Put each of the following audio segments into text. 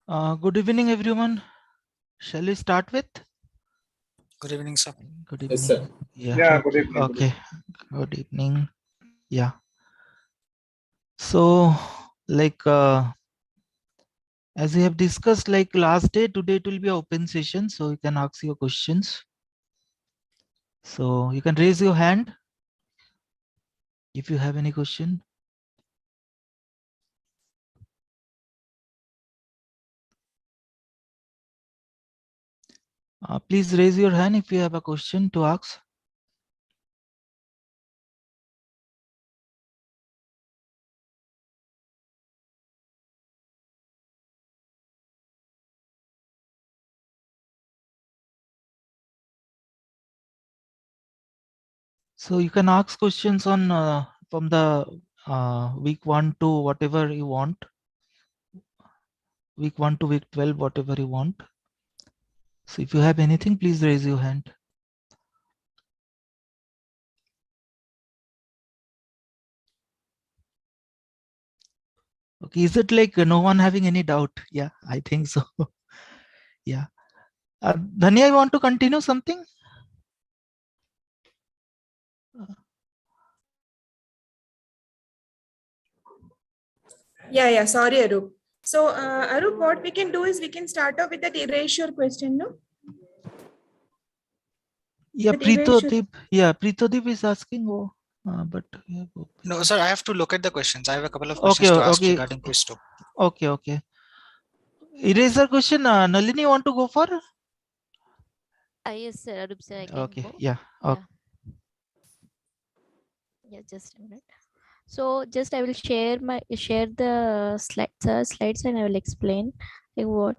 Good evening, everyone. Shall we start with? Good evening, sir. Good Yes, evening. sir. Yeah. Good evening. Okay. Good evening. Yeah. So, like, as we have discussed, like last day, today it will be an open session, so you can ask your questions. So you can raise your hand if you have any question. Please raise your hand if you have a question to ask. So you can ask questions on from the week 1 to whatever you want. Week 1 to week 12, whatever you want. So if you have anything, please raise your hand. Okay, is it like no one having any doubt? Yeah, I think so. Yeah. Dhanya, you want to continue something? Yeah. Sorry, Arup. So, Arup, what we can do is we can start off with that erasure question, no? Yeah, That erasure. Pritodip. Yeah, Pritodip is asking. Oh, but yeah, No, sir, I have to look at the questions. I have a couple of okay, questions to ask okay, regarding quiz 2. okay. Eraser question. Nalini, want to go for? Yes, sir. Arup sir, I can Okay. go. Yeah. Okay. Yeah, just a minute. So just I will share the slides and I will explain like what.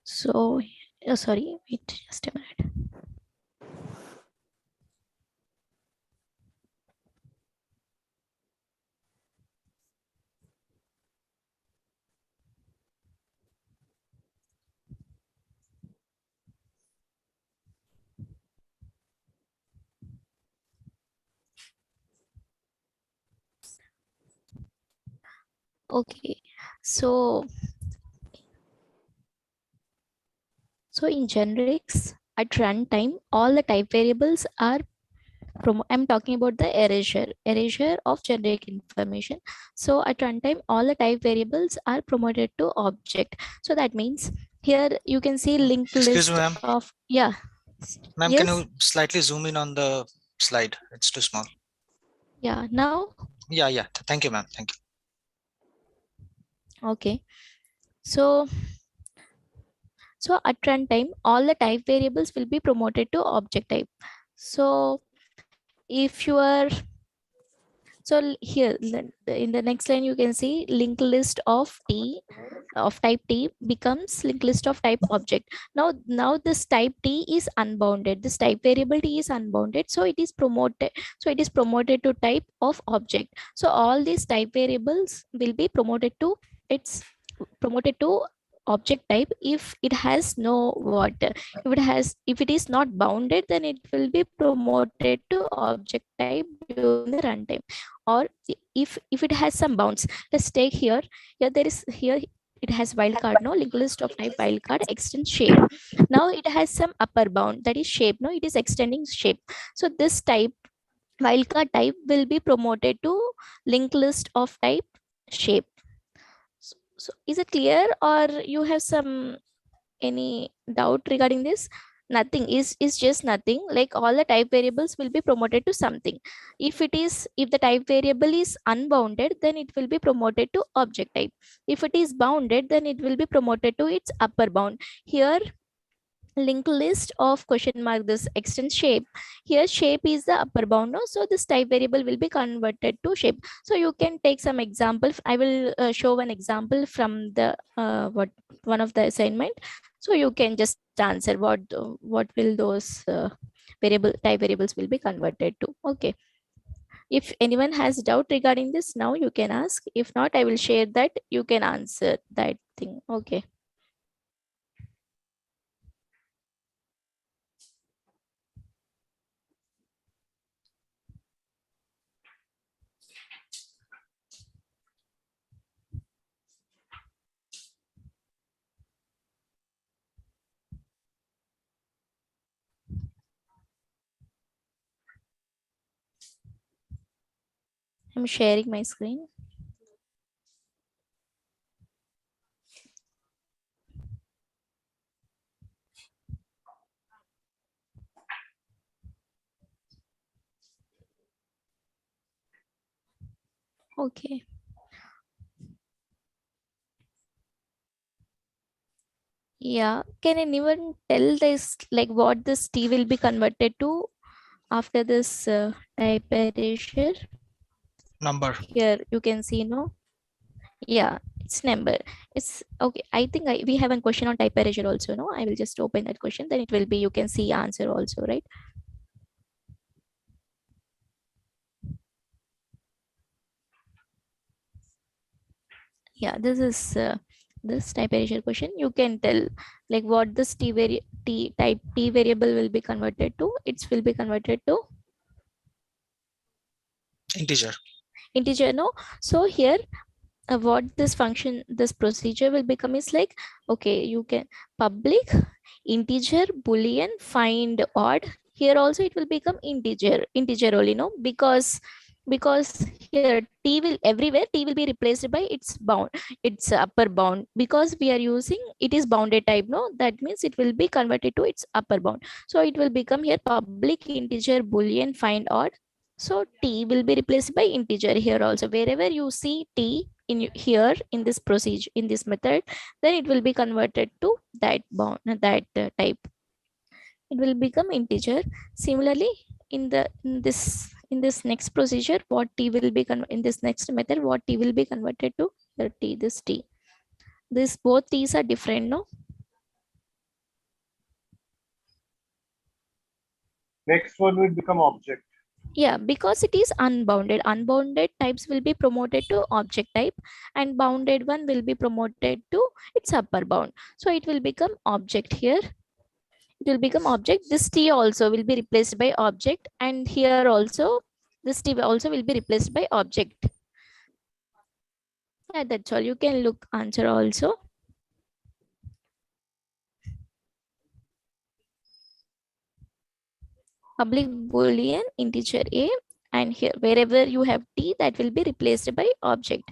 So sorry, wait just a minute. Okay, so in generics at runtime, all the type variables are I'm talking about the erasure of generic information. So at runtime, all the type variables are promoted to object. So that means here you can see linked Excuse list me, ma'am. of Ma'am, Can yes. you slightly zoom in on the slide? It's too small. Yeah, now Yeah. Thank you, ma'am. Thank you. okay. So at runtime, all the type variables will be promoted to object type. So if you are here in the next line you can see linked list of type T becomes linked list of type object. Now this type T is unbounded. This type variable T is unbounded, so it is promoted. So it is promoted to type of object. So all these type variables will be promoted to object type if it has no if it is not bounded, then it will be promoted to object type during the runtime. Or if it has some bounds, let's take here it has wildcard, no, linked list of type wildcard extends shape. Now it has some upper bound, that is shape, no, it is extending shape. So this type wildcard type will be promoted to linked list of type shape. So is it clear, or you have some any doubt regarding this? Nothing is just nothing, like all the type variables will be promoted to something. If the type variable is unbounded, then it will be promoted to object type. If it is bounded, then it will be promoted to its upper bound. Here linked list of question mark this extends shape. Here shape is the upper bound, no? So this type variable will be converted to shape. So you can take some example. I will show an example from the one of the assignment. So you can just answer what will those type variables will be converted to. Okay, If anyone has doubt regarding this, now you can ask. If not, I will share that. You can answer that thing. Okay. I'm sharing my screen. Okay. Yeah. Can anyone tell this, like what this T will be converted to after this type erasure? Number. Here you can see, no? Yeah, it's number. It's okay. I think we have a question on type erasure also, no? I will just open that question. Then it will be, you can see answer also, right? Yeah, this is this type erasure question. You can tell like what this T type T variable will be converted to. It will be converted to Integer. integer, no? So here what this function, this procedure will become is like, okay, you can public integer boolean find odd. Here also it will become integer only, no? Because here T will everywhere T will be replaced by its bound, its upper bound, because we are using it is bounded type, no? That means it will be converted to its upper bound. So it will become here public integer boolean find odd. So T will be replaced by integer here also. Wherever you see T in here in this procedure, in this method, then it will be converted to that bound, that type. It will become integer. Similarly, in this next procedure, what T will be in this next method, what T will be converted to here T, this T. This both T's are different, no? Next one will become object. Yeah, because it is unbounded. Unbounded types will be promoted to object type, and bounded one will be promoted to its upper bound. So it will become object here. It will become object. This T also will be replaced by object, and here also this T also will be replaced by object. Yeah, that's all. You can look answer also. Public boolean integer A, and here wherever you have T, that will be replaced by object.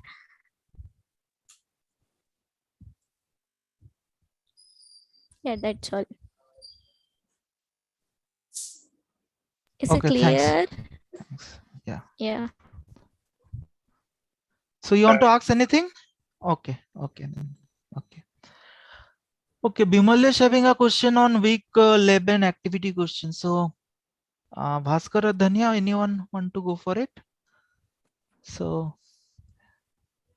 Yeah, that's all. Is it Okay, thanks. clear? Thanks. Yeah. Yeah. So you want to ask anything? Okay. Okay. Then. Okay. Okay. Bimal is having a question on week 11 activity question. So Bhaskar or Dhanya, anyone want to go for it? So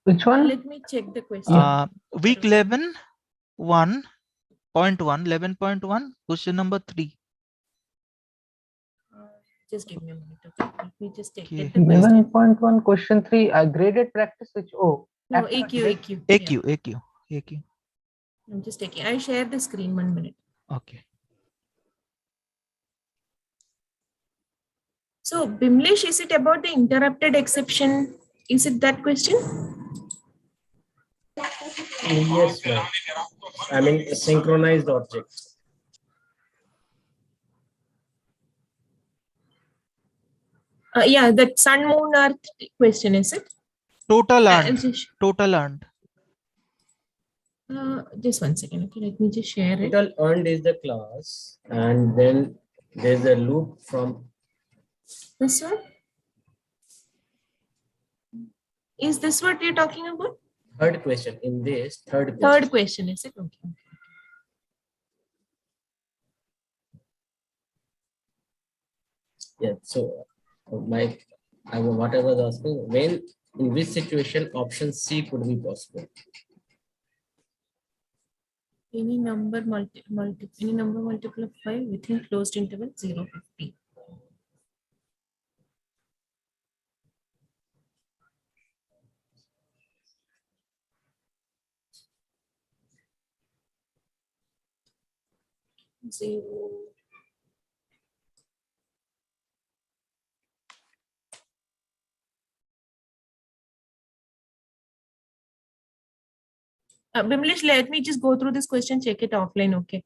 Which one? Let me check the question. week 11 1.1 11.1 question number 3. Just give me a minute, okay? Let me just take Okay. get the question. 11.1 question 3 graded practice which No, activity, AQ, right? AQ. AQ, Yeah. AQ, AQ. I'm just taking. I share the screen 1 minute. Okay. So, Bimlesh, is it about the interrupted exception? Is it that question? Yes, ma'am. I mean, a synchronized object. Yeah, that sun, moon, earth question, is it? Total Uh, earned. just, Total earned. just 1 second. Okay, let me just share it. Total earned is the class, and then there's a loop from This one? Is this what you're talking about? third question. In this third question, Third question, is it? Okay. yeah. So, what I was asking, when in which situation option C could be possible? Any number any number multiple of 5 within closed interval 0, 50. 0. Bimlesh, let me just go through this question, check it offline, okay?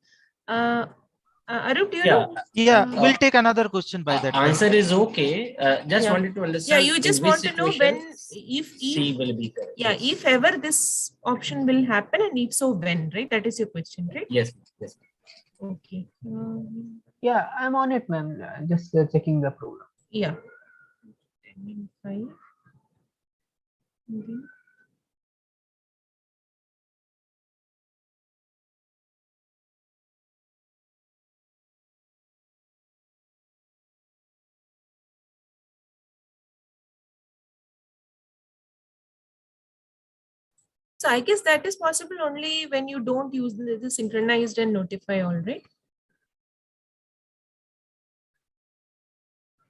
Arup, do you Yeah. know? Yeah, we'll take another question by that time. Answer is okay. Just Yeah. wanted to Yeah, understand. you in just which want to know when, situation if C will be correct. yeah, Yes. if ever this option will happen, and if so, when, right? That is your question, right? Yes. Yes. Okay. Yeah, I'm on it, ma'am. Just checking the program. Yeah. 5. Okay. So I guess that is possible only when you don't use the synchronized and notify all, right?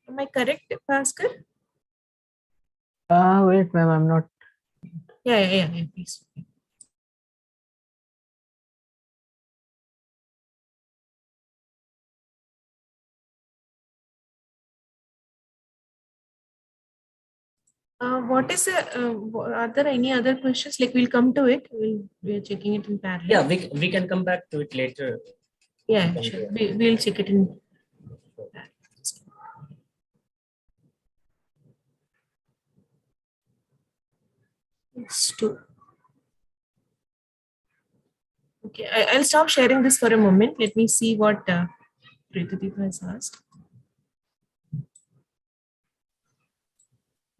Am I correct, Bhaskar? Wait, ma'am, I'm not. Yeah, please. What is are there any other questions? Like we'll come to it. We're checking it in parallel. Yeah, we can come back to it later. Yeah, Come sure. to We'll check it in. It's 2. Okay, I'll stop sharing this for a moment. Let me see what Prithvideep has asked.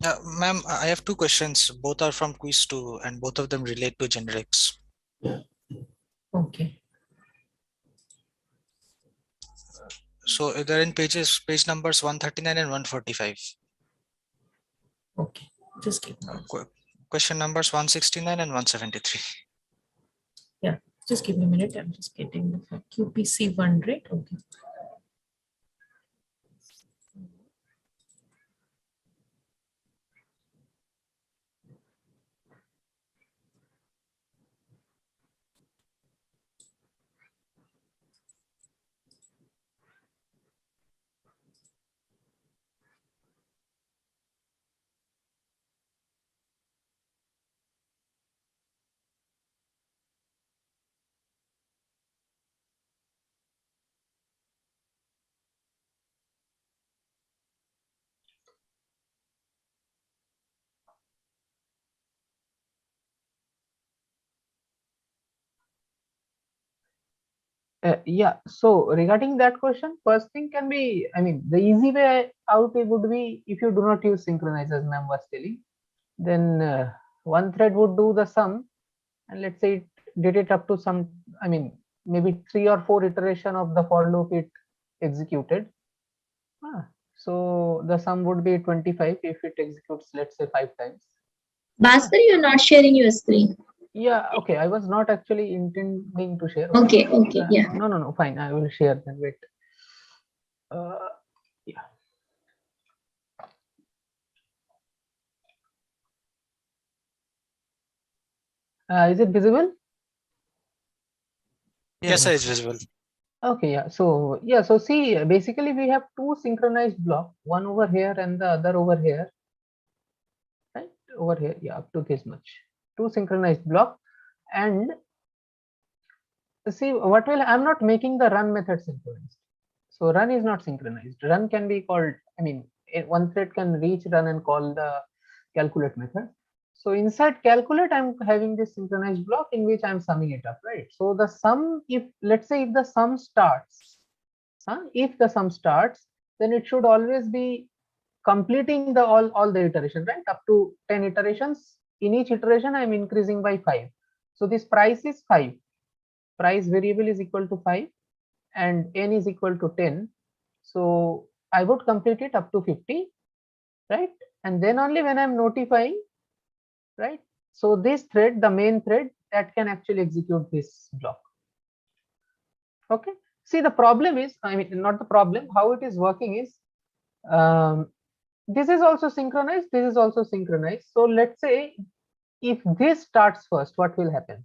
Yeah, ma'am, I have two questions. Both are from quiz 2 and both of them relate to generics. Okay. So they're in page numbers 139 and 145. Okay. Just give me. Question numbers 169 and 173. Yeah, just give me a minute. I'm just getting the QPC1, right? Okay. Yeah, so regarding that question, first thing can be, I mean, the easy way out it would be if you do not use synchronize, as ma'am was telling, then one thread would do the sum, and let's say it did it up to some, I mean, maybe 3 or 4 iteration of the for loop it executed. So the sum would be 25 if it executes, let's say 5 times. Bhaskar, you're not sharing your screen. Yeah, okay. I was not actually intending to share. Okay, yeah. No, fine. I will share then. Wait. Yeah. Is it visible? Yes, sir, it's visible. Okay, yeah. So see, basically we have two synchronized blocks, one over here and the other over here. Right? Over here, yeah, up to this much. Two synchronized block. And see what will, I'm not making the run method synchronized. So run is not synchronized. Run can be called, I mean, one thread can reach run and call the calculate method. So inside calculate, I'm having this synchronized block in which I'm summing it up, right? So the sum, if let's say if the sum starts, then it should always be completing the all the iteration, right? Up to 10 iterations. In each iteration, I'm increasing by 5. So this price is 5. Price variable is equal to 5 and n is equal to 10. So I would complete it up to 50, right? And then only when I'm notifying, right? So this thread, the main thread, that can actually execute this block. Okay. See, the problem is, I mean, not the problem, how it is working is, this is also synchronized, this is also synchronized. So let's say if this starts first, what will happen?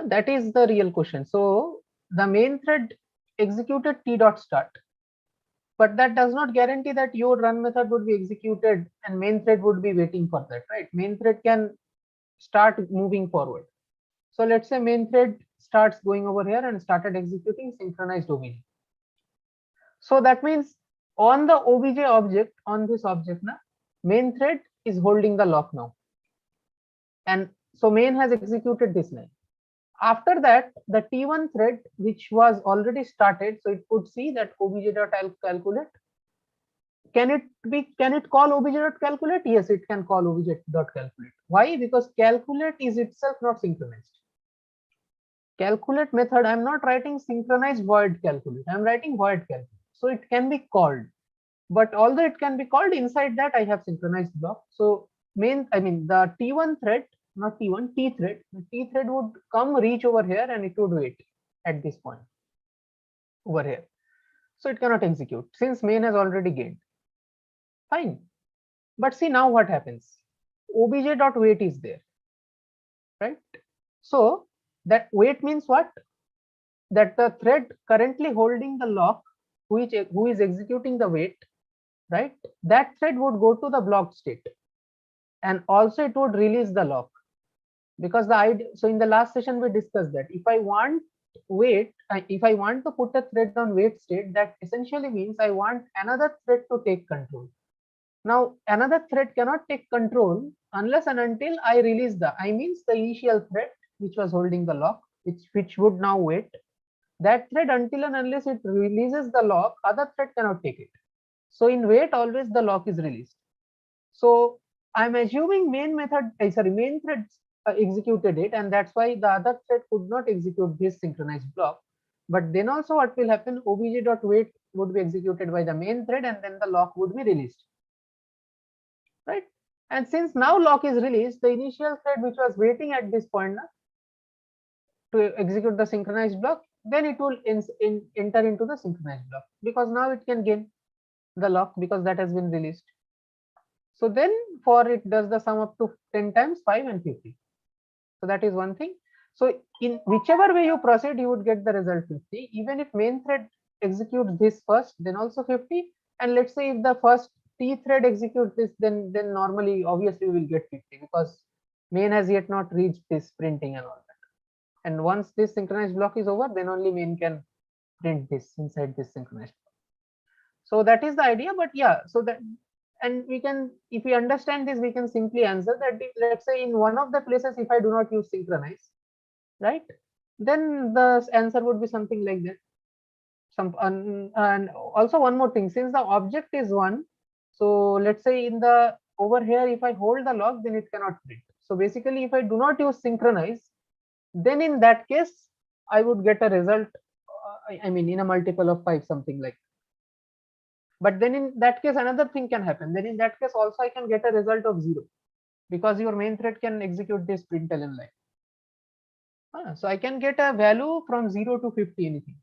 That is the real question. So the main thread executed t dot start. But that does not guarantee that your run method would be executed and main thread would be waiting for that, right? Main thread can start moving forward. So let's say main thread starts going over here and started executing synchronized obj. So that means on the obj object, on this object now, main thread is holding the lock now. And so main has executed this line. After that, the T1 thread, which was already started, so it could see that obj.calculate. Can it call obj.calculate? Yes, it can call obj.calculate. Why? Because calculate is itself not synchronized. Calculate method, I'm not writing synchronized void calculate, I'm writing void calculate. So it can be called, but although it can be called, inside that I have synchronized block. So the T1 thread, not T1, T thread, the T thread would come, reach over here, and it would wait at this point over here. So it cannot execute since main has already gained. Fine. But see now what happens. Obj.wait is there, right? So that wait means what? That the thread currently holding the lock, who is executing the wait, right? That thread would go to the blocked state, and also it would release the lock. Because the idea, so in the last session we discussed that if I want wait, if I want to put a thread on wait state, that essentially means I want another thread to take control. Now another thread cannot take control unless and until I release the means the initial thread which was holding the lock, which would now wait. That thread, until and unless it releases the lock, other thread cannot take it. So in wait, always the lock is released. So I'm assuming main thread executed it, and that's why the other thread could not execute this synchronized block. But then also what will happen, obj.wait would be executed by the main thread, and then the lock would be released, right? And since now lock is released, the initial thread which was waiting at this point to execute the synchronized block, then it will enter into the synchronized block, because now it can gain the lock because that has been released. So then for it does the sum up to 10 times 5 and 50. So that is one thing. So in whichever way you proceed, you would get the result 50. Even if main thread executes this first, then also 50. And let's say if the first T thread executes this, then normally obviously we will get 50 because main has yet not reached this printing and all that. And once this synchronized block is over, then only main can print this inside this synchronized block. So that is the idea. But yeah, so that, and we can, if we understand this, we can simply answer that. Let's say in one of the places, if I do not use synchronize, right, then the answer would be something like that. And also one more thing, since the object is one, so let's say in the over here, if I hold the lock, then it cannot print. So basically, if I do not use synchronize, then in that case, I would get a result. I mean, in a multiple of 5, something like that. But then in that case, another thing can happen. Then in that case, also I can get a result of 0 because your main thread can execute this println line. So I can get a value from 0 to 50, anything.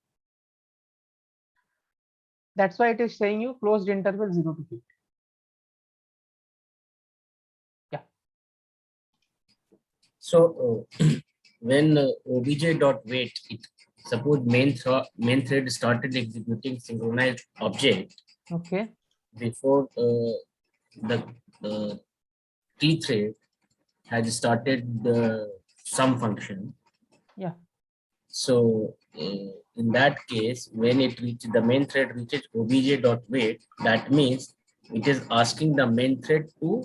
That's why it is saying you closed interval 0 to 50. Yeah. So when obj.wait, suppose main thread started executing synchronized object. Okay. Before the T thread has started the sum function. Yeah. So in that case, when it reaches the main thread reaches obj.wait, that means it is asking the main thread to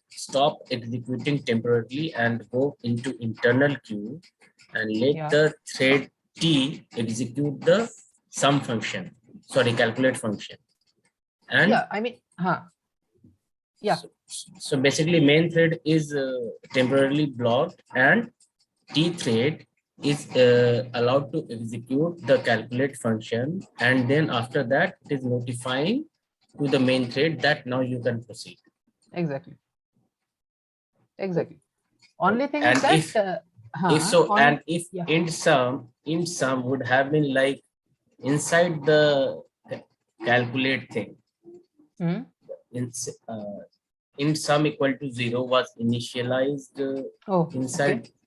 stop executing temporarily and go into internal queue and let the thread T execute the sum function, sorry, calculate function. And yeah, I mean, yeah. So basically, main thread is temporarily blocked, and T thread is allowed to execute the calculate function, and then after that, it is notifying to the main thread that now you can proceed. Exactly. Exactly. Only thing and is that if so, and if yeah. in sum would have been like inside the calculate thing. In sum equal to 0 was initialized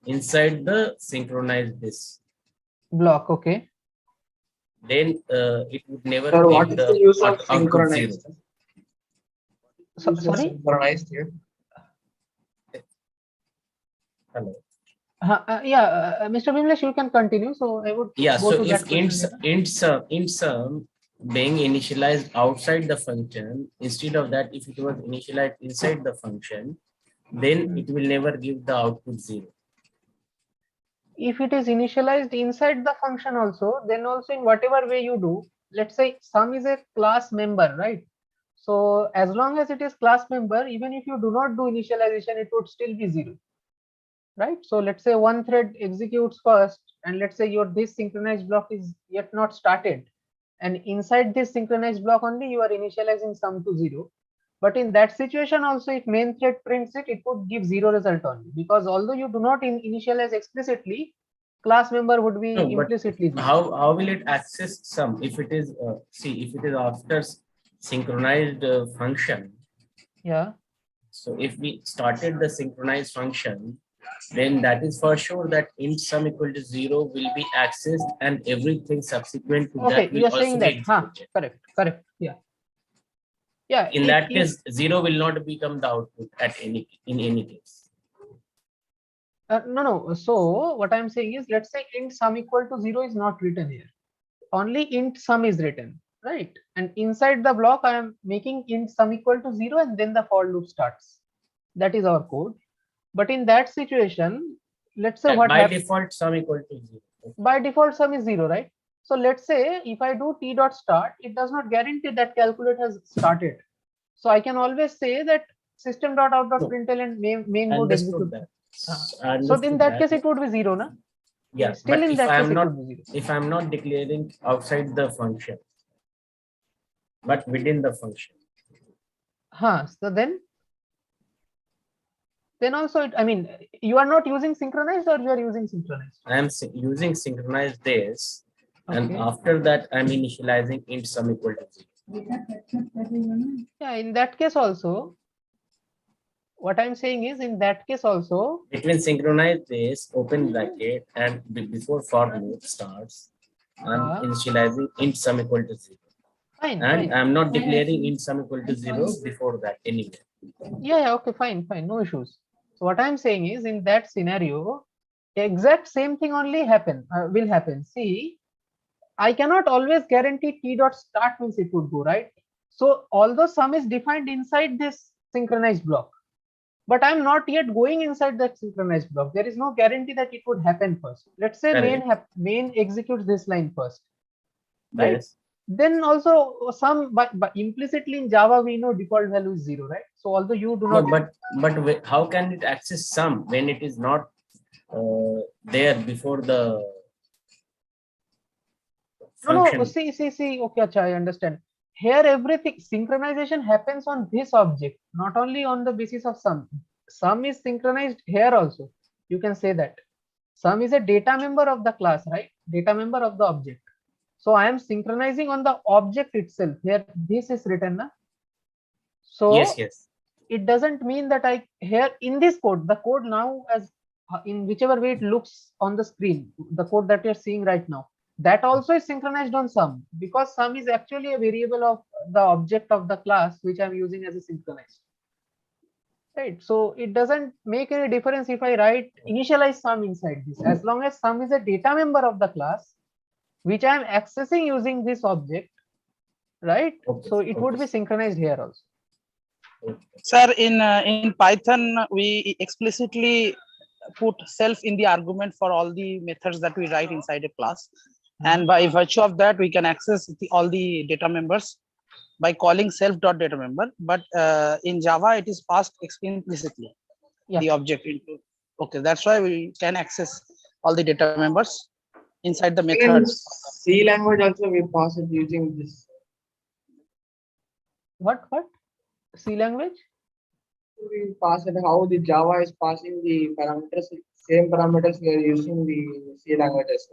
inside the synchronized this block. Okay. then it would never Sir, what give is the use of output zero. synchronized? Sorry. Synchronized here. Hello. Mr. Bimlesh, you can continue. So I would Yeah, go so to if that question later. in sum being initialized outside the function, instead of that, if it was initialized inside the function, then it will never give the output zero. If it is initialized inside the function also, then also in whatever way you do, let's say sum is a class member, right? So as long as it is class member, even if you do not do initialization, it would still be zero, right? So let's say one thread executes first, and let's say your this synchronized block is yet not started, and inside this synchronized block only you are initializing sum to zero. But in that situation also, if main thread prints it, it would give zero result only, because although you do not initialize explicitly, class member would be No, but implicitly zero. how will it access sum if it is if it is after synchronized function? Yeah. So if we started the synchronized function, then that is for sure that int sum equal to zero will be accessed, and everything subsequent to Okay, that will you are also saying be that. executed. Correct. Yeah. In that case, zero will not become the output in any case. No. So what I'm saying is, let's say int sum equal to zero is not written here. Only int sum is written, right? And inside the block, I am making int sum equal to zero, and then the for loop starts. That is our code. But in that situation, let's say what By happens. default, sum equal to zero. By default, sum is zero, right? So let's say if I do t dot start, it does not guarantee that calculate has started. So I can always say that system dot out dot println and main would execute. That. So in that case, it would be zero, na? Yeah, Still but in that case, it would be zero. if I'm not declaring outside the function, but within the function. So then also, you are not using synchronized, or you are using synchronized? I am using synchronized this, and Okay. after that I'm initializing int sum equal to zero. Yeah, in that case also, what I'm saying is, in that case also, Between synchronize this open bracket and before for loop starts, I'm initializing int sum equal to zero. Fine. I'm not declaring int sum equal to zero before that anyway. Yeah, okay, fine, no issues. So what I'm saying is, in that scenario, exact same thing only will happen. See, I cannot always guarantee t dot start means it would go, right? So although sum is defined inside this synchronized block, but I'm not yet going inside that synchronized block. There is no guarantee that it would happen first. Let's say main executes this line first, right? Yes. Then also some, but implicitly in Java we know default value is zero, right? So although you do not. But how can it access sum when it is not there before the function? No. See. Okay, achha, I understand. Here everything synchronization happens on this object, not only on the basis of sum. Sum is synchronized here also. You can say that sum is a data member of the class, right? Data member of the object. So I am synchronizing on the object itself. Here this is written, na? So yes. It doesn't mean that I here in this code, the code now as in whichever way it looks on the screen, the code that you're seeing right now, that also is synchronized on sum, because sum is actually a variable of the object of the class which I'm using as a synchronized. Right. So it doesn't make any difference if I write initialize sum inside this, as long as sum is a data member of the class which I am accessing using this object, right? Okay. So it would be synchronized here also. Sir, in Python, we explicitly put self in the argument for all the methods that we write inside a class. And by virtue of that, we can access all the data members by calling self.data member. But in Java, it is passed implicitly, the object into. Okay, that's why we can access all the data members inside the methods. C language also we pass it using this. What? C language? We pass it how the Java is passing the parameters, same parameters we are using the C language as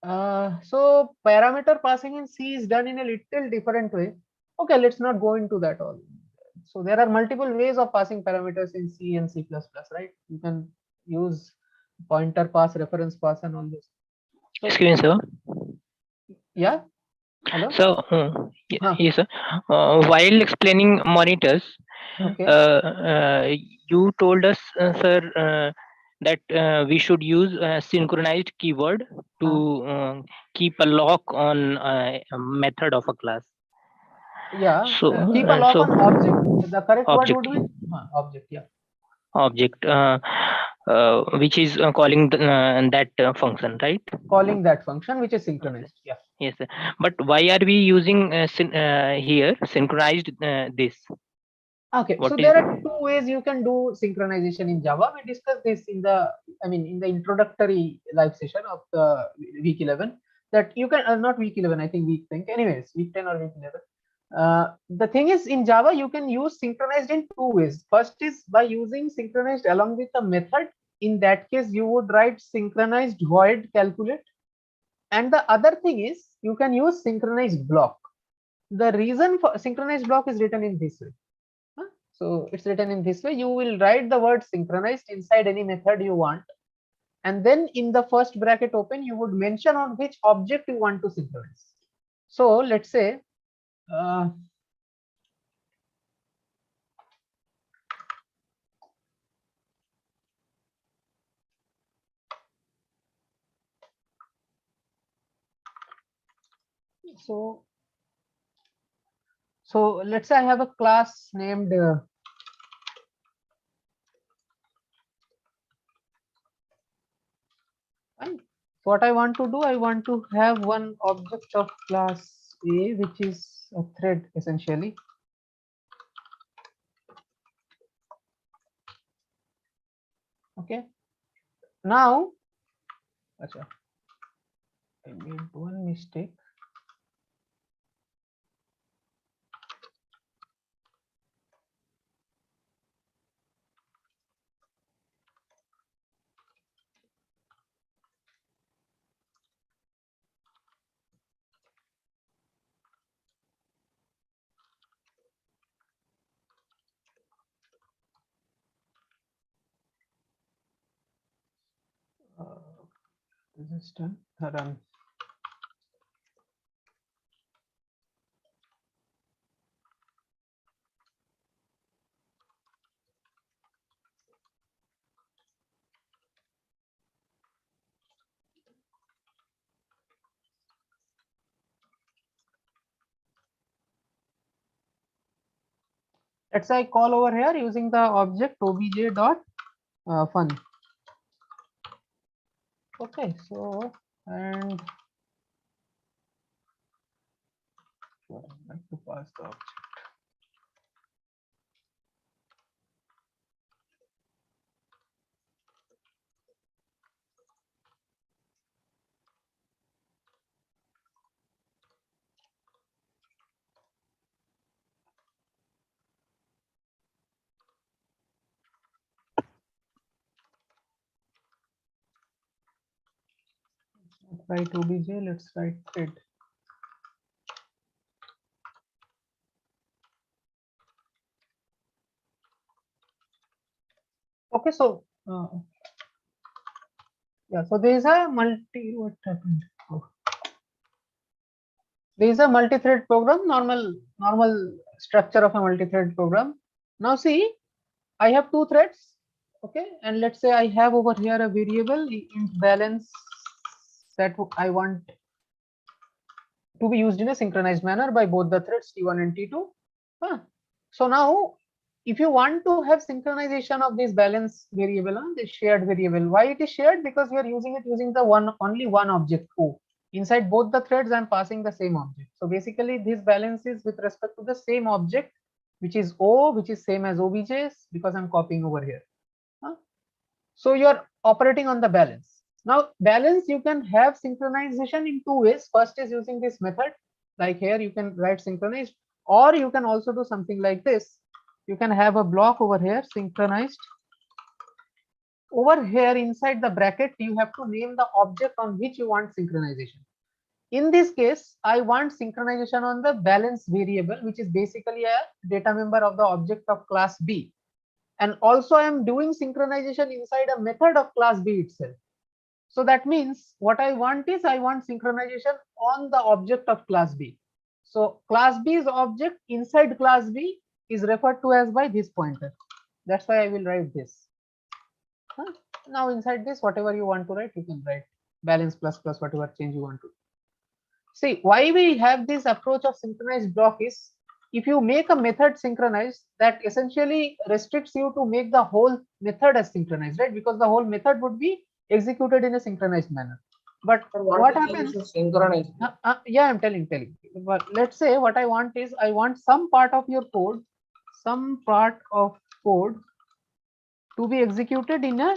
well. So parameter passing in C is done in a little different way. Okay, let's not go into that all. So there are multiple ways of passing parameters in C and C++, right? You can use pointer pass, reference pass, and all this. So, Excuse me, sir. yeah. Hello. So, Huh. yes, sir. While explaining monitors, Okay. you told us, sir, that we should use synchronized keyword to keep a lock on a method of a class. Yeah. So, Keep a lock so on object. The correct object. word would be object. Yeah. Object, which is calling that function, right? Calling that function, which is synchronized. Yeah. Yes, sir. But why are we using here synchronized this? Okay, What so is- there are two ways you can do synchronization in Java. We discussed this in the, in the introductory live session of the week 11. That you can, not week 11, I think week 10. Anyways, week 10 or week 11. The thing is, in Java, you can use synchronized in two ways. First is by using synchronized along with a method. In that case, you would write synchronized void calculate. And the other thing is, you can use synchronized block. The reason for synchronized block is written in this way. So it's written in this way. You will write the word synchronized inside any method you want. And then in the first bracket open, you would mention on which object you want to synchronize. So let's say, so let's say I have a class named what I want to do, I want to have one object of class A, which is a thread essentially. Okay. Now, I made one mistake. This is done. Run. Let's say I call over here using the object obj dot fun. Okay, so and I like to pass the object. Write obj, let's write thread. Okay, so yeah, so there is a what happened? Oh. There is a multi-thread program, normal structure of a multi-thread program. Now see, I have two threads, okay, and let's say I have over here a variable int balance that I want to be used in a synchronized manner by both the threads T1 and T2. So now, if you want to have synchronization of this balance variable, this shared variable, why it is shared? Because we are using it using the only one object O. Inside both the threads, I'm passing the same object. So basically, this balance is with respect to the same object, which is O, which is same as objs, because I'm copying over here. So you're operating on the balance. Now, balance, you can have synchronization in two ways. First is using this method, like here you can write synchronized, or you can also do something like this. You can have a block over here, synchronized. Over here inside the bracket, you have to name the object on which you want synchronization. In this case, I want synchronization on the balance variable, which is basically a data member of the object of class B. and also I am doing synchronization inside a method of class B itself. So that means what I want is I want synchronization on the object of class B. So class B's object inside class B is referred to as by this pointer. That's why I will write this. Now inside this, whatever you want to write, you can write balance plus plus whatever change you want to. See, why we have this approach of synchronized block is, if you make a method synchronized, that essentially restricts you to make the whole method as synchronized, right? Because the whole method would be executed in a synchronized manner. But what happens? Synchronized. Yeah, I'm telling. But let's say what I want is, I want some part of your code, to be executed in a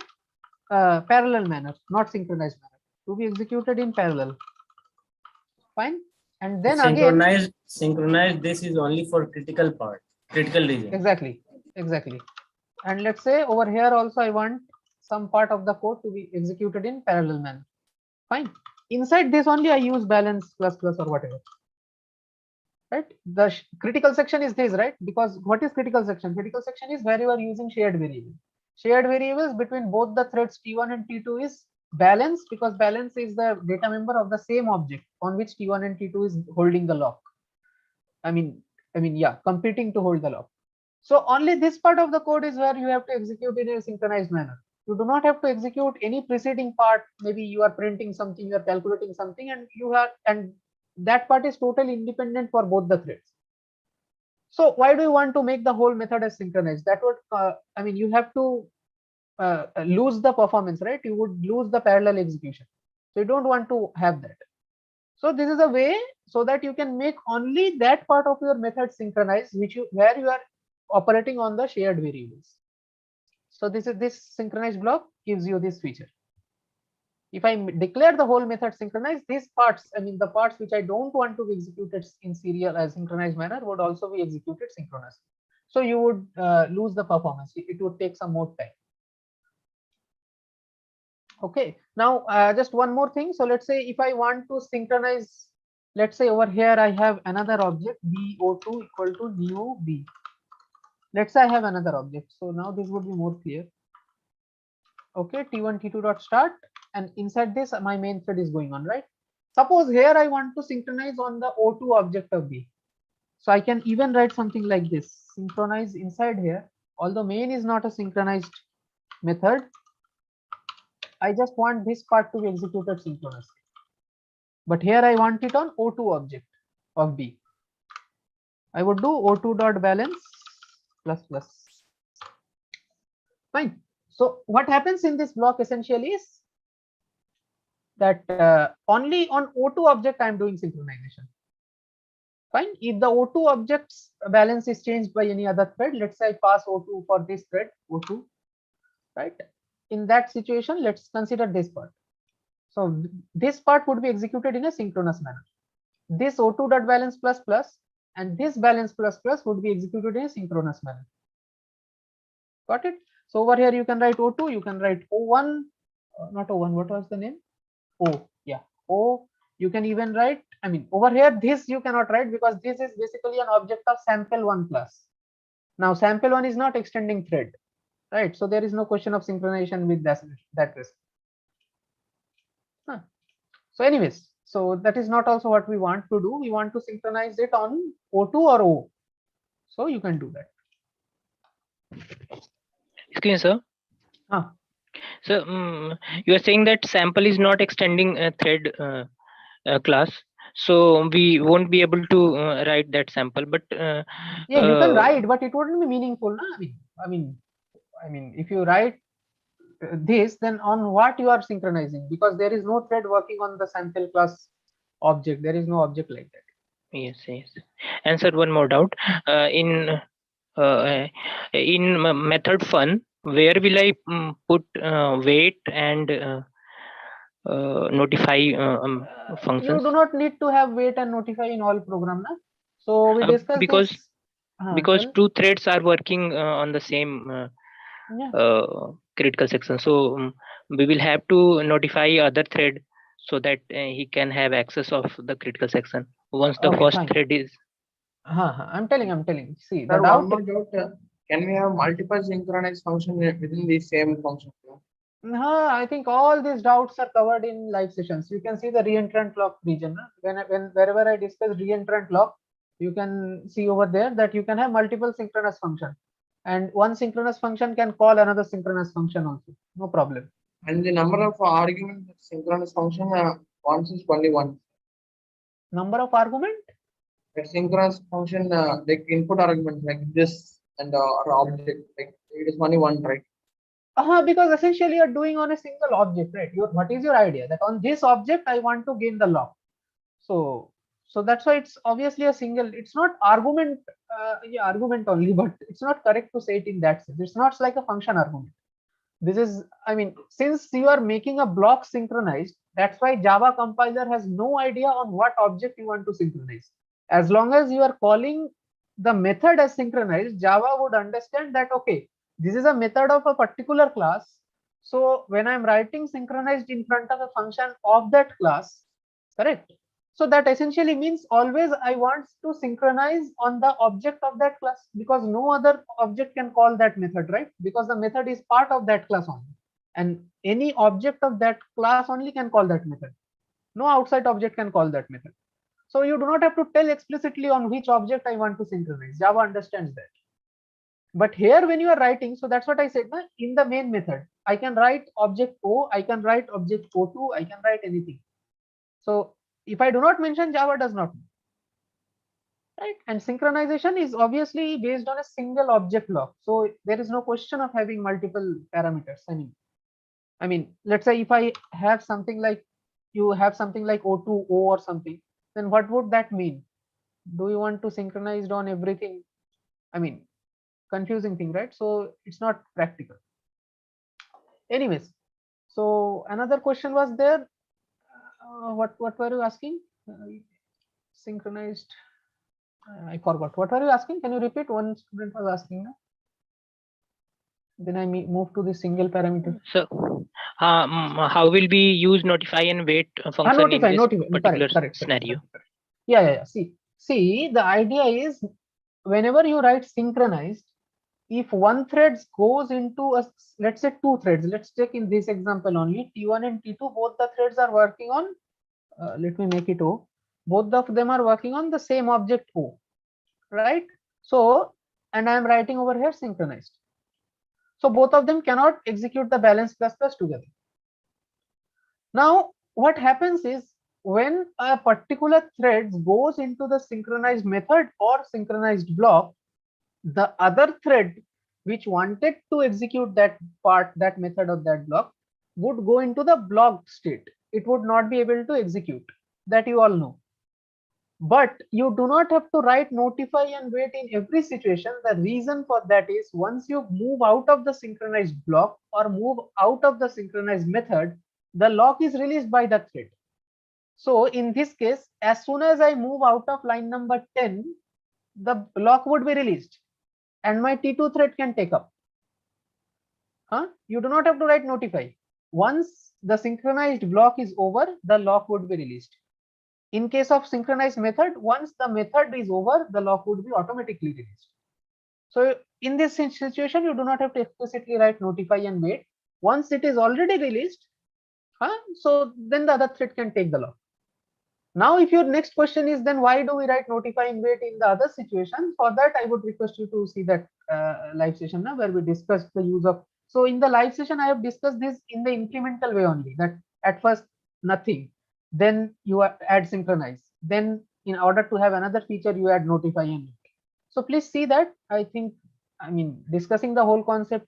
parallel manner, not synchronized manner, to be executed in parallel. Fine. And then synchronized, this is only for critical region. Exactly. And let's say over here also I want some part of the code to be executed in parallel manner. Fine. Inside this only I use balance plus plus or whatever. Right. The critical section is this, right? Because what is critical section? Critical section is where you are using shared variables. Shared variables between both the threads T1 and T2 is balance, because balance is the data member of the same object on which T1 and T2 is holding the lock. Competing to hold the lock. So only this part of the code is where you have to execute in a synchronized manner. You do not have to execute any preceding part. Maybe you are printing something, you are calculating something, and that part is totally independent for both the threads. So why do you want to make the whole method as synchronized? That would, you have to lose the performance, right? You would lose the parallel execution. So you don't want to have that. So this is a way so that you can make only that part of your method synchronized, where you are operating on the shared variables. So this synchronized block gives you this feature. If I declare the whole method synchronized, these parts, the parts which I don't want to be executed in serial as synchronized manner would also be executed synchronously. So you would lose the performance. It would take some more time. Okay, now just one more thing. So let's say if I want to synchronize, let's say over here I have another object bo2 equal to new b. Let's say I have another object. So now this would be more clear. Okay, t1 t2 dot start, and inside this my main thread is going on, right? Suppose here I want to synchronize on the o2 object of b. So I can even write something like this: synchronize inside here. Although main is not a synchronized method, I just want this part to be executed synchronously. But here I want it on o2 object of b. I would do o2 dot balance plus plus. Fine. So what happens in this block essentially is that only on o2 object I am doing synchronization. Fine. If the o2 object's balance is changed by any other thread, let's say I pass o2 for this thread o2, right? In that situation, let's consider this part. So this part would be executed in a synchronous manner. This o2 dot balance plus plus and this balance plus plus would be executed in a synchronous manner. Got it? So over here you can write o2, you can write o1, not o1, what was the name? O, yeah, O. You can even write, over here this you cannot write because this is basically an object of sample1 class. Now sample1 is not extending thread, right? So there is no question of synchronization with that risk. So anyways, so that is not also what we want to do. We want to synchronize it on O2 or O. So you can do that. Excuse me, sir. So you are saying that sample is not extending a thread class, so we won't be able to write that sample. But yeah, you can write, but it wouldn't be meaningful, no? If you write this, then on what you are synchronizing? Because there is no thread working on the sample class object. There is no object like that. Yes. And sir, one more doubt. In method fun, where will I put wait and notify functions? You do not need to have wait and notify in all program, na? So we discussed because two threads are working on the same critical section. So we will have to notify other thread so that he can have access of the critical section once the first thread is. I'm telling. See, Sir, one more doubt. Can we have multiple synchronized function within the same function? I think all these doubts are covered in live sessions. You can see the reentrant lock region. Wherever I discuss reentrant lock, you can see over there that you can have multiple synchronous function, and one synchronous function can call another synchronous function also. No problem. And the number of arguments of synchronous function once is only one. Number of argument? That synchronous function like input argument like this and or object, like it is only one, right? Because essentially you're doing on a single object, right? What is your idea? That on this object I want to gain the lock. So that's why it's obviously a single. It's not argument, argument only, but it's not correct to say it in that sense. It's not like a function argument. This is, I mean, since you are making a block synchronized, that's why Java compiler has no idea on what object you want to synchronize. As long as you are calling the method as synchronized, Java would understand that, okay, this is a method of a particular class. So when I'm writing synchronized in front of a function of that class, correct? So that essentially means always I want to synchronize on the object of that class, because no other object can call that method, right? Because the method is part of that class only, and any object of that class only can call that method. No outside object can call that method. So you do not have to tell explicitly on which object I want to synchronize. Java understands that. But here when you are writing, so that's what I said, in the main method, I can write object O, I can write object O2, I can write anything. So if I do not mention, Java does not know, right? And synchronization is obviously based on a single object lock. So there is no question of having multiple parameters. I mean, let's say if I have something like, you have something like O2O or something, then what would that mean? Do you want to synchronize on everything? I mean, confusing thing, right? So it's not practical. Anyways, so another question was there. What were you asking? Synchronized. I forgot. What were you asking? Can you repeat? One student was asking. Then I move to the single parameter. So, how will we use notify and wait function in this particular scenario? Correct. Yeah. See, the idea is whenever you write synchronized, if one thread goes into a, let's say two threads, let's take in this example only, T1 and T2, both the threads are working on, let me make it O, both of them are working on the same object O, right? So, and I am writing over here synchronized. So both of them cannot execute the balance plus together. Now, what happens is when a particular thread goes into the synchronized method or synchronized block, the other thread which wanted to execute that part, that method of that block, would go into the blocked state. It would not be able to execute. That you all know. But you do not have to write notify and wait in every situation. The reason for that is once you move out of the synchronized block or move out of the synchronized method, the lock is released by the thread. So in this case, as soon as I move out of line number 10, the lock would be released and my T2 thread can take up. You do not have to write notify. Once the synchronized block is over, the lock would be released. In case of synchronized method, once the method is over, the lock would be automatically released. So in this situation, you do not have to explicitly write notify and wait. Once it is already released, so then the other thread can take the lock. Now, if your next question is then why do we write notify and wait in the other situation? For that, I would request you to see that live session now where we discussed the use of. So in the live session, I have discussed this in the incremental way only, that at first nothing, then you add synchronize, then in order to have another feature, you add notify and wait. So please see that. I mean, discussing the whole concept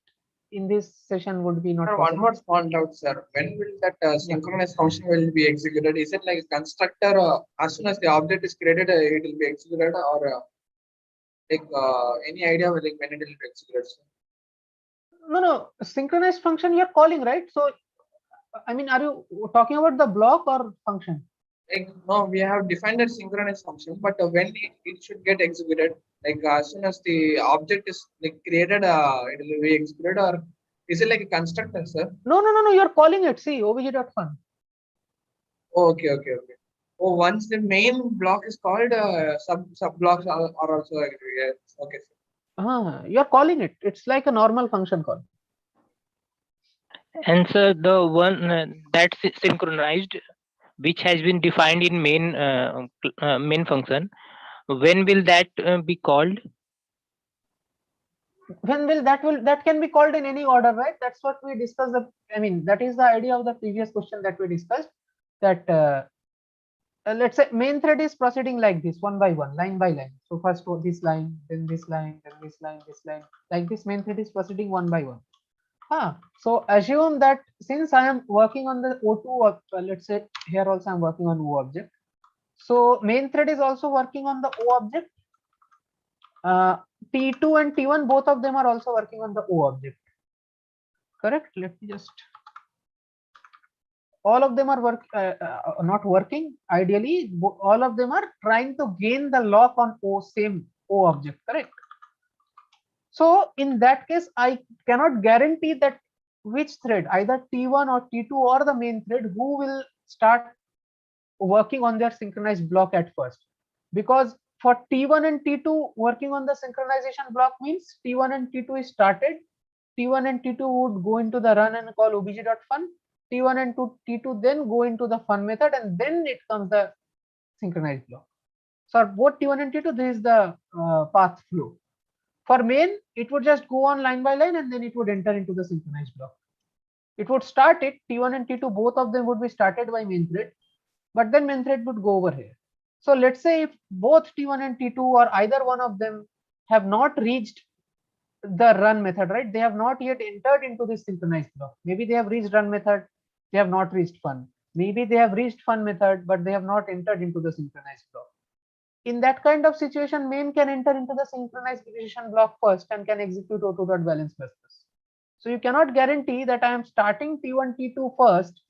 in this session would be not possible. One more small doubt, sir. When will that synchronized function will be executed? Is it like a constructor? As soon as the object is created, it will be executed, or any idea like when it will be executed? Sir? No. Synchronized function you're calling, right? So, I mean, are you talking about the block or function? Like, no, we have defined a synchronized function, but when it should get executed, like as soon as the object is like created, it will be executed, or is it like a constructor, sir? No. You're calling it. See, obj.fun. Oh, okay. Oh, once the main block is called, sub blocks are also executed. Okay, sir. You're calling it. It's like a normal function call. And sir, the one that's synchronized, which has been defined in main function, when will that be called? When that can be called in any order, right? That's what we discussed. I mean, that is the idea of the previous question that we discussed, that let's say main thread is proceeding like this, one by one, line by line. So first this line, then this line, then this line, this line, like this. Main thread is proceeding one by one. So assume that since I am working on the O2, let's say here also I'm working on O object. So main thread is also working on the O object. T2 and T1, both of them are also working on the O object. Correct? Let me just. All of them are not working. Ideally, all of them are trying to gain the lock on same O object. Correct? So in that case, I cannot guarantee that which thread, either T1 or T2 or the main thread, who will start working on their synchronized block at first. Because for T1 and T2 working on the synchronization block means T1 and T2 is started. T1 and T2 would go into the run and call obj.fun. T1 and T2 then go into the fun method, and then it comes the synchronized block. So both T1 and T2, this is the path flow. For main, it would just go on line by line, and then it would enter into the synchronized block. It would start it, T1 and T2, both of them would be started by main thread, but then main thread would go over here. So let's say if both T1 and T2 or either one of them have not reached the run method, right? They have not yet entered into this synchronized block. Maybe they have reached run method, they have not reached fun. Maybe they have reached fun method, but they have not entered into the synchronized block. In that kind of situation, main can enter into the synchronization block first and can execute O2.balance plus plus. So you cannot guarantee that I am starting T1, T2 first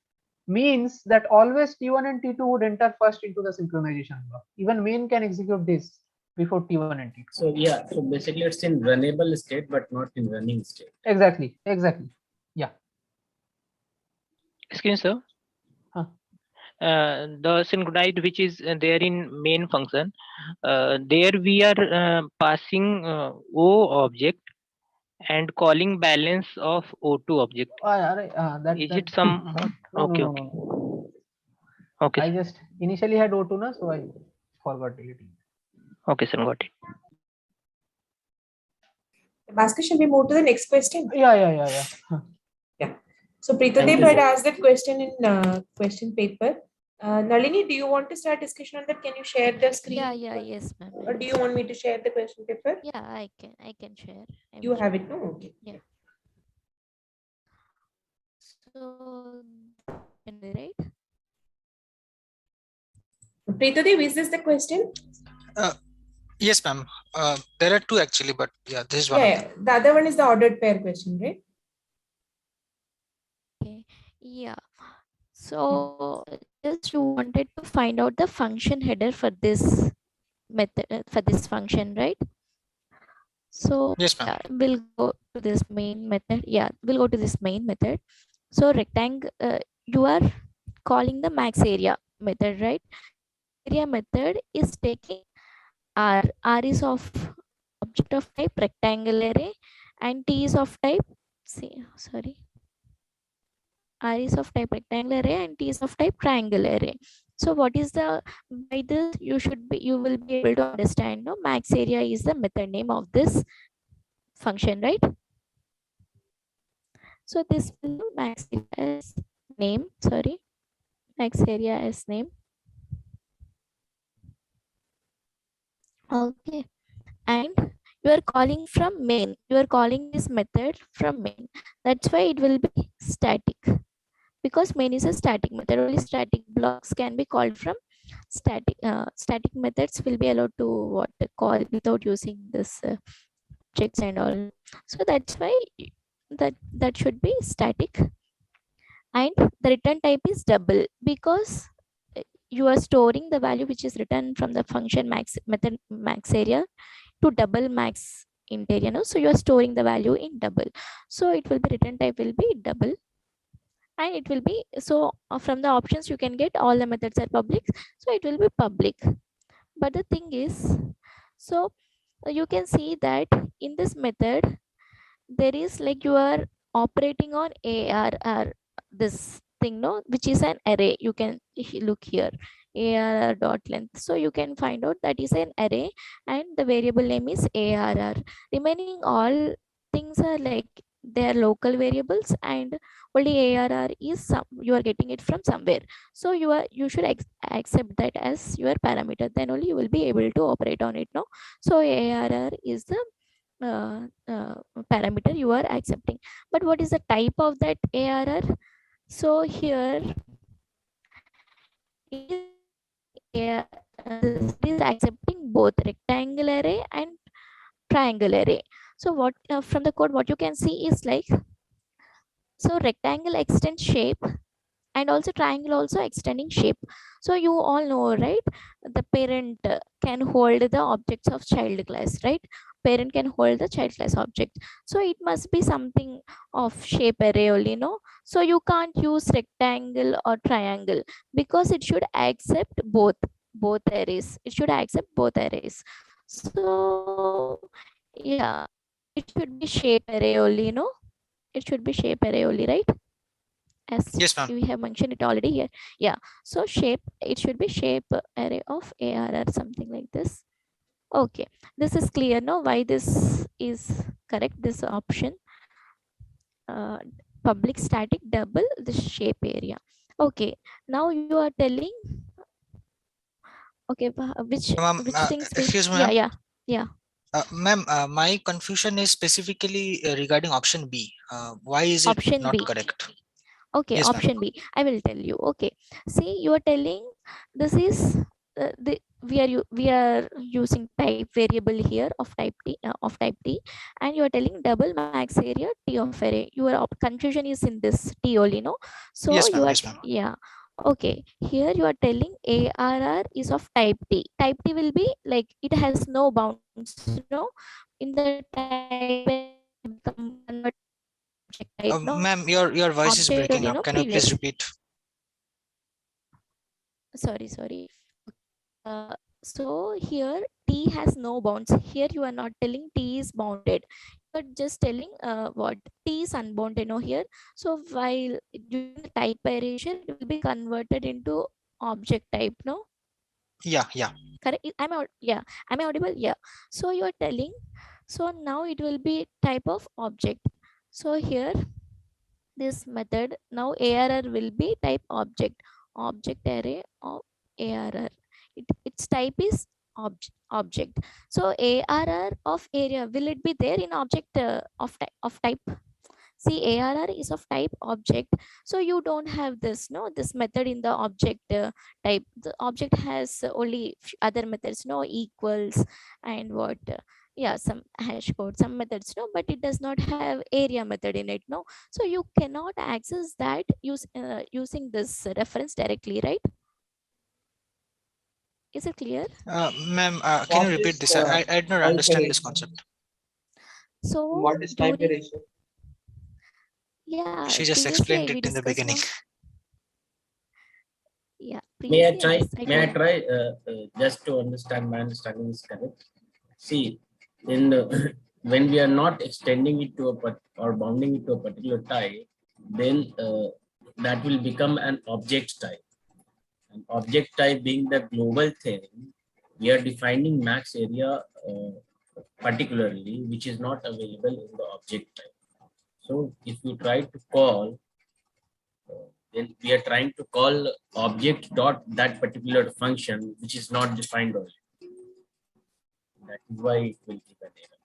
means that always T1 and T2 would enter first into the synchronization block. Even main can execute this before T1 and T2. So yeah, so basically it's in runnable state, but not in running state. Exactly. Yeah. Excuse me, sir. The synchronized, which is there in main function, there we are passing O object and calling balance of O2 object. Is it some? Okay. I just initially had O2 na, so I forgot deleting. Okay, sir, got it. Bhaskar, shall we move to the next question? Yeah. So Preetadev had asked that question in question paper. Nalini, do you want to start discussion on that? Can you share the screen? Yes, ma'am. Or do you want me to share the question paper? Yeah, I can share. You have it, no? Okay. Yeah. So, right? Preetadev, is this the question? Yes, ma'am. There are two actually, but yeah, this is one. Yeah, the other one is the ordered pair question, right? Okay. Yeah. So just you wanted to find out the function header for this method, for this function, right? So yes, ma'am. We'll go to this main method. Yeah, we'll go to this main method. So rectangle, you are calling the max area method, right? Area method is taking R. R is of object of type rectangle array, and T is of type R is of type rectangle array and T is of type triangle array. So what is the, by this you will be able to understand, no, max area is the method name of this function, right? So this will max area as name, max area as name. Okay, and you are calling from main. You are calling this method from main. That's why it will be static, because main is a static method. Only static blocks can be called from static. Static methods will be allowed to call without using this checks and all. So that's why that should be static. And the return type is double, because you are storing the value which is written from the function method max area to double max int area. No? So you are storing the value in double. So it will be return type will be double. And it will be, so from the options you can get all the methods are public. So it will be public. But the thing is, so you can see that in this method there is like you are operating on ARR, this thing, no, which is an array. You can look here, ARR dot length. So you can find out that is an array and the variable name is ARR. Remaining all things are like they are local variables, and only ARR is some you are getting it from somewhere. So you should accept that as your parameter, then only you will be able to operate on it, no. So ARR is the parameter you are accepting. But what is the type of that ARR? So here this is accepting both rectangle array and triangle array. So what from the code what you can see is like, so rectangle extends shape and also triangle also extending shape. So you all know, right, the parent can hold the objects of child class, right? Parent can hold the child class object, so it must be something of shape array only, no. So you can't use rectangle or triangle because it should accept both arrays. It should accept both arrays. So yeah, it should be shape array only, no. It should be shape array only, right? As Yes, ma'am. we have mentioned it already here. Yeah, so shape, it should be shape array of ARR, something like this. Okay, this is clear now why this is correct, this option. Public static double the shape area. Okay, now you are telling, okay, which things Excuse me, yeah, ma'am. yeah. Ma'am, my confusion is specifically regarding option B. Why is it Option not B. correct? Okay, Yes, ma'am. option B, I will tell you. Okay, see, you are telling this is we are using type variable here of type T, and you are telling double max area T of array. Your confusion is in this T only, no. So Yes, you ma'am. are, Yes, ma'am. yeah, okay, here you are telling ARR is of type T. Type T will be like it has no bounds, no. In the type become convert object type, no. Ma'am, your voice is Object breaking only, up. no, Can you please previous. repeat? Sorry. So here T has no bounds. Here you are not telling T is bounded. You are just telling what T is unbounded, no, here. So while during the type erasure, it will be converted into object type, no. Yeah. Correct. Yeah. Am I audible? Yeah. So you are telling. So now it will be type of object. So here this method now ARR will be type object array of ARR. Its type is object. So ARR of area, will it be there in object of type? See, ARR is of type object, so you don't have this, no, this method in the object type. The object has only other methods, no, equals and what yeah, some hash code, some methods, no, but it does not have area method in it, no. So you cannot access that using this reference directly, right? Is it clear? Ma'am, can you repeat this? I did not understand this concept. So what is type erasure? Yeah, She just previously explained we it in the discussed, beginning. no? Yeah, May I previously try? May I try just to understand my understanding is correct? See, in the, when we are not extending it to or bounding it to a particular type, then that will become an object type. An object type being the global thing, we are defining max area particularly, which is not available in the object type. So if you try to call, then we are trying to call object dot that particular function, which is not defined already. That is why it will give an error.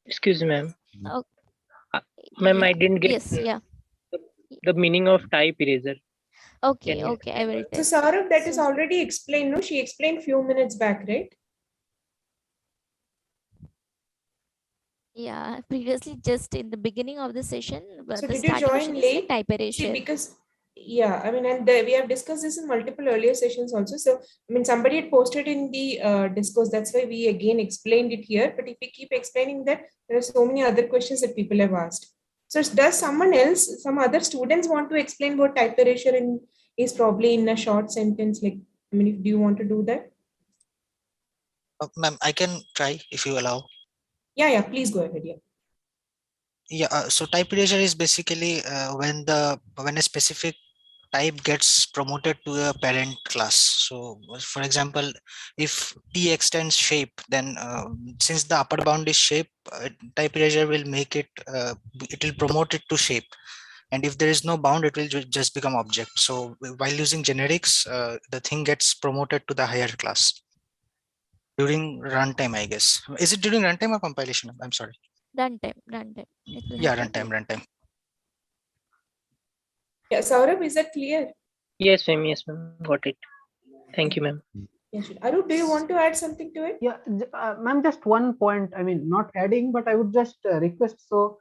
Excuse me, ma'am. Oh, Ma'am, yeah. I didn't get Yes, yeah. the meaning of type erasure. Okay, Can you okay, I will So tell. Saurabh, that is already explained, no? She explained few minutes back, right? Yeah, previously just in the beginning of the session, So the did you starting join question is the late? type See, erasure. because yeah, I mean, and we have discussed this in multiple earlier sessions also. So I mean, somebody had posted in the discourse. That's why we again explained it here. But if we keep explaining that, there are so many other questions that people have asked. So does someone else, some other students want to explain what type erasure is probably in a short sentence? Like, I mean, do you want to do that? Ma'am, I can try if you allow. Yeah, please go ahead. Yeah. Yeah, so type erasure is basically when a specific type gets promoted to a parent class. So for example, if T extends shape, then since the upper bound is shape, type erasure will make it, it will promote it to shape. And if there is no bound, it will just become object. So while using generics, the thing gets promoted to the higher class during runtime, I guess. Is it during runtime or compilation? I'm sorry. Runtime. It will Yeah, happen. runtime. Yeah, Saurabh, is that clear? Yes, ma'am. Got it. Thank you, ma'am. Yeah, sure. Arup, do you want to add something to it? Yeah, ma'am, just one point. I mean, not adding, but I would just request. So,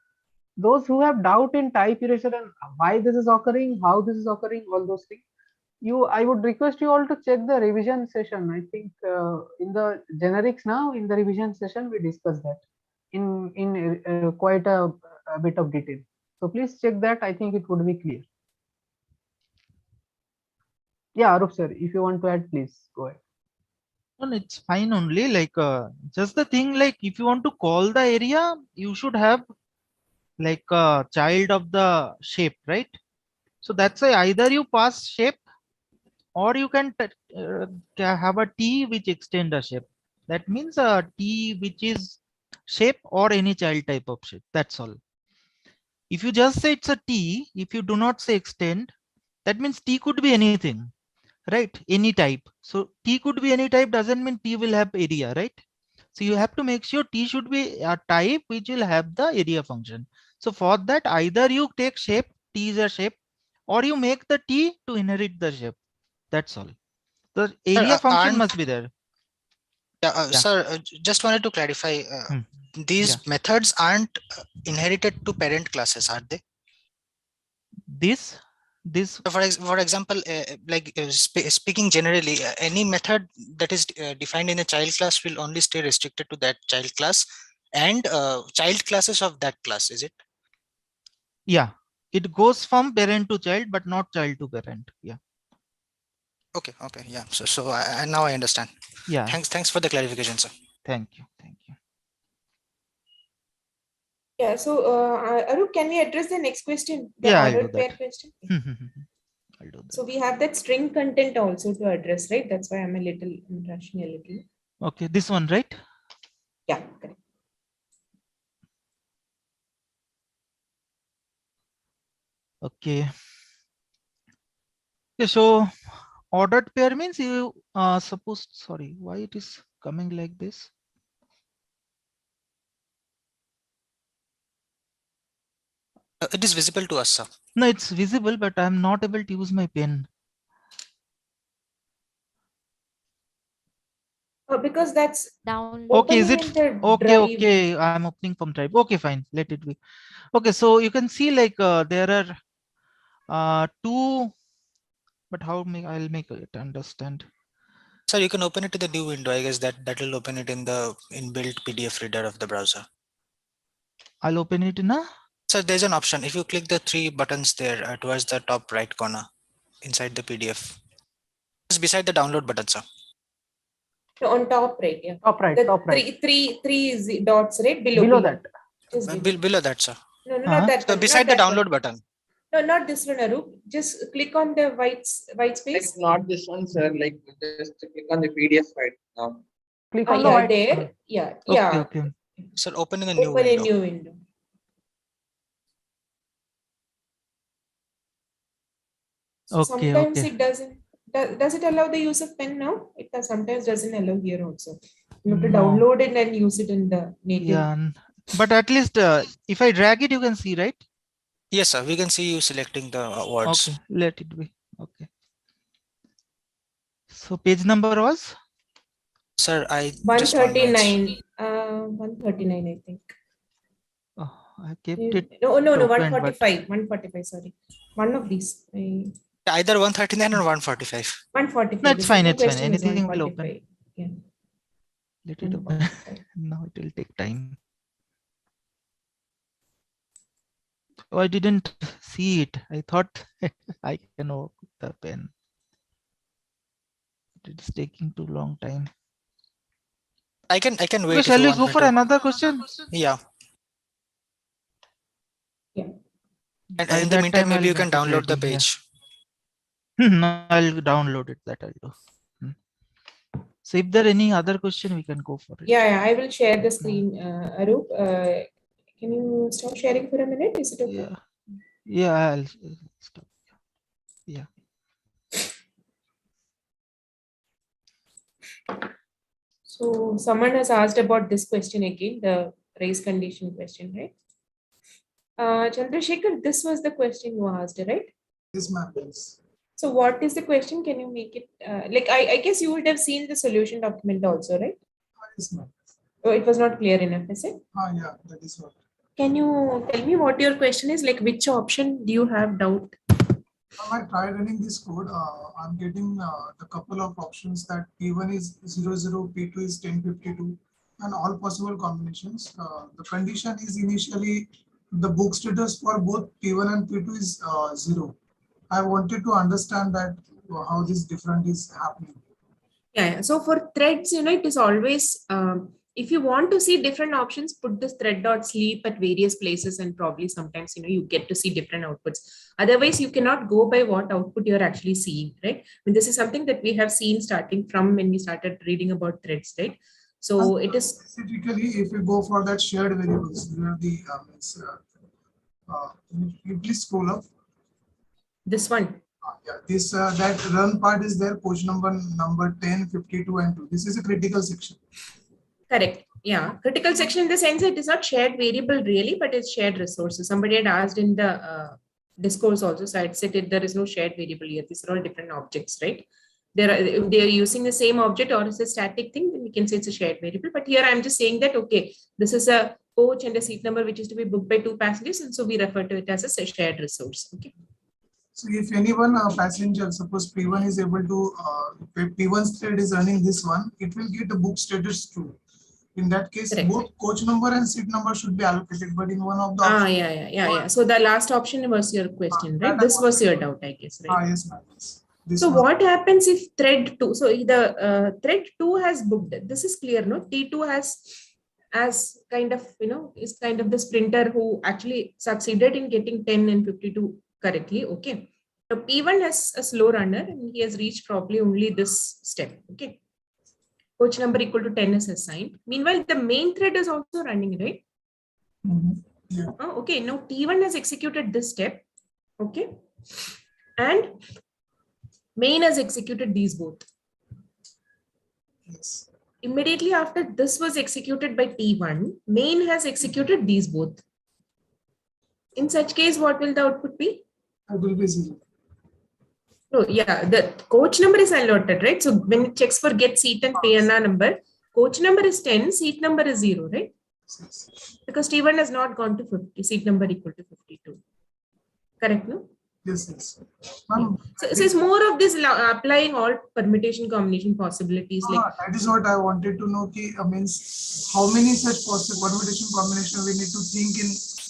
those who have doubt in type erasure and why this is occurring, how this is occurring, all those things, I would request you all to check the revision session. I think in the generics now, in the revision session, we discussed that in quite a bit of detail. So please check that. I think it would be clear. Yeah, Arup sir, if you want to add, please go ahead. No, it's fine only. Like just the thing, like if you want to call the area, you should have like a child of the shape, right? So that's why either you pass shape or you can have a T which extend a shape. That means a T which is shape or any child type of shape. That's all. If you just say it's a T, if you do not say extend, that means T could be anything, right? Any type. So T could be any type doesn't mean T will have area, right? So you have to make sure T should be a type which will have the area function. So for that, either you take shape, T is a shape, or you make the T to inherit the shape. That's all. The area function must be there. Yeah, sir, just wanted to clarify. These methods aren't inherited to parent classes, are they? This for example, speaking generally, any method that is defined in a child class will only stay restricted to that child class and child classes of that class, is it? Yeah, it goes from parent to child, but not child to parent. Yeah. Okay. Yeah. So now I understand. Yeah. Thanks for the clarification, sir. Thank you. Yeah. So, Arup, can we address the next question? The Yeah, I'll do ordered pair that. question. I'll do that. So we have that string content also to address, right? That's why I'm rushing a little. Okay, this one, right? Yeah, correct. Okay. Okay, so ordered pair means you sorry, why it is coming like this? It is visible to us, sir. No, it's visible, but I'm not able to use my pen. Because that's down. Okay, is it okay? drive. Okay, I'm opening from drive. Okay, fine, let it be. Okay, so you can see like there are two, but how I'll make it understand. Sir, you can open it in the new window. I guess that will open it in the inbuilt PDF reader of the browser. I'll open it in a. So there's an option. If you click the three buttons there towards the top right corner inside the PDF, it's beside the download button, sir. No, on top right, yeah. Top right. Three dots, right? Below that. Just below that, sir. No, not that. So beside the download button. No, not this one, Arup. Just click on the white space. Like not this one, sir. Like just click on the PDF right now. Click on the white. There. Yeah. Okay. Sir, open in a new window. Open a new window. Sometimes it doesn't. Does it allow the use of pen now? It sometimes doesn't allow here also. You have to download it and use it in the native. Yeah, but at least if I drag it, you can see, right? Yes, sir. We can see you selecting the words. Okay, let it be. Okay. So page number was? Sir, I 139. 139, I think. Oh, I kept it. No, open, 145. 145, sorry. One of these. Either 139 or 145. 145. No, it's fine. It's fine. Anything will open. Yeah. Let it open. Now it will take time. Oh, I didn't see it. I thought I can open the pen. It's taking too long time. I can Okay, wait if shall you we want go me for to. another question? Yeah. Yeah. And By in the that meantime, time, maybe I'll you can make it download the ready. Yeah. page. No, I'll download it. That I'll do. So if there are any other question, we can go for it. Yeah, I will share the screen, Arup. Can you stop sharing for a minute? Is it okay? Yeah. Yeah, I'll stop. Yeah. So someone has asked about this question again, the race condition question, right? Chandrasekhar, this was the question you asked, right? Yes, ma'am. Yes. So what is the question? Can you make it, like, I guess you would have seen the solution document also, right? Yes, ma'am. Oh, it was not clear enough, is it? Yeah, that is what. Can you tell me what your question is? Like, which option do you have doubt? I tried running this code. I'm getting the couple of options that P1 is 00, P2 is 1052, and all possible combinations. The condition is initially the book status for both P1 and P2 is 0. I wanted to understand that how this different is happening. Yeah. So for threads, it is always, if you want to see different options, put this thread dot sleep at various places, and probably sometimes, you get to see different outputs. Otherwise, you cannot go by what output you're actually seeing, right? I mean, this is something that we have seen starting from when we started reading about threads, right? So it is specifically if we go for that shared variables, where the you please scroll up. This one. Yeah, this that run part is there. Page number 10, 52, and 2. This is a critical section. Correct. Yeah, critical section in the sense it is not shared variable really, but it's shared resources. Somebody had asked in the discourse also, so I'd said there is no shared variable here. These are all different objects, right? If they are using the same object or it's a static thing, then we can say it's a shared variable. But here I'm just saying that, okay, this is a coach and a seat number which is to be booked by 2 passengers, and so we refer to it as a shared resource. Okay. So if anyone passenger, suppose P1 is able to, P1's thread is running this one, it will get a book status true. In that case, correct, both coach number and seat number should be allocated, but in one of the options, yeah. So the last option was your question, right? This was your doubt, I guess, right? Yes, ma'am. Yes. So what happens if thread 2, so the thread 2 has booked, this is clear, no? T2 has kind of, is kind of the sprinter who actually succeeded in getting 10 and 52 correctly. Okay. So P1 has a slow runner and he has reached probably only this step. Okay. Coach number equal to 10 is assigned. Meanwhile, the main thread is also running, right? Yeah. Oh, okay. Now T1 has executed this step. Okay. And main has executed these both. Yes. Immediately after this was executed by T1, main has executed these both. In such case, what will the output be? It will be 0. No, yeah, the coach number is allotted, right? So when it checks for get seat and PNR number, coach number is 10, seat number is 0, right? Yes. Because T1 has not gone to 50, seat number equal to 52. Correct, no? Yes, yes. Yeah. So it's more of this applying all permutation combination possibilities. That is what I wanted to know. Means how many such permutation combination we need to think in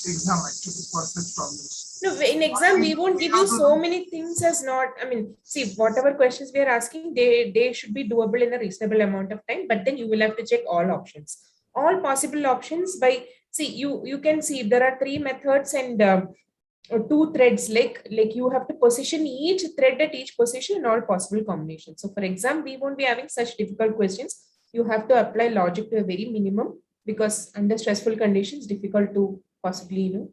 exam actually for such problems. No, in exam we won't give you so many things as not. I mean, see, whatever questions we are asking, they should be doable in a reasonable amount of time. But then you will have to check all options, all possible options. By see, you can see there are 3 methods and 2 threads. Like you have to position each thread at each position in all possible combinations. So for exam, we won't be having such difficult questions. You have to apply logic to a very minimum because under stressful conditions, difficult to possibly,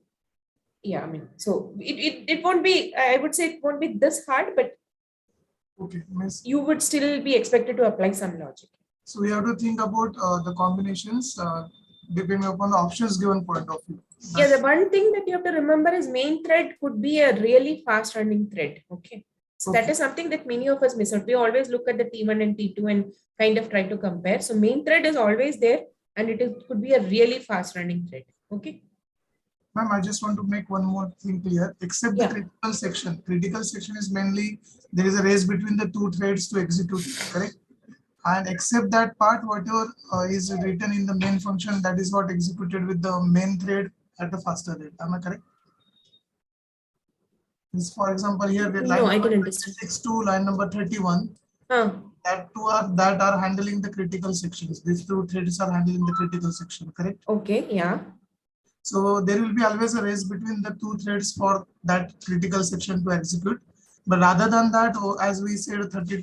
yeah, I mean, so it won't be, I would say it won't be this hard, but okay, you would still be expected to apply some logic. So we have to think about the combinations depending upon the options given point of view. Yeah, the one thing that you have to remember is main thread could be a really fast running thread. Okay. So that is something that many of us miss out. We always look at the T1 and T2 and kind of try to compare. So main thread is always there and could be a really fast running thread. Okay. Ma'am, I just want to make one more thing clear. Except the critical section. Critical section is mainly there is a race between the 2 threads to execute, correct? And except that part, whatever is written in the main function, that is what executed with the main thread at a faster rate. Am I correct? This, for example, here we no, I didn't understand. 6 to line number 31. that are handling the critical sections. These two threads are handling the critical section, correct? Okay, yeah. So there will be always a race between the two threads for that critical section to execute. But rather than that, as we said,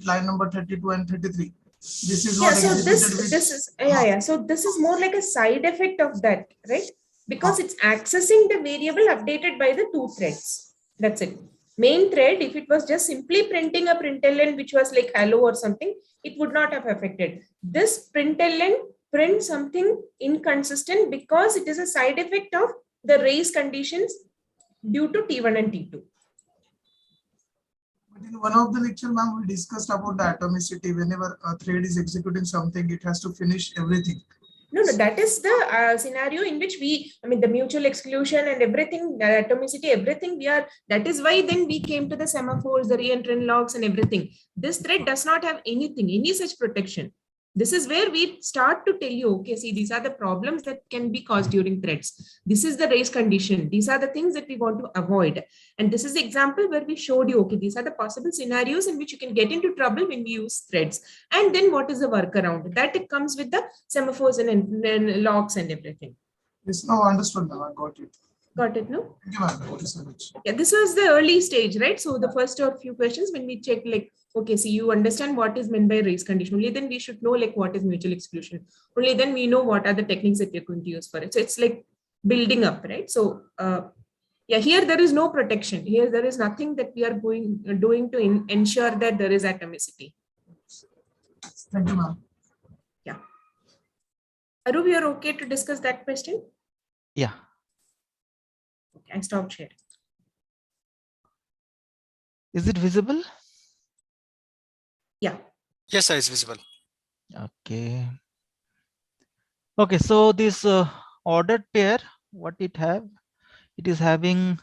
line number 32 and 33. This is what So executed with. this is So this is more like a side effect of that, right? Because it's accessing the variable updated by the two threads. That's it. Main thread, if it was just simply printing a println which was like hello or something, it would not have affected. This println print something inconsistent because it is a side effect of the race conditions due to T1 and T2. But in one of the lecture, ma'am, we discussed about the atomicity. Whenever a thread is executing something, it has to finish everything. No, that is the scenario in which the mutual exclusion and everything, the atomicity, everything that is why then we came to the semaphores, the re-entrant logs and everything. This thread does not have any such protection. This is where we start to tell you, okay, see, these are the problems that can be caused during threads. This is the race condition. These are the things that we want to avoid. And this is the example where we showed you, okay, these are the possible scenarios in which you can get into trouble when we use threads. And then what is the workaround? That it comes with the semaphores and logs and everything. Yes, no, understood now. I got it. Got it, no? Thank you, ma'am. Thank you so much. Yeah, this was the early stage, right? So the first or few questions when we check like, okay, so you understand what is meant by race condition. Only then we should know like what is mutual exclusion. Only then we know what are the techniques that we're going to use for it. So it's like building up, right? So yeah, here there is no protection. Here there is nothing that we are doing to ensure that there is atomicity. Thank you, ma'am. Yeah. Arup, you're okay to discuss that question? Yeah. Okay, I stopped sharing. Is it visible? Yeah. Yes, sir, it's visible. Okay. Okay, so this ordered pair, what it have? It is having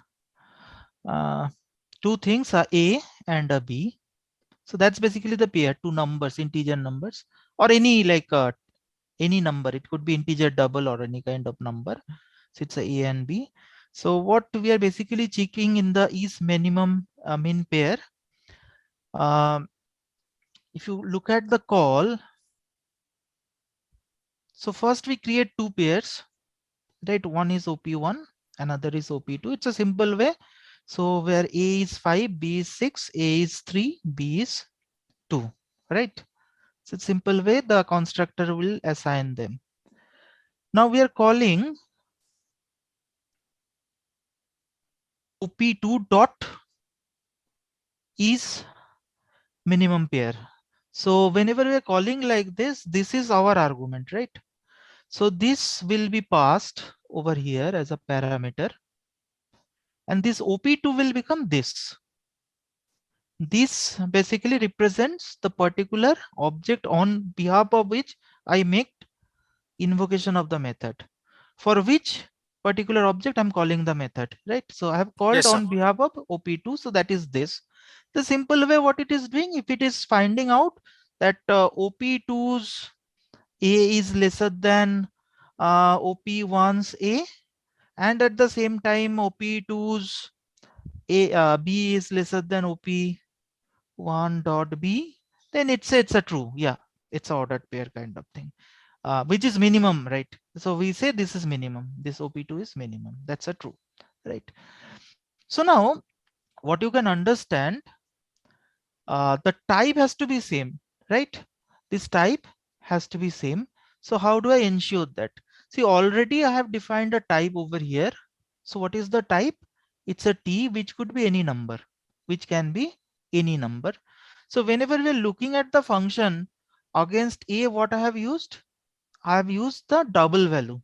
two things, a A and a B. So that's basically the pair, two numbers, integer numbers, or any like any number. It could be integer double or any kind of number. So it's a A and B. So what we are basically checking in the is minimum min pair. If you look at the call, so first we create two pairs, right? One is OP1, another is OP2. It's a simple way. So where A is 5, B is 6, A is 3, B is 2, right? So it's simple way the constructor will assign them. Now we are calling OP2 dot is minimum pair. So whenever we are calling like this is our argument, right? So this will be passed over here as a parameter. And this OP2 will become this. This basically represents the particular object on behalf of which I make invocation of the method. For which particular object I'm calling the method, right? So I have called Yes, sir. on behalf of OP2. So that is this. The simple way what it is doing, if it is finding out that OP2's A is lesser than OP1's A, and at the same time OP2's B is lesser than OP1 dot B, then it's a true. Yeah, it's a ordered pair kind of thing, which is minimum, right? So we say this is minimum. This OP2 is minimum. That's a true, right? So now what you can understand, the type has to be same, right? This type has to be same. So how do I ensure that? See, already I have defined a type over here. So what is the type? It's a T, which could be any number, which can be any number. So whenever we're looking at the function against A, what I have used? I have used the double value.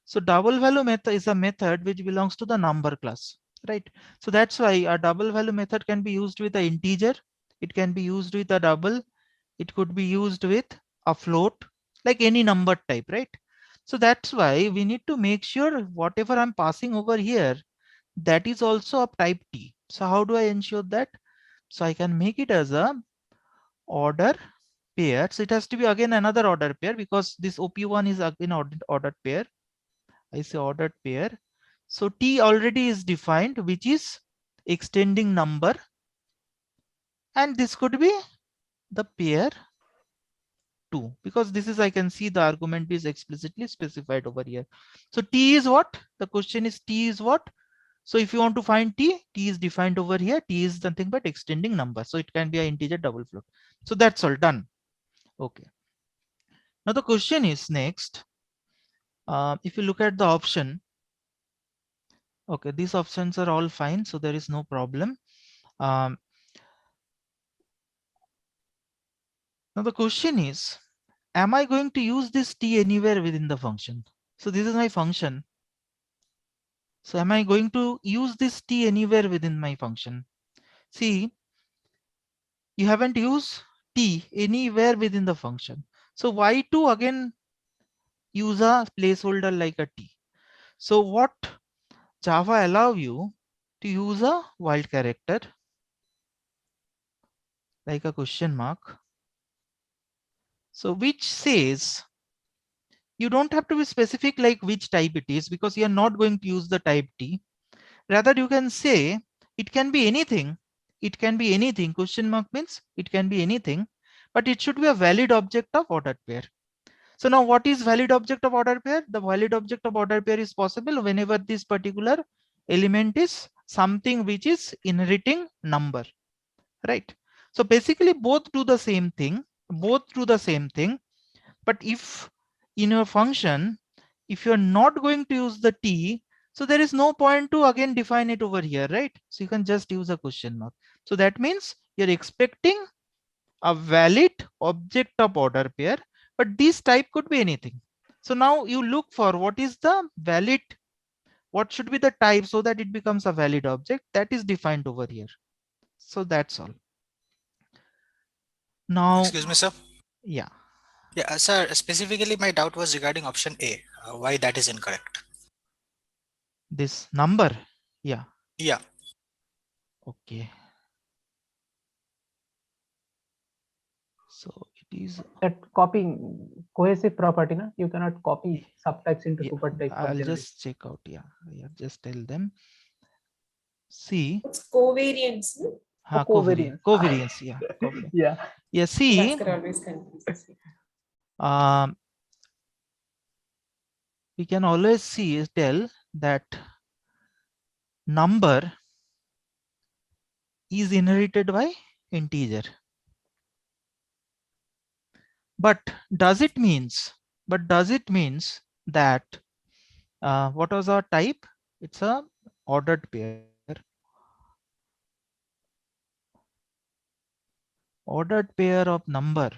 So double value method is a method which belongs to the number class, right? So that's why a double value method can be used with an integer. It can be used with a double. It could be used with a float, like any number type, right? So that's why we need to make sure whatever I'm passing over here, that is also of type T. So how do I ensure that? So I can make it as a order pair. So it has to be again another order pair because this OP1 is again ordered pair. I say ordered pair. So T already is defined, which is extending number. And this could be the pair 2, because this is, I can see the argument is explicitly specified over here. So T is what? The question is T is what? So if you want to find T is defined over here. T is nothing but extending number. So it can be an integer double float. So that's all done. Okay. Now the question is next, if you look at the option, okay, these options are all fine. So there is no problem. Now the question is, am I going to use this T anywhere within the function? So this is my function. So am I going to use this T anywhere within my function? See, you haven't used T anywhere within the function. So why to again use a placeholder like a T? So what Java allow you to use a wild character like a question mark. So which says you don't have to be specific like which type it is, because you are not going to use the type T. Rather, you can say it can be anything. It can be anything. Question mark means it can be anything, but it should be a valid object of ordered pair. So now what is valid object of ordered pair? The valid object of ordered pair is possible whenever this particular element is something which is inheriting number, right? So basically both do the same thing, but if in your function, if you're not going to use the T, so there is no point to again define it over here, right? So you can just use a question mark. So that means you're expecting a valid object of order pair, but this type could be anything. So now you look for what is the valid, what should be the type so that it becomes a valid object that is defined over here. So that's all. Now, Excuse me, sir. Yeah. Yeah, sir, specifically my doubt was regarding option A, why that is incorrect. This number, yeah. Yeah. Okay. So it is that copying cohesive property, na? You cannot copy subtypes into supertype. I'll just check out. Yeah, just tell them. See, It's covariance. No? Covariance. Covariance, yeah. Covariance. Yeah. Yeah, see, Bhaskar always confuses me. we can always tell that number is inherited by integer. But does it means that what was our type? It's a ordered pair. Ordered pair of number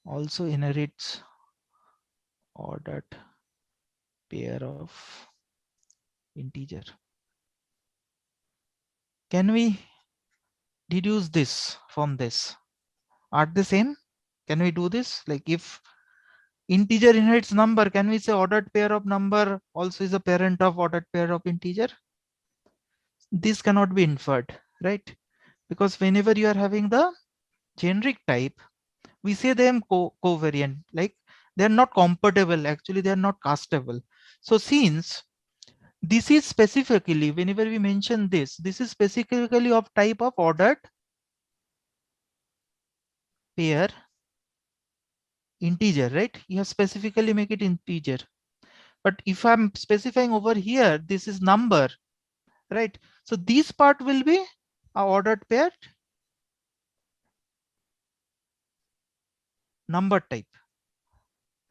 also inherits ordered pair of integer. Can we deduce this from this? Are they same? Can we do this? Like if integer inherits number, can we say ordered pair of number also is a parent of ordered pair of integer? This cannot be inferred, right? Because whenever you are having the generic type, we say them covariant, like they are not compatible. Actually, they are not castable. So since this is specifically, whenever we mention this is specifically of type of ordered pair integer, right? You have specifically make it integer. But if I'm specifying over here, this is number, right? So this part will be a ordered pair number type,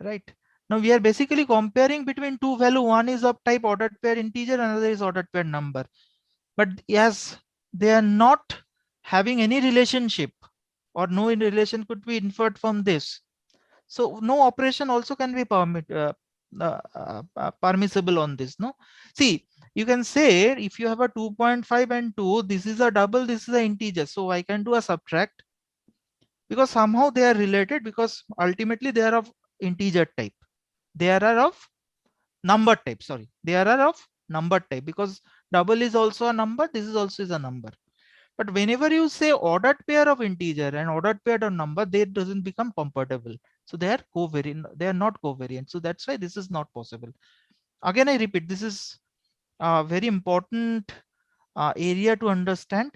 right? Now we are basically comparing between two value. One is of type ordered pair integer, another is ordered pair number. But yes, they are not having any relationship, or no relation could be inferred from this. So no operation also can be permissible on this. No, see, you can say if you have a 2.5 and 2, this is a double, this is an integer. So I can do a subtract, because somehow they are related, because ultimately they are of integer type. They are of number type. Sorry, they are of number type, because double is also a number. This is also is a number. But whenever you say ordered pair of integer and ordered pair of number, they doesn't become compatible. So they are covariant. They are not covariant. So that's why this is not possible. Again, I repeat, this is a very important area to understand.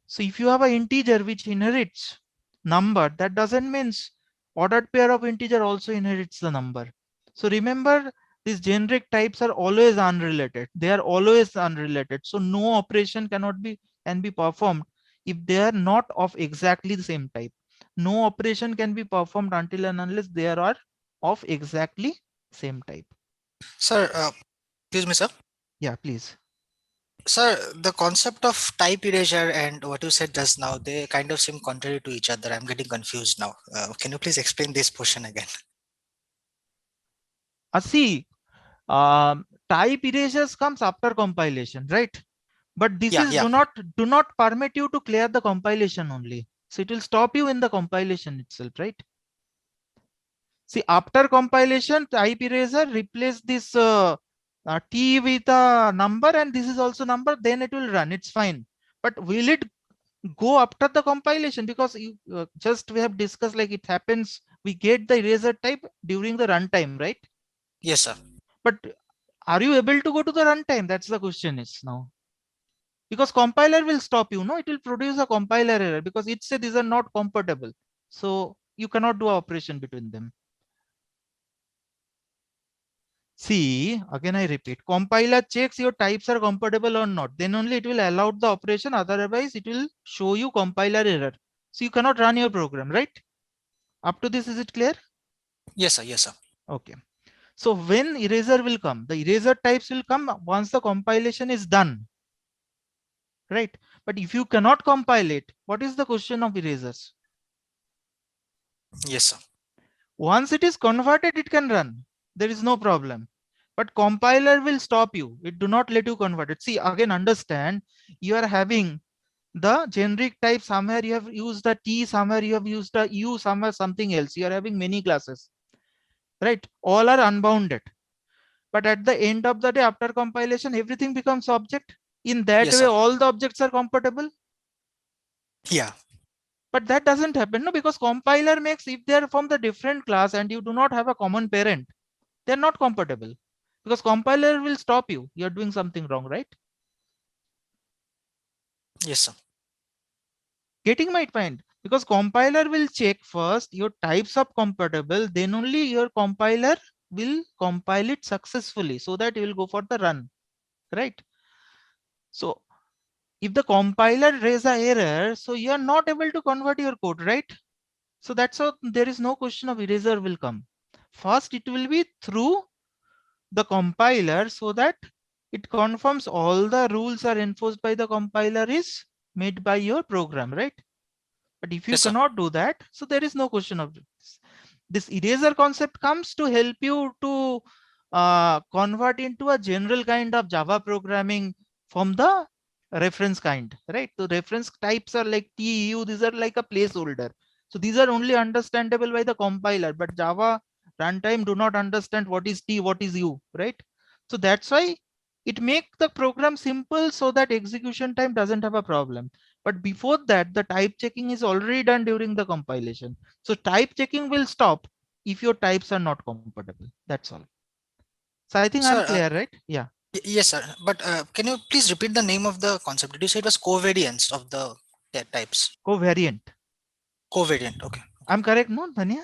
So if you have an integer which inherits number, that doesn't mean ordered pair of integer also inherits the number. So remember, these generic types are always unrelated. They are always unrelated. So no operation can be performed if they are not of exactly the same type. No operation can be performed until and unless they are of exactly same type. Sir, excuse me, sir. Yeah, please. Sir, the concept of type erasure and what you said just now, they kind of seem contrary to each other. I'm getting confused now. Can you please explain this portion again? See, type erasures comes after compilation, right? But this is do not permit you to clear the compilation only. So it will stop you in the compilation itself, right? See, after compilation, type eraser replace this t with a number, and this is also number, then it will run. It's fine. But will it go after the compilation? Because you just we have discussed, like it happens, we get the eraser type during the runtime, right? Yes, sir. But are you able to go to the runtime? That's the question is now. Because compiler will stop you, no? It will produce a compiler error because it says these are not compatible. So you cannot do an operation between them. See, again I repeat, compiler checks your types are compatible or not. Then only it will allow the operation. Otherwise, it will show you compiler error. So you cannot run your program, right? Up to this, is it clear? Yes, sir. Yes, sir. Okay. So when erasure will come, the erasure types will come once the compilation is done, right? But if you cannot compile it, what is the question of erasers? Yes, sir. Once it is converted, it can run. There is no problem. But compiler will stop you. It do not let you convert it. See, again, understand, you are having the generic type. Somewhere you have used a T, somewhere you have used a U, somewhere something else. You are having many classes, right? All are unbounded. But at the end of the day, after compilation, everything becomes object. In that way, all the objects are compatible. Yeah. But that doesn't happen, no, because compiler makes, if they are from the different class and you do not have a common parent, they're not compatible, because compiler will stop you. You're doing something wrong, right? Yes, sir. Getting my point? Because compiler will check first your types of compatible, then only your compiler will compile it successfully, so that you will go for the run, right? So if the compiler raise a error, so you are not able to convert your code, right? So that's how there is no question of erasure will come. First, it will be through the compiler, so that it confirms all the rules are enforced by the compiler is made by your program, right? But if you cannot do that, so there is no question of this erasure concept comes to help you to convert into a general kind of Java programming from the reference kind, right? The reference types are like T, U, these are like a placeholder. So these are only understandable by the compiler, but Java runtime do not understand what is T, what is U, right? So that's why it makes the program simple, so that execution time doesn't have a problem. But before that, the type checking is already done during the compilation. So type checking will stop if your types are not compatible. That's all. So I think I'm clear, right? Yeah. Yes, sir. But can you please repeat the name of the concept? Did you say it was covariance of the types? Covariant. Covariant. Okay. I'm correct, no, Dhania?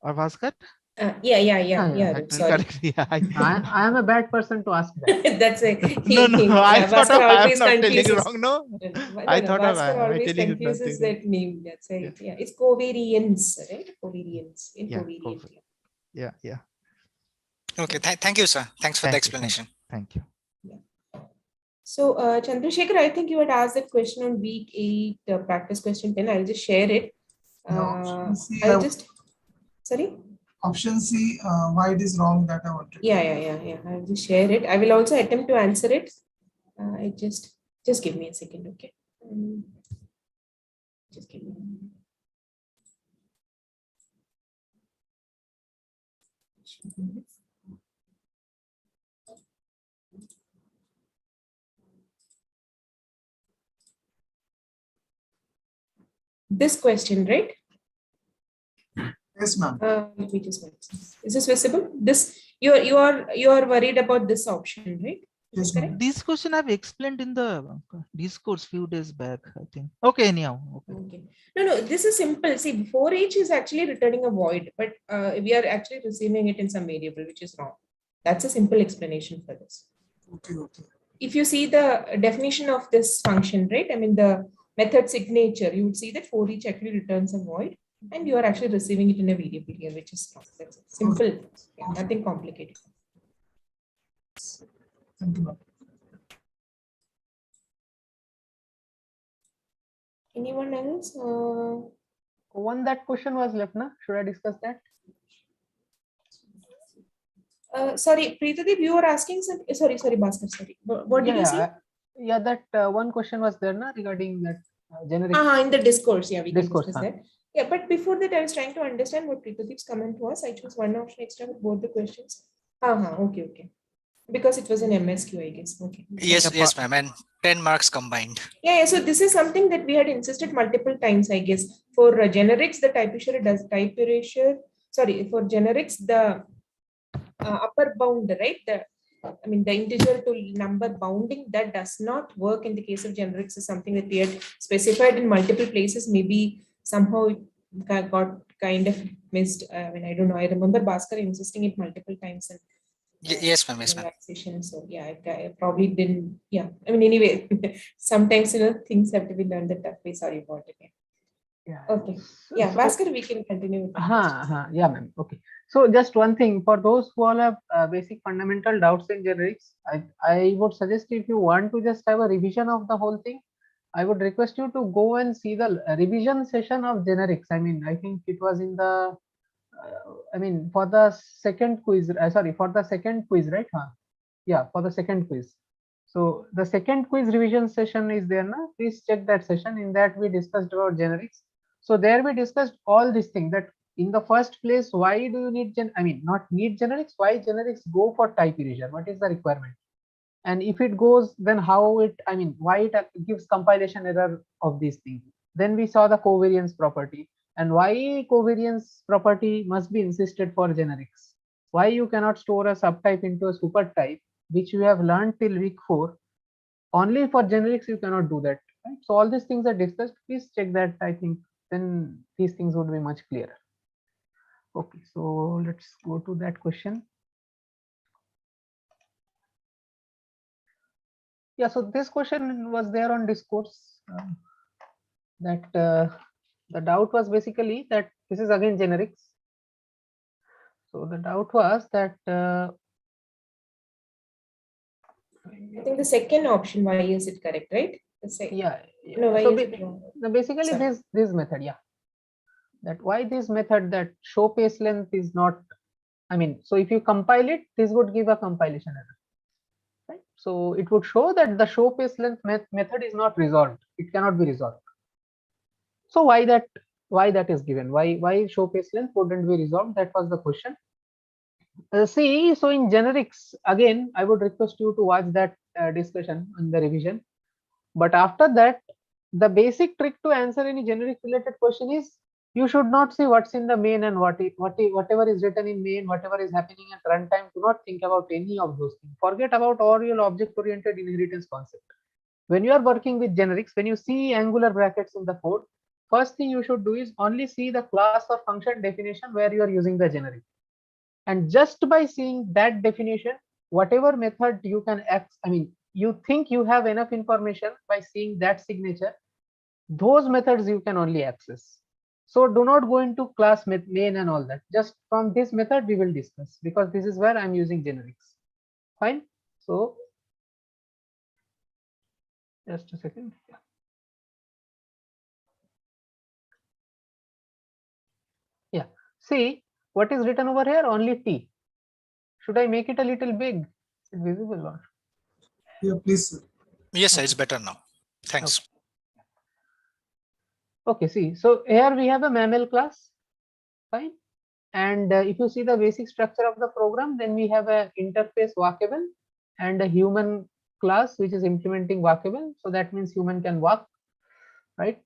Or Bhaskar? Yeah. Sorry. Correct. Yeah, I am a bad person to ask that. That's why no. I thought I am not telling confuses. wrong. No, I thought Bhaskar I always telling confuses nothing. that name. That's why. Yeah, it's covariance, right? Covariance. Covariant. Yeah. Okay. Thank you, sir. Thanks for the explanation. Thank you. Yeah. So, Chandrasekhar, I think you had asked that question on week 8, practice question 10. I'll just share it. Sorry? Option C, why it is wrong, that I wanted. Yeah. I'll just share it. I will also attempt to answer it. Just give me a second, okay? Just give me. This question, right? Yes, ma'am. Let me just. Is this visible? This you are worried about this option, right? Is that correct? This question I've explained in the discourse few days back, I think. Okay, anyhow. Okay. No, this is simple. See, for each is actually returning a void, but we are actually receiving it in some variable, which is wrong. That's a simple explanation for this. Okay, okay. If you see the definition of this function, right? I mean, the method signature, you would see that for each actually returns a void, and you are actually receiving it in a variable here, which is wrong. That's it. Simple. Yeah, nothing complicated. Thank you, ma'am. Anyone else? One that question was left, na? Should I discuss that? Sorry, Preetadeep, you were asking something. Sorry, Bhaskar, sorry. What did you say? Yeah, that one question was there, na, regarding that generic. In the discourse, yeah, we can Discourse, discuss that. Yeah, but before that, I was trying to understand what Preetadeep's comment was. I chose one option extra with both the questions. Okay. Because it was an MSQ, I guess. Okay. Yes, ma'am, and 10 marks combined. Yeah, so this is something that we had insisted multiple times, I guess. For generics, the type erasure. Sorry, for generics, the upper bound, right? The integer to number bounding, that does not work in the case of generics, is something that we had specified in multiple places. Maybe somehow it got kind of missed. I don't know. I remember Bhaskar insisting it multiple times. And yes, ma'am. So yeah, I probably didn't. Yeah, anyway, sometimes things have to be learned the tough way. Sorry about it. Yeah. Okay. Yeah, Bhaskar, we can continue. Yeah, ma'am. Okay. So just one thing, for those who all have basic fundamental doubts in generics, I would suggest, if you want to just have a revision of the whole thing, I would request you to go and see the revision session of generics. I think it was in the, for the second quiz, for the second quiz, right? Yeah, for the second quiz. So the second quiz revision session is there, na? Please check that session. In that we discussed about generics. So there we discussed all these things, that in the first place, why do you need not need generics? Why generics go for type erasure? What is the requirement? And if it goes, then how it, why it gives compilation error of these things. Then we saw the covariance property, and why covariance property must be insisted for generics. Why you cannot store a subtype into a supertype, which you have learned till week 4. Only for generics you cannot do that. Right? So all these things are discussed. Please check that. I think then these things would be much clearer. Okay, so let's go to that question. Yeah, so this question was there on discourse, that the doubt was basically that this is again generics. So the doubt was that I think the second option, why is it correct, right? Yeah. No, why so is it wrong? Basically Sorry. this method, yeah. That why this method, that show pace length is not, so if you compile it, this would give a compilation error. Right? So it would show that the show pace length method is not resolved. It cannot be resolved. So why that is given? Why show pace length wouldn't be resolved? That was the question. See, so in generics, again, I would request you to watch that discussion in the revision. But after that, the basic trick to answer any generic related question is, you should not see what's in the main and whatever is written in main, whatever is happening at runtime. Do not think about any of those things. Forget about all your object-oriented inheritance concept. When you are working with generics, when you see angular brackets in the code, first thing you should do is only see the class or function definition where you are using the generic. And just by seeing that definition, whatever method you can you think you have enough information by seeing that signature, those methods you can only access. So do not go into class main and all that. Just from this method we will discuss, because this is where I'm using generics. Fine. So just a second. Yeah. See what is written over here? Only T. Should I make it a little big? Is it visible or? Yeah, please, sir. Yes, sir, it's better now. Thanks. Okay, see, so here we have a mammal class, fine. And if you see the basic structure of the program, then we have a interface walkable and a human class which is implementing walkable. So that means human can walk, right?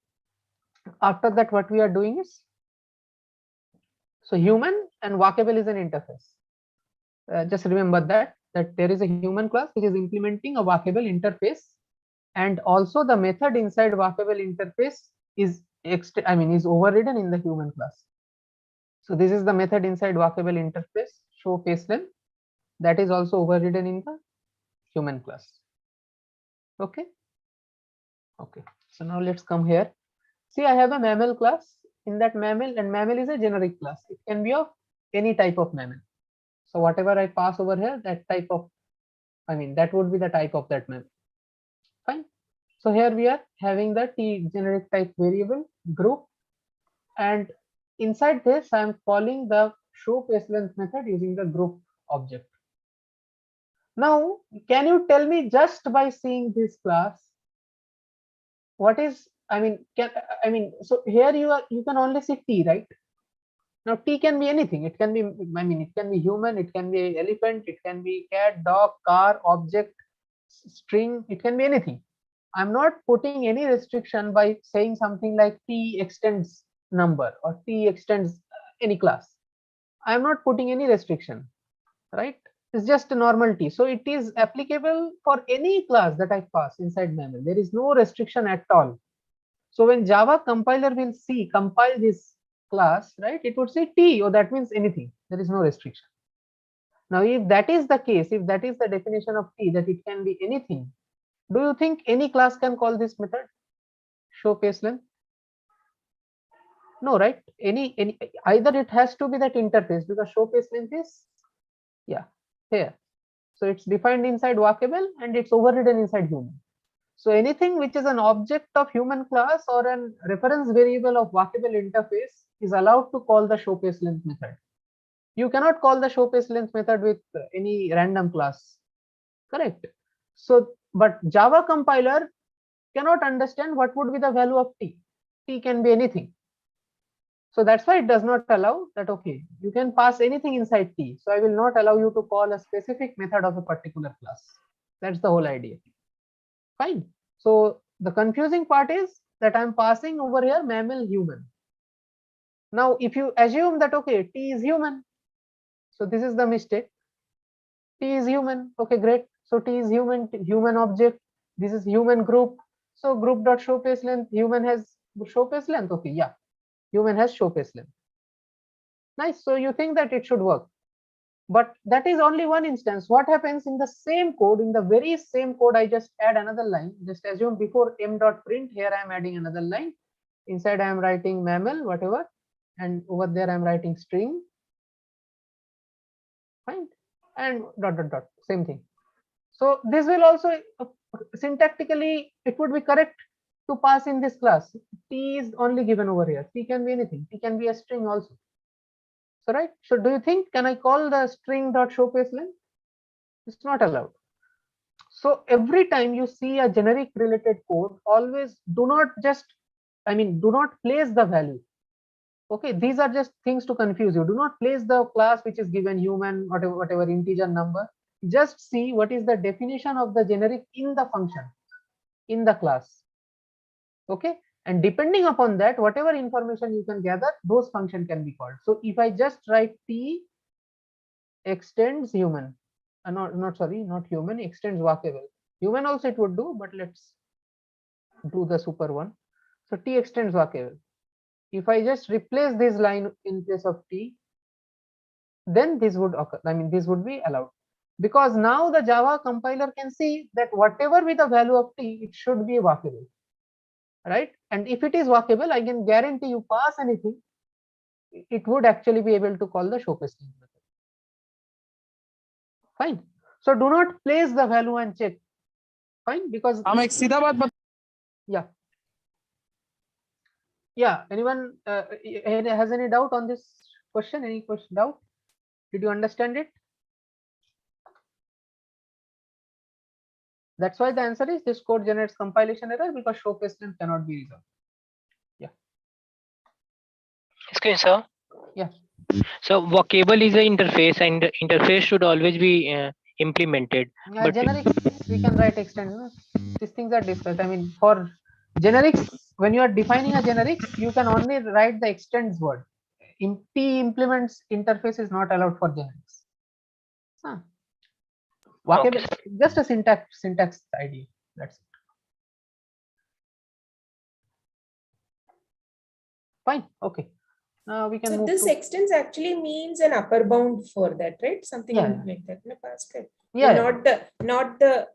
After that, what we are doing is, so human and walkable is an interface. Just remember that that there is a human class which is implementing a walkable interface, and also the method inside walkable interface is is overridden in the human class. So this is the method inside walkable interface, show face length, that is also overridden in the human class. Okay. Okay. So now let's come here. See, I have a mammal class. In that mammal, and mammal is a generic class. It can be of any type of mammal. So whatever I pass over here, that type of, that would be the type of that mammal. Fine. So here we are having the T generic type variable group, and inside this I am calling the show face length method using the group object. Now, can you tell me just by seeing this class, what is, so here you can only see T, right? Now T can be anything. It can be, it can be human, it can be elephant, it can be cat, dog, car, object, string, it can be anything. I'm not putting any restriction by saying something like T extends number or T extends any class. I'm not putting any restriction, right? It's just a normal T. So it is applicable for any class that I pass inside mammal. There is no restriction at all. So when Java compiler will compile this class, right, it would say T, or that means anything. There is no restriction. Now, if that is the case, if that is the definition of T, that it can be anything, do you think any class can call this method show face length? No, right? Any either it has to be that interface, because show face length is here. So it's defined inside walkable and it's overridden inside human. So anything which is an object of human class or an reference variable of walkable interface is allowed to call the show face length method. You cannot call the show face length method with any random class, correct? So, but Java compiler cannot understand what would be the value of T. T can be anything. So that's why it does not allow that, okay, you can pass anything inside T. So I will not allow you to call a specific method of a particular class. That's the whole idea. Fine. So the confusing part is that I'm passing over here mammal human. Now, if you assume that, okay, T is human. So this is the mistake. T is human. Okay, great. So T is human, human object. This is human group. So group dot show face length, human has show face length. Okay, yeah. Human has show face length. Nice. So you think that it should work. But that is only one instance. What happens in the same code, in the very same code, I just add another line. Just assume before m.print, here I am adding another line. Inside I am writing mammal, whatever. And over there I am writing string. Fine. And dot dot dot, same thing. So this will also syntactically, it would be correct to pass in this class. T is only given over here. T can be anything. T can be a string also. So right. So do you think, can I call the string dot show face length? It's not allowed. So every time you see a generic related code, always do not just, do not place the value. Okay, these are just things to confuse you. Do not place the class which is given human, whatever integer number. Just see what is the definition of the generic in the function, in the class. Okay, and depending upon that, whatever information you can gather, those function can be called. So if I just write T extends human, not human, extends walkable. Human also it would do, but let's do the super one. So T extends walkable. If I just replace this line in place of T, then this would occur. This would be allowed, because now the Java compiler can see that whatever be the value of T, it should be walkable, right? And if it is walkable, I can guarantee you pass anything, it would actually be able to call the show face length method. Fine. So do not place the value and check. Fine, because yeah. Anyone has any doubt on this question? Any question, doubt? Did you understand it? That's why the answer is this code generates compilation error, because show face length cannot be resolved. Yeah. Excuse me, sir. Yeah. So walkable is an interface, and the interface should always be implemented. But generics, we can write extend. These things are discussed. For generics, when you are defining a generics, you can only write the extends word. T implements interface is not allowed for generics. Walkable, just a syntax idea. That's it. Fine. Okay. Now we can So move this to, extends actually means an upper bound for that, right? Something Yeah. like that. No, Pascal. Yeah. Not the.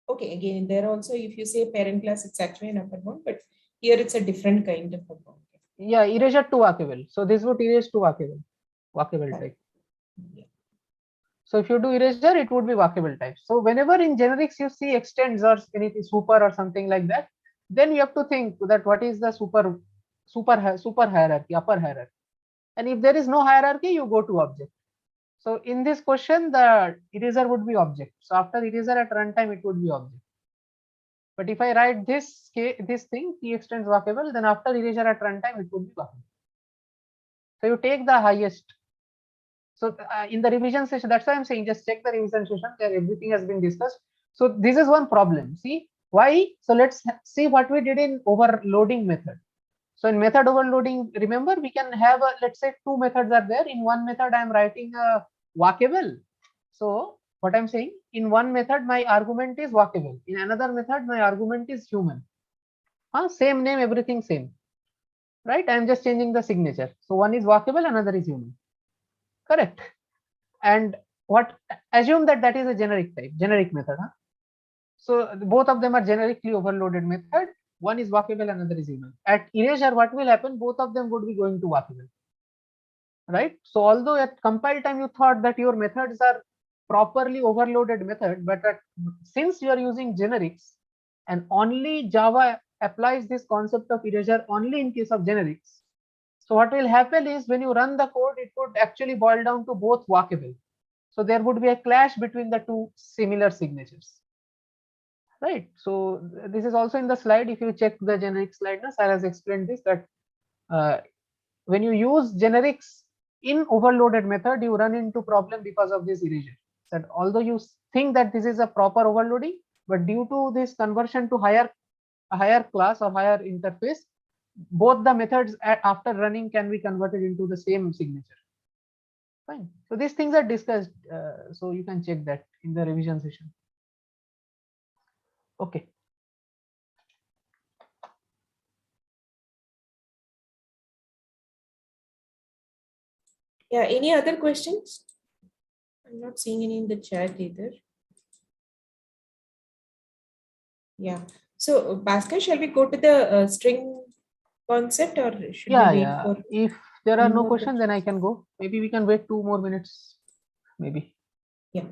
Okay, again, there also, if you say parent class, it's actually an upper bound, but here it's a different kind of a bound. Yeah, erasure to walkable. So this would erase to walkable type. Yeah. So if you do erasure, it would be walkable type. So whenever in generics you see extends or anything super or something like that, then you have to think that what is the super hierarchy, upper hierarchy. And if there is no hierarchy, you go to object. So in this question, the eraser would be object. So after eraser at runtime, it would be object. But if I write this thing, t extends walkable, then after erasure at runtime, it would be walkable. So you take the highest. So in the revision session, that's why I'm saying just check the revision session where everything has been discussed. So this is one problem. See why? So let's see what we did in overloading method. So in method overloading, remember we can have a, let's say 2 methods are there. In one method, I'm writing a walkable. So what I'm saying, in one method, my argument is walkable. In another method, my argument is human. Same name, everything same. Right? I'm just changing the signature. So one is walkable, another is human. Correct. And what, assume that that is a generic method. So both of them are generically overloaded method. One is walkable, another is human. At erasure, what will happen? Both of them would be going to walkable. Right? So although at compile time you thought that your methods are properly overloaded method, but since you are using generics and only Java applies this concept of erasure only in case of generics. So what will happen is when you run the code, it would actually boil down to both walkable. So there would be a clash between the two similar signatures. Right. So this is also in the slide. If you check the generic slide, Sir has explained this, that when you use generics in overloaded method, you run into problem because of this erasure. That although you think that this is a proper overloading, but due to this conversion to higher class or higher interface, both the methods after running can be converted into the same signature. Fine. So these things are discussed. So you can check that in the revision session. Okay. Yeah, any other questions? I'm not seeing any in the chat either. Yeah. So, Bhaskar, shall we go to the string concept, or should we wait for? If there are no questions, then I can go. Maybe we can wait 2 more minutes. Maybe. Yeah.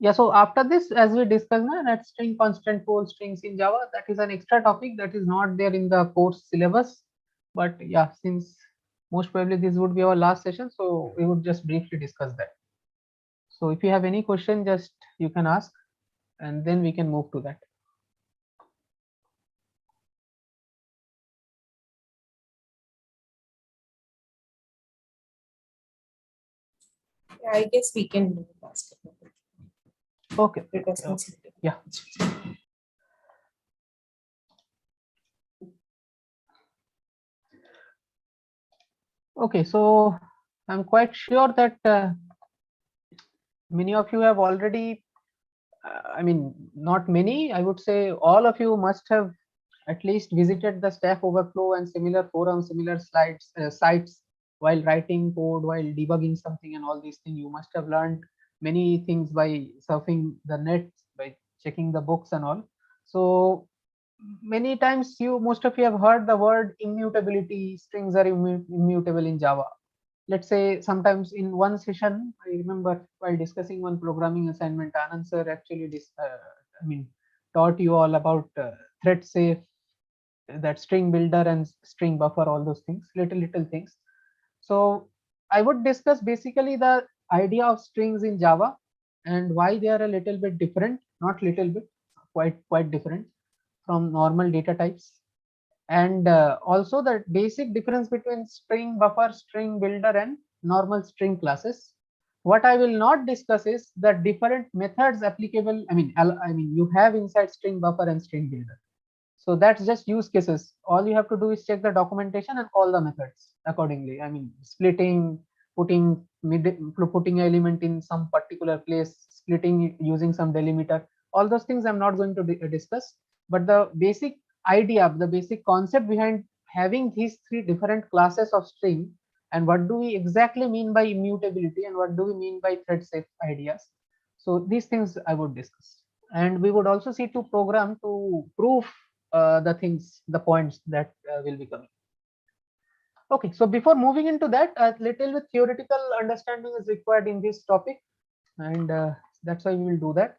Yeah, so after this, as we discussed, that string constant pole strings in Java, that is an extra topic that is not there in the course syllabus. But yeah, since most probably this would be our last session, so we would just briefly discuss that. So if you have any question, just you can ask, and then we can move to that. Yeah, I guess we can do Bhaskar. Okay. Yeah. Okay, so I'm quite sure that many of you have already, I mean, not many, I would say all of you must have at least visited the Stack Overflow and similar forums, similar sites while writing code, while debugging something and all these things. You must have learned many things by surfing the net, by checking the books and all. So many times most of you have heard the word immutability. Strings are immutable in Java. Let's say sometimes in one session, I remember while discussing one programming assignment, Anand sir actually taught you all about thread safe, that string builder and string buffer, all those things, little things. So I would discuss basically the idea of strings in Java and why they are a little bit different, not little bit, quite different from normal data types. And also the basic difference between string buffer, string builder and normal string classes. What I will not discuss is the different methods applicable. I mean you have inside string buffer and string builder. So that's just use cases. All you have to do is check the documentation and call the methods accordingly. I mean, splitting, putting putting an element in some particular place, splitting it using some delimiter. All those things I'm not going to discuss, but the basic idea, the basic concept behind having these three different classes of string, and what do we exactly mean by immutability and what do we mean by thread safe ideas. So these things I would discuss, and we would also see to program to prove the things, the points that will be coming. Okay, so before moving into that, a little bit theoretical understanding is required in this topic, and that's why we will do that.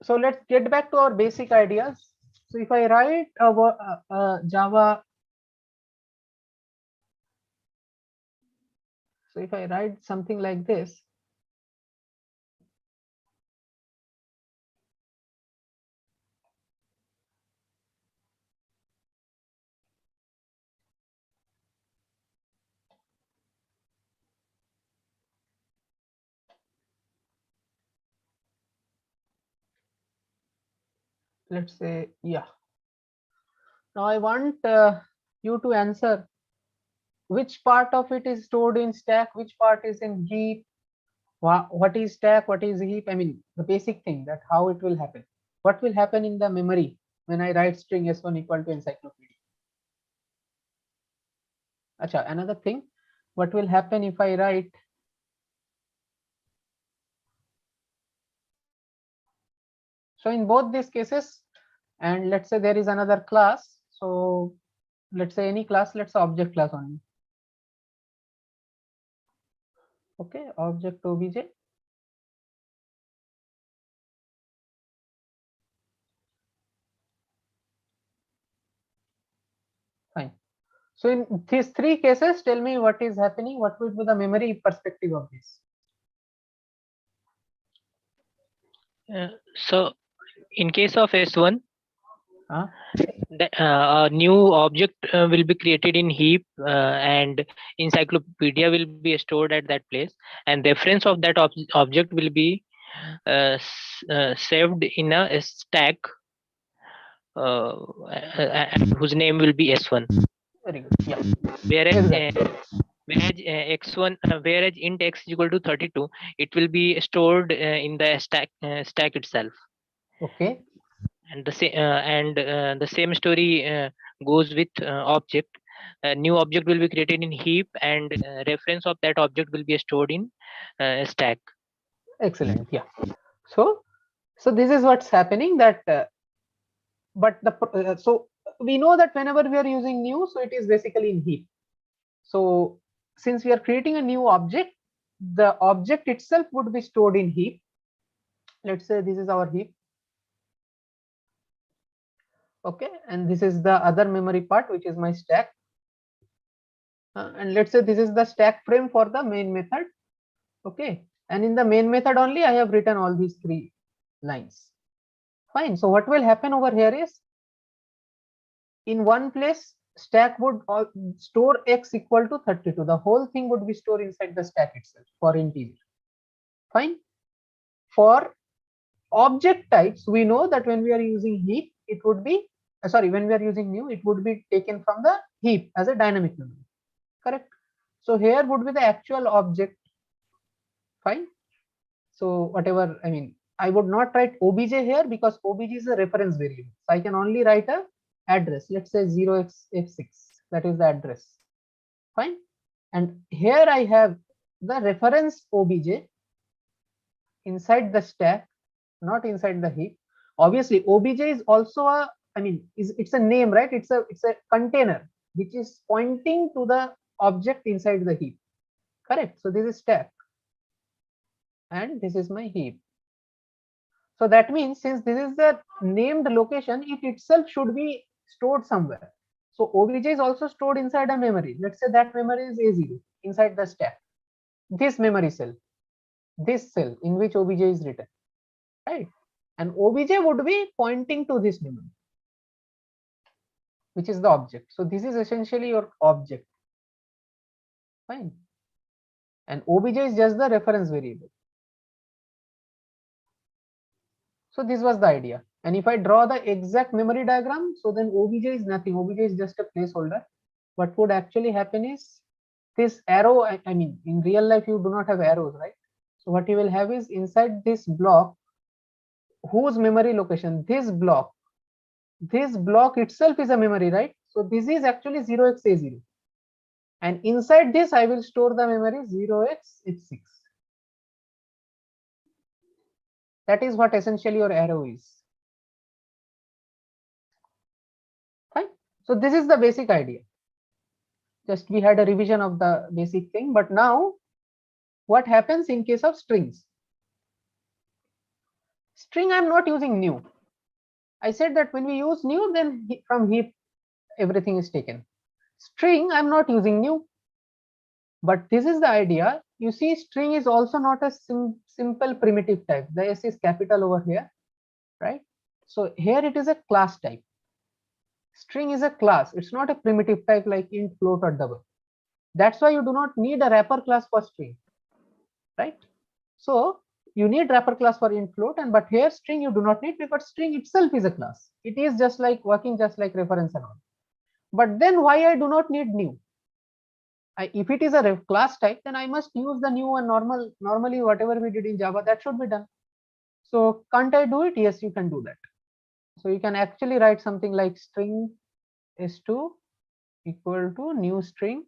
So let's get back to our basic ideas. So if I write a Java, so if I write something like this, let's say, yeah. Now I want you to answer which part of it is stored in stack, which part is in heap, what is stack, what is heap. I mean, the basic thing, that how it will happen. What will happen in the memory when I write string s1 equal to encyclopedia? Acha, another thing, what will happen if I write so in both these cases, and let's say there is another class, so let's say any class, let's say object class only. Okay, object obj. Fine. So in these three cases, tell me what is happening, what would be the memory perspective of this? So in case of S1, Huh? a new object will be created in heap, and encyclopedia will be stored at that place, and reference of that object will be saved in a stack whose name will be S1. Very good. Yeah. Whereas Exactly. x1 whereas int x is equal to 32, it will be stored in the stack itself. Okay. And the same story goes with object. A new object will be created in heap, and reference of that object will be stored in stack. Excellent. Yeah. So this is what's happening, that but the so we know that whenever we are using new, so it is basically in heap. So since we are creating a new object, the object itself would be stored in heap. Let's say this is our heap. Okay, and this is the other memory part, which is my stack. And let's say this is the stack frame for the main method. Okay, and in the main method only I have written all these three lines. Fine. So what will happen over here is, in one place stack would store x equal to 32. The whole thing would be stored inside the stack itself for integer. Fine. For object types, we know that when we are using heap, it would be when we are using new, it would be taken from the heap as a dynamic memory. Correct. So here would be the actual object. Fine. So whatever, I mean, I would not write obj here because obj is a reference variable. So I can only write a address. Let's say 0xf6. That is the address. Fine. And here I have the reference obj inside the stack, not inside the heap. Obviously, obj is also a, I mean, it's a name, right? It's a container which is pointing to the object inside the heap. Correct. So this is stack, and this is my heap. So that means since this is the named location, it itself should be stored somewhere. So obj is also stored inside a memory. Let's say that memory is A0 inside the stack. This memory cell, this cell in which obj is written, right? And obj would be pointing to this memory, which is the object. So this is essentially your object. Fine. And obj is just the reference variable. So this was the idea. And if I draw the exact memory diagram, so then obj is nothing. Obj is just a placeholder. what would actually happen is this arrow, I mean, in real life, you do not have arrows, right? So what you will have is inside this block, whose memory location, this block itself is a memory, right? So this is actually 0xA0. And inside this, I will store the memory 0xH6. That is what essentially your arrow is. Fine. So this is the basic idea. Just we had a revision of the basic thing, but now what happens in case of strings? String, I'm not using new. I said that when we use new, then from heap everything is taken. String, I'm not using new. But this is the idea. You see, string is also not a simple primitive type. The S is capital over here, right? So here it is a class type. String is a class. It's not a primitive type like int, float, or double. That's why you do not need a wrapper class for string, right? So you need wrapper class for int, float, but here string you do not need, because string itself is a class. It is just like working just like reference and all. But then why I do not need new? If it is a class type, then I must use the new and normally whatever we did in Java, that should be done. So can't I do it? Yes, you can do that. So you can actually write something like string s2 equal to new string,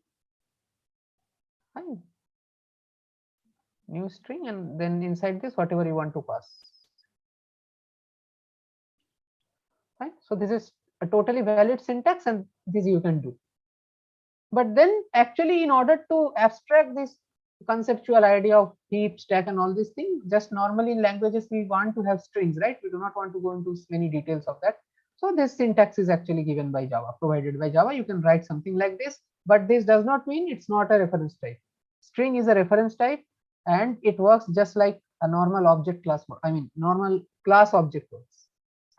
fine, new string, and then inside this whatever you want to pass. Fine. So this is a totally valid syntax, and this you can do. But then actually, in order to abstract this conceptual idea of heap, stack, and all these things, just normally in languages we want to have strings, right? We do not want to go into many details of that. So this syntax is actually given by Java, provided by Java. You can write something like this, but this does not mean it's not a reference type. String is a reference type, and it works just like a normal object class, I mean normal class object works.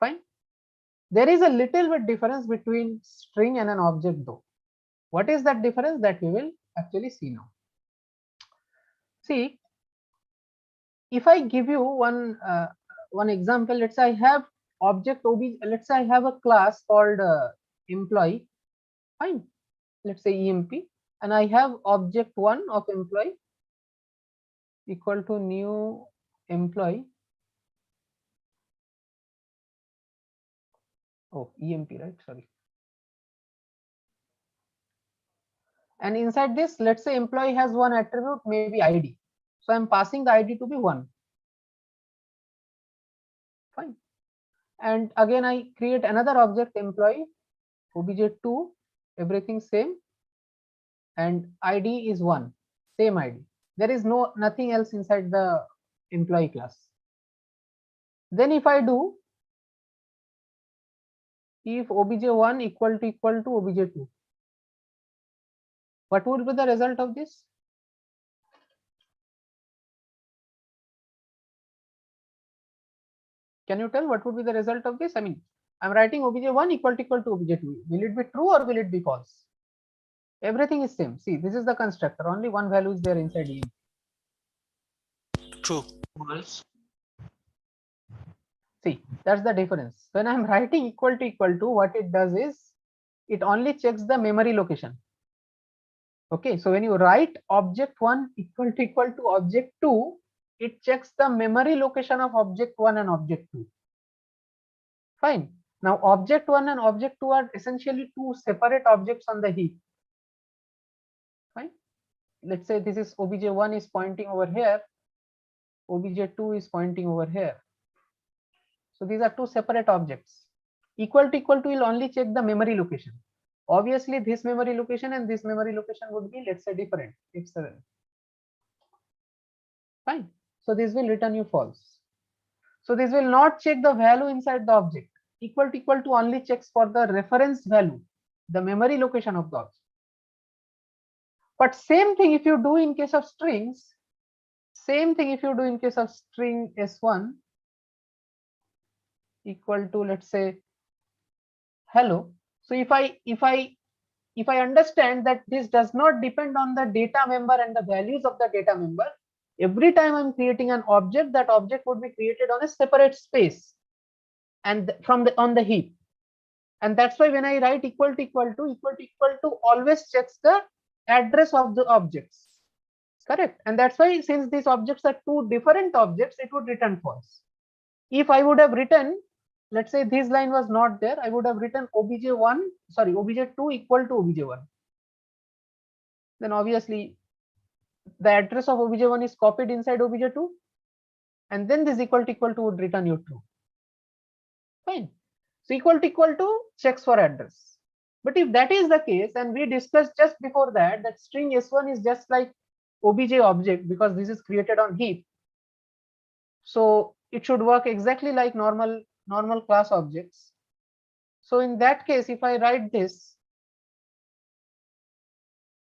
Fine. There is a little bit difference between string and an object though. What is that difference? That we will actually see now. See, if I give you one example, let's say I have object obj, let's say I have a class called employee, fine, let's say emp, and I have object one of employee equal to new employee. Oh, emp, right? Sorry. And inside this, let's say employee has one attribute, maybe ID. So I'm passing the ID to be 1. Fine. And again, I create another object employee, obj2, everything same, and ID is 1, same ID. There is nothing else inside the employee class. Then if I do, if obj1 equal to obj2, what would be the result of this? Can you tell what would be the result of this? I mean, I'm writing obj1 equal to obj2. Will it be true or will it be false? Everything is same. See, this is the constructor. Only one value is there inside EMP. True. False. See, that's the difference. When I'm writing equal to, what it does is it only checks the memory location. Okay, so when you write object1 equal to object2, it checks the memory location of object1 and object2. Fine. Now object1 and object2 are essentially two separate objects on the heap. Fine. Let's say this is obj1 is pointing over here, obj2 is pointing over here. So these are two separate objects. Equal to will only check the memory location. Obviously, this memory location and this memory location would be, let's say, different. If 7. Fine. So this will return you false. So this will not check the value inside the object. Equal to only checks for the reference value, the memory location of the object. But same thing if you do in case of strings, same thing if you do in case of string s1 equal to, let's say, hello. So if I understand that this does not depend on the data member and the values of the data member, every time I'm creating an object, that object would be created on a separate space and on the heap. And that's why when I write equal to always checks the address of the objects. Correct. And that's why since these objects are two different objects, it would return false. If I would have written, let's say this line was not there, I would have written obj2 equal to obj1. Then obviously the address of obj1 is copied inside obj2, and then this equal to would return you true. Fine. So equal to checks for address. But if that is the case, and we discussed just before that string s1 is just like obj object because this is created on heap. So it should work exactly like normal class objects. So in that case, if I write this,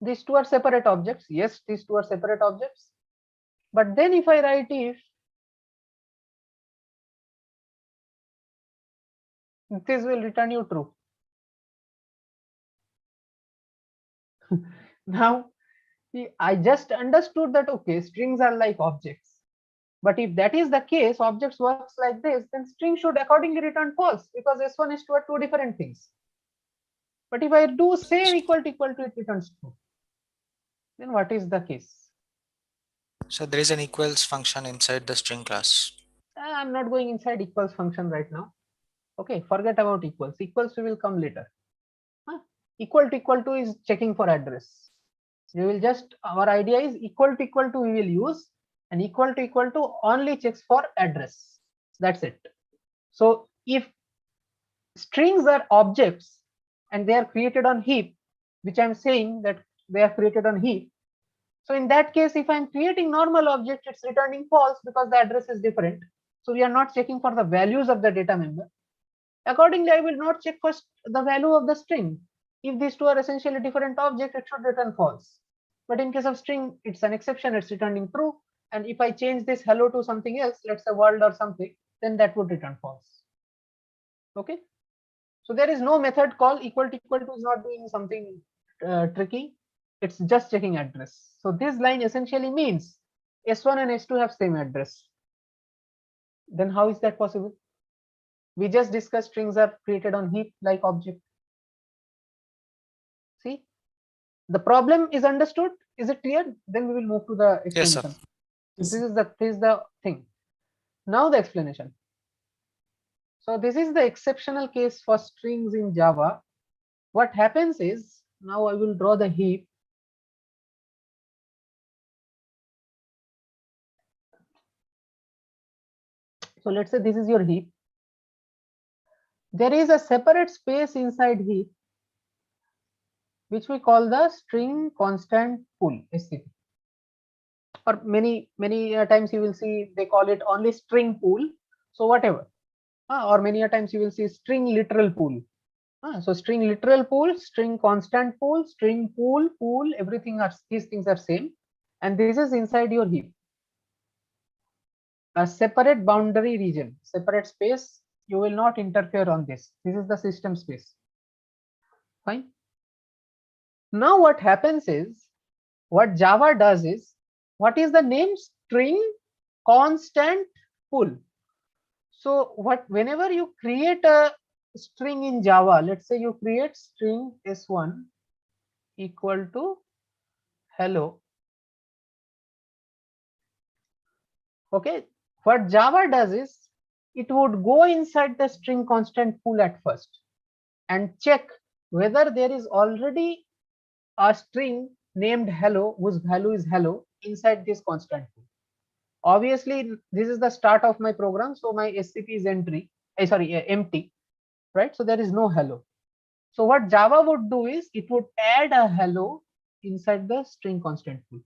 these two are separate objects. Yes, these two are separate objects. But then if I write if this will return you true. Now I just understood that okay, strings are like objects. But if that is the case, objects works like this, then string should accordingly return false because s1 is 2 are two different things. But if I do same equal to it returns true. Then what is the case? So there is an equals function inside the string class. I'm not going inside equals function right now. Okay, forget about equals. Equals will come later. Equal to is checking for address. We will just, our idea is equal to we will use, and equal to only checks for address. That's it. So if strings are objects and they are created on heap, which I'm saying that they are created on heap. So in that case, if I'm creating normal object, it's returning false because the address is different. So we are not checking for the values of the data member. Accordingly, I will not check for the value of the string. If these two are essentially different objects, it should return false. But in case of string, it's an exception, it's returning true. And if I change this hello to something else, let's say world or something, then that would return false. Okay. So there is no method called equal to is not doing something tricky. It's just checking address. So this line essentially means S1 and S2 have same address. Then how is that possible? We just discussed strings are created on heap like object. See, the problem is understood. Is it clear? Then we will move to the explanation. Yes, sir. This is the thing. Now the explanation. So this is the exceptional case for strings in Java. What happens is, now I will draw the heap. So let's say this is your heap. There is a separate space inside heap, which we call the string constant pool, SCP. Or many times you will see they call it only string pool. So whatever. Or many times you will see string literal pool. So string literal pool, string constant pool, string pool, everything are, these things are same. And this is inside your heap. A separate boundary region, separate space, you will not interfere on this. This is the system space. Fine. Now what happens is, what Java does is, what is the name? String constant pool. So whenever you create a string in Java, let's say you create string s1 equal to hello. Okay, what Java does is, it would go inside the string constant pool at first and check whether there is already a string named hello whose value is hello inside this constant pool. Obviously, this is the start of my program, so my SCP is empty, right? So there is no hello. So what Java would do is, it would add a hello inside the string constant pool.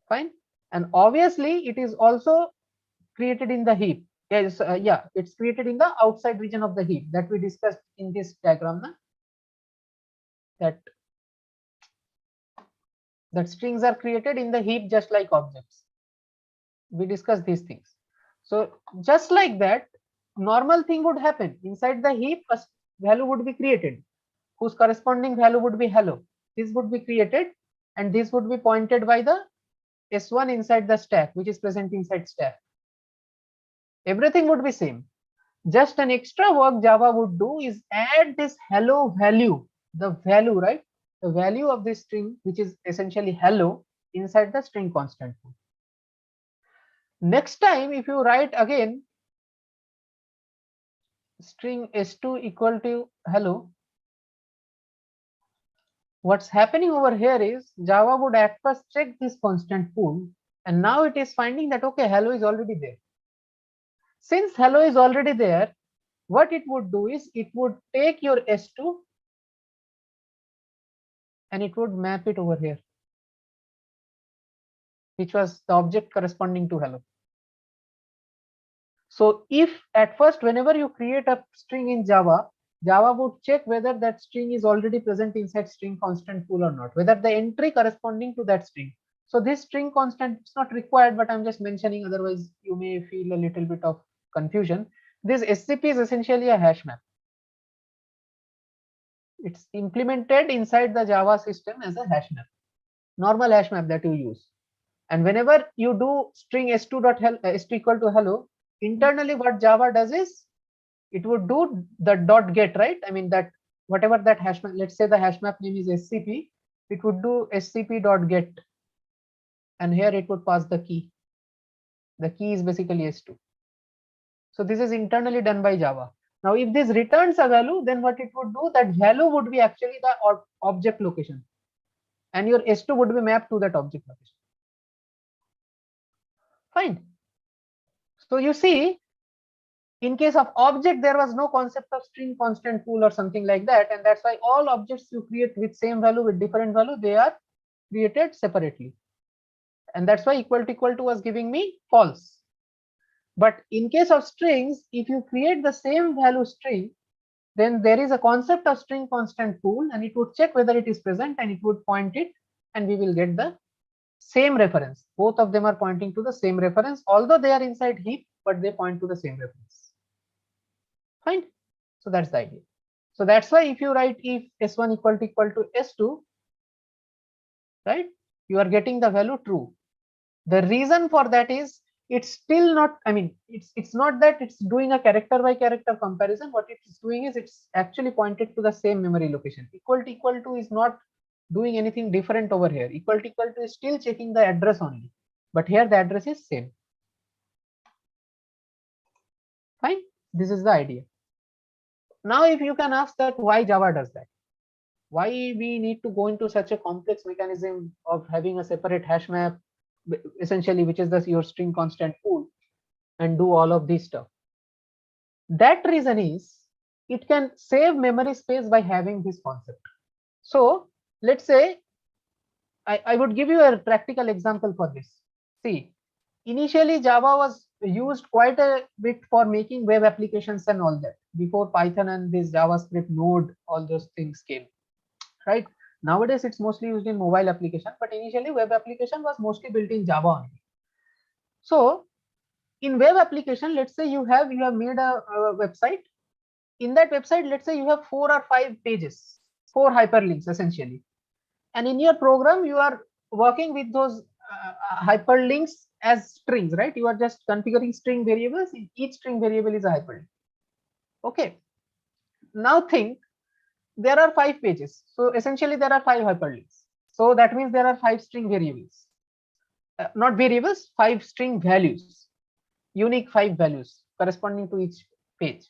Fine. And obviously, it is also created in the heap. Yes, it's created in the outside region of the heap that we discussed in this diagram. That strings are created in the heap just like objects. We discussed these things. So just like that, normal thing would happen. Inside the heap, a value would be created whose corresponding value would be hello. This would be created and this would be pointed by the S1 inside the stack, which is present inside stack. Everything would be same. Just an extra work Java would do is add this hello value, the value, right? The value of this string, which is essentially hello, inside the string constant pool. Next time, if you write again string s2 equal to hello, what's happening over here is Java would at first check this constant pool, and now it is finding that okay, hello is already there. Since hello is already there, what it would do is it would take your s2 and it would map it over here, which was the object corresponding to hello. So if at first, whenever you create a string in Java, Java would check whether that string is already present inside string constant pool or not, whether the entry corresponding to that string. So this string constant is not required, but I'm just mentioning, otherwise you may feel a little bit of confusion. This SCP is essentially a hash map. It's implemented inside the Java system as a hash map, normal hash map that you use. And whenever you do string s2 equal to hello, internally what Java does is it would do the dot get, right? I mean that whatever that hash map, let's say the hash map name is SCP, it would do SCP dot get, and here it would pass the key. The key is basically s2. So this is internally done by Java. Now if this returns a value, then what it would do, that value would be actually the object location, and your s2 would be mapped to that object location. Fine. So you see, in case of object, there was no concept of string constant pool or something like that, and that's why all objects you create with same value with different value, they are created separately, and that's why equal to was giving me false. But in case of strings, if you create the same value string, then there is a concept of string constant pool, and it would check whether it is present and it would point it, and we will get the same reference. Both of them are pointing to the same reference, although they are inside heap, but they point to the same reference. Fine. So that's the idea. So that's why if you write if s1 equal to s2, right, you are getting the value true. The reason for that is it's still not, I mean, it's not that it's doing a character by character comparison. What it's doing is it's actually pointed to the same memory location. Equal to is not doing anything different over here. Equal to is still checking the address only, but here the address is same. Fine. This is the idea. Now if you can ask that why Java does that, why we need to go into such a complex mechanism of having a separate hash map, essentially, which is your string constant pool, and do all of this stuff. That reason is it can save memory space by having this concept. So let's say I would give you a practical example for this. See, initially Java was used quite a bit for making web applications and all that, before Python and this JavaScript Node, all those things came, right? Nowadays it's mostly used in mobile application, but initially web application was mostly built in Java only. So in web application, let's say you have made a website. In that website, let's say you have 4 or 5 pages, 4 hyperlinks essentially, and in your program you are working with those hyperlinks as strings, right? You are just configuring string variables. Each string variable is a hyperlink. Okay, now think there are 5 pages, so essentially there are 5 hyperlinks, so that means there are 5 string variables, not variables, 5 string values, unique 5 values corresponding to each page.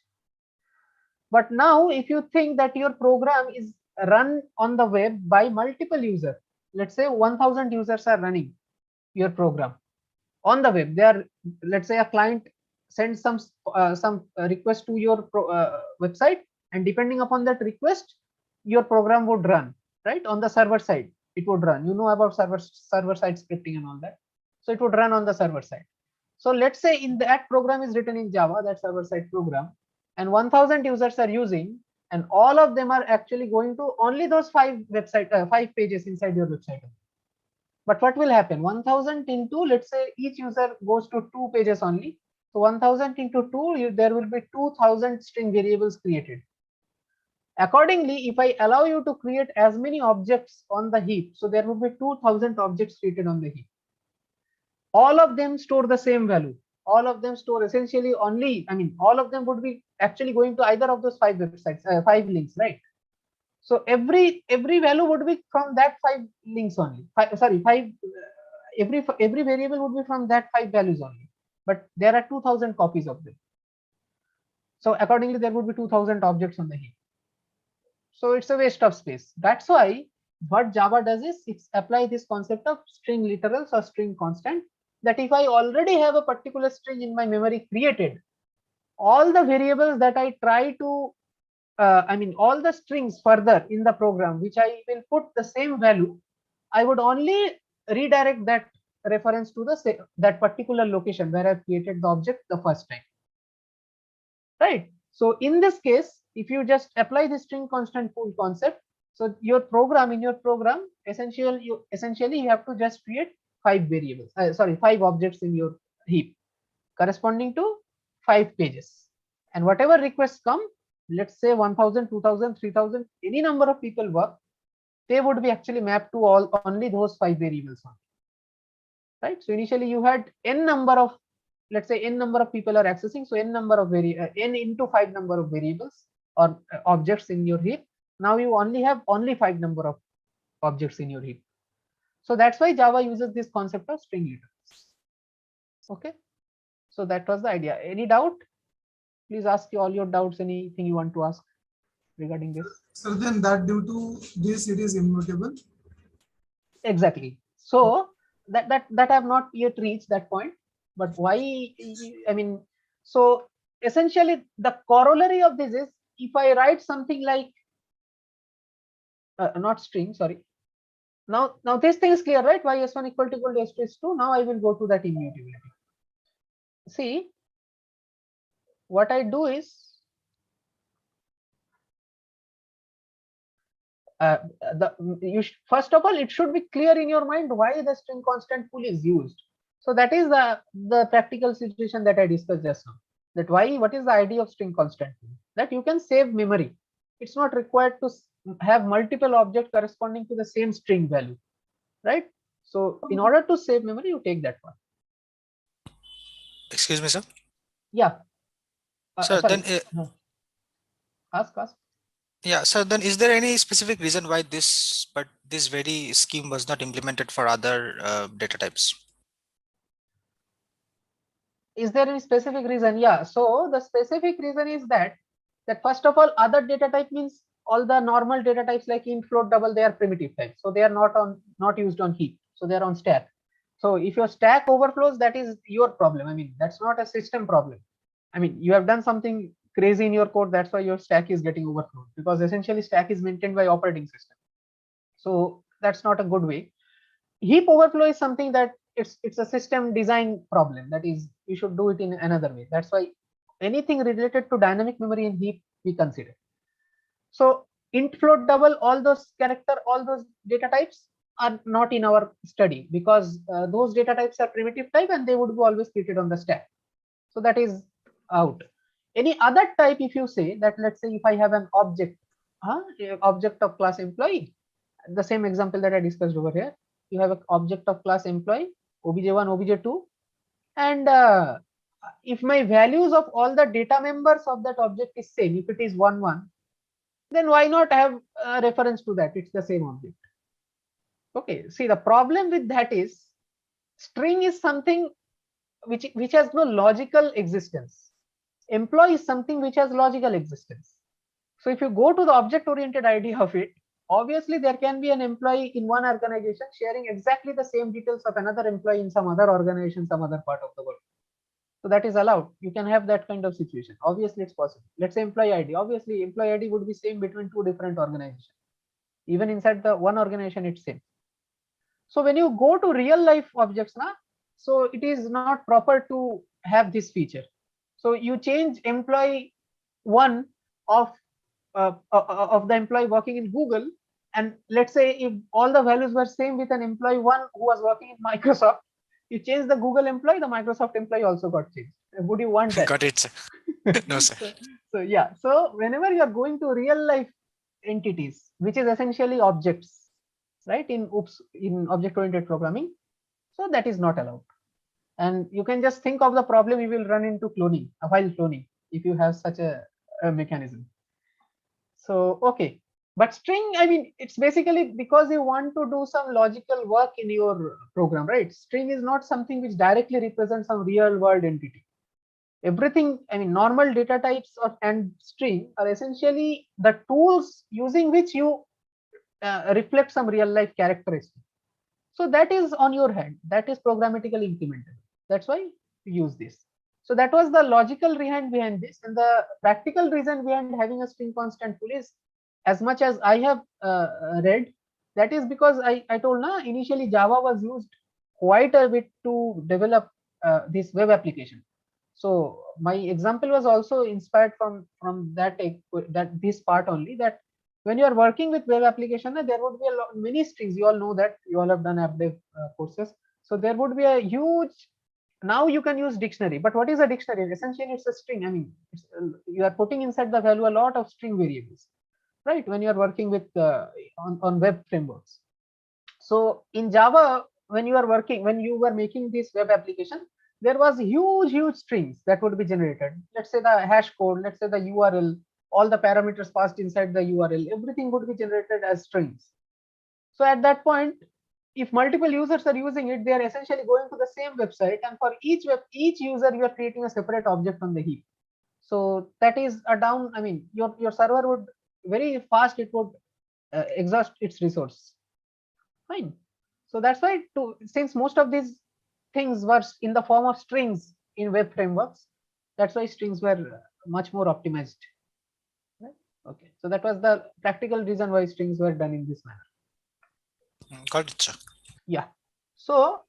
But now if you think that your program is run on the web by multiple users, let's say 1000 users are running your program on the web. They are, let's say a client sends some request to your website, and depending upon that request your program would run, right? On the server side it would run, you know about server side scripting and all that, so it would run on the server side. So let's say in that program is written in Java, that server side program, and 1000 users are using, and all of them are actually going to only those 5 pages inside your website. But what will happen? 1000 into, let's say each user goes to 2 pages only, so 1000 into 2, there will be 2000 string variables created. Accordingly, if I allow you to create as many objects on the heap, so there will be 2000 objects created on the heap. All of them store the same value. all of them store essentially only, I mean, all of them would be actually going to either of those 5 websites, 5 links, right? So every value would be from that 5 links only. Every variable would be from that 5 values only. But there are 2000 copies of them. So accordingly, there would be 2000 objects on the heap. So it's a waste of space. That's why what Java does is it's apply this concept of string literals or string constant, that if I already have a particular string in my memory created, all the variables that I try to all the strings further in the program which I will put the same value, I would only redirect that reference to that particular location where I've created the object the first time, right? So in this case, if you just apply the string constant pool concept, so in your program essentially you have to just create 5 variables, 5 objects in your heap corresponding to 5 pages, and whatever requests come, let's say 1000, 2000, 3000, any number of people work, they would be actually mapped to only those 5 variables only, right? So initially you had n number of, let's say n number of people are accessing, so n number of n into 5 number of variables or objects in your heap. Now you only have 5 number of objects in your heap. So that's why Java uses this concept of string literals. Okay, so that was the idea. Any doubt? Please ask all your doubts, anything you want to ask regarding this. So then that due to this it is immutable. Exactly. So that I have not yet reached that point, but why, I mean, so essentially the corollary of this is, if I write something like not string, sorry, now this thing is clear, right? Why s1 equal to s2 s2. Now I will go to that immutability. See, what I do is first of all, it should be clear in your mind why the string constant pool is used. So that is the practical situation that I discussed just now. That what is the idea of string constant pool? That you can save memory. It's not required to have multiple objects corresponding to the same string value, right? So in order to save memory, you take that one. Excuse me, sir. Yeah. So sorry. then, Ask. Yeah. So then, is there any specific reason why this very scheme was not implemented for other data types? Is there any specific reason? Yeah. So the specific reason is that first of all, other data type means all the normal data types like int, float, double, they are primitive types. So they are not used on heap. So they are on stack. So if your stack overflows, that is your problem. I mean, that's not a system problem. I mean, you have done something crazy in your code. That's why your stack is getting overflowed, because essentially stack is maintained by operating system. So that's not a good way. Heap overflow is something that it's a system design problem. That is, you should do it in another way. That's why anything related to dynamic memory in heap we consider. So int, float, double, all those data types are not in our study, because those data types are primitive type and they would be always treated on the stack. So that is out. Any other type, if you say that, let's say if I have an object, object of class employee, the same example that I discussed over here, you have an object of class employee, obj1, obj2, and if my values of all the data members of that object is same, if it is 1 1, then why not have a reference to that? It's the same object. Okay, see, the problem with that is string is something which has no logical existence. Employee is something which has logical existence. So if you go to the object oriented idea of it, obviously there can be an employee in one organization sharing exactly the same details of another employee in some other organization, some other part of the world. So that is allowed. You can have that kind of situation. Obviously it's possible. Let's say employee ID. Obviously employee ID would be same between two different organizations. Even inside the one organization, it's same. So when you go to real life objects now, so it is not proper to have this feature. So you change employee one of the employee working in Google, and let's say if all the values were same with an employee one who was working in Microsoft, you change the Google employee, the Microsoft employee also got changed. Would you want that? Got it, sir. No, sir. So yeah, so whenever you are going to real life entities, which is essentially objects, right, in object oriented programming, so that is not allowed. And you can just think of the problem you will run into cloning, while cloning, if you have such a mechanism. So, okay. But string, I mean, it's basically because you want to do some logical work in your program, right? String is not something which directly represents some real world entity. Everything, I mean, normal data types and string are essentially the tools using which you reflect some real life characteristics. So that is on your hand, that is programmatically implementable. That's why we use this. So that was the logical behind this, and the practical reason behind having a string constant pool is, as much as I have read, that is because I told na, initially Java was used quite a bit to develop this web application. So my example was also inspired from that this part only, that when you are working with web application, there would be many strings. You all know that, you all have done app dev courses. So there would be a huge, now you can use dictionary, but what is a dictionary? Essentially it's a string. I mean, you are putting inside the value a lot of string variables, right? When you are working with on web frameworks. So in Java, when you were making this web application, there was huge strings that would be generated. Let's say the hash code, let's say the URL, all the parameters passed inside the URL, everything would be generated as strings. So at that point, if multiple users are using it, they are essentially going to the same website, and for each user, you are creating a separate object on the heap. So that is a down, I mean, your server would very fast, it would exhaust its resource. Fine. So that's why, since most of these things were in the form of strings in web frameworks, that's why strings were much more optimized. Right? Okay. So that was the practical reason why strings were done in this manner. Got it, sir. Yeah. So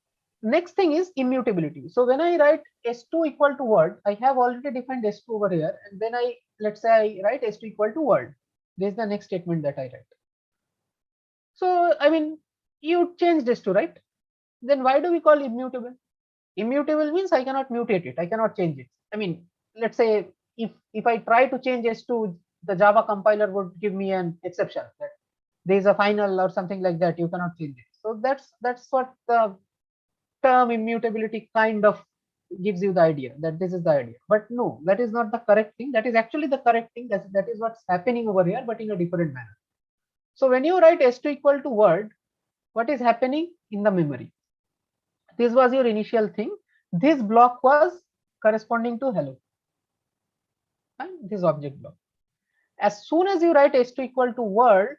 next thing is immutability. So when I write s2 equal to word, I have already defined s2 over here, and then let's say I write s2 equal to word. This is the next statement that I write. So I mean, you changed s2, right? Then why do we call immutable? Immutable means I cannot mutate it, I cannot change it. I mean, let's say if I try to change s2, the Java compiler would give me an exception that there is a final or something like that, you cannot change it. So that's what the term immutability kind of gives you the idea, that this is the idea. But no, that is not the correct thing. That is actually the correct thing. That is what's happening over here, but in a different manner. So when you write s2 equal to word, what is happening in the memory? This was your initial thing. This block was corresponding to hello, and this object block. As soon as you write s2 equal to word,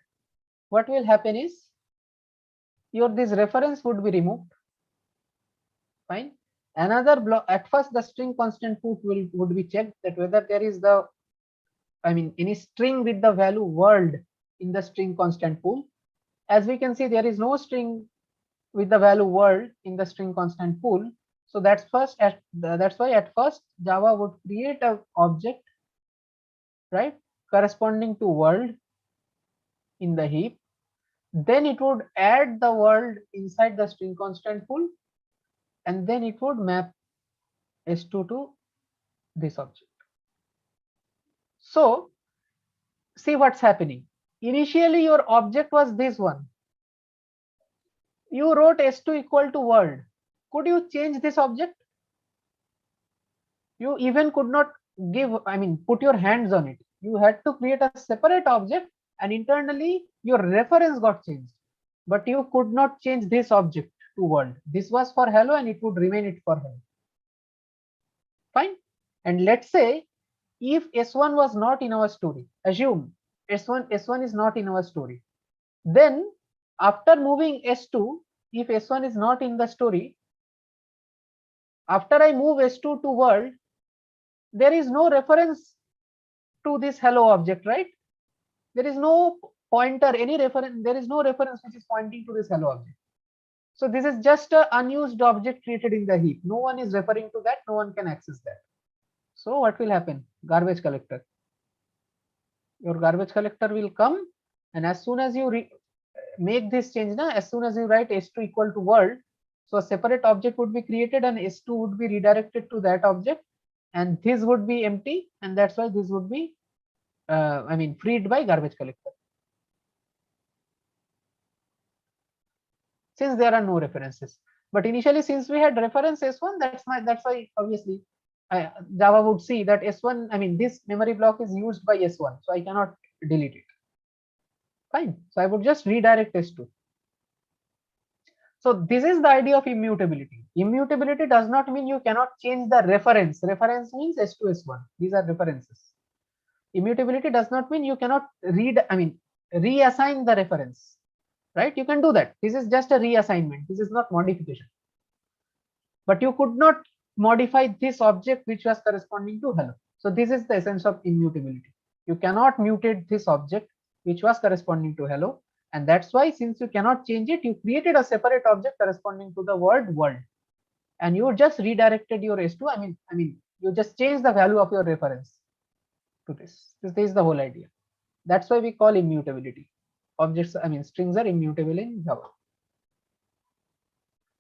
what will happen is this reference would be removed. Fine. Another block, at first the string constant put would be checked, that whether there is any string with the value world in the string constant pool. As we can see, there is no string with the value world in the string constant pool. So that's why at first Java would create an object, right, corresponding to world in the heap. Then it would add the world inside the string constant pool, and then it would map s2 to this object. So see what's happening. Initially your object was this one. You wrote s2 equal to world. Could you change this object? You even could not put your hands on it. You had to create a separate object, and internally your reference got changed, but you could not change this object to world. This was for hello, and it would remain it for hello. Fine. And let's say if s1 was not in our story, assume s1 is not in our story, then after moving s2, if s1 is not in the story, after I move s2 to world, there is no reference to this hello object, right? There is no pointer, any reference, there is no reference which is pointing to this hello object. So this is just an unused object created in the heap. No one is referring to that, no one can access that. So what will happen? Garbage collector. Your garbage collector will come, and as soon as you make this change, as soon as you write s2 equal to world, so a separate object would be created and s2 would be redirected to that object, and this would be empty, and that's why this would be freed by garbage collector, since there are no references. But initially, since we had reference S1, that's why obviously Java would see that S1, I mean, this memory block is used by S1, so I cannot delete it. Fine. So I would just redirect S2. So this is the idea of immutability. Immutability does not mean you cannot change the reference. Reference means S2, S1. These are references. Immutability does not mean you cannot reassign the reference, right? You can do that. This is just a reassignment. This is not modification. But you could not modify this object which was corresponding to hello. So this is the essence of immutability. You cannot mutate this object which was corresponding to hello. And that's why, since you cannot change it, you created a separate object corresponding to the word world. And you just redirected your S2. I mean, you just changed the value of your reference to this. This is the whole idea. That's why we call immutability. Objects, I mean, strings are immutable in Java.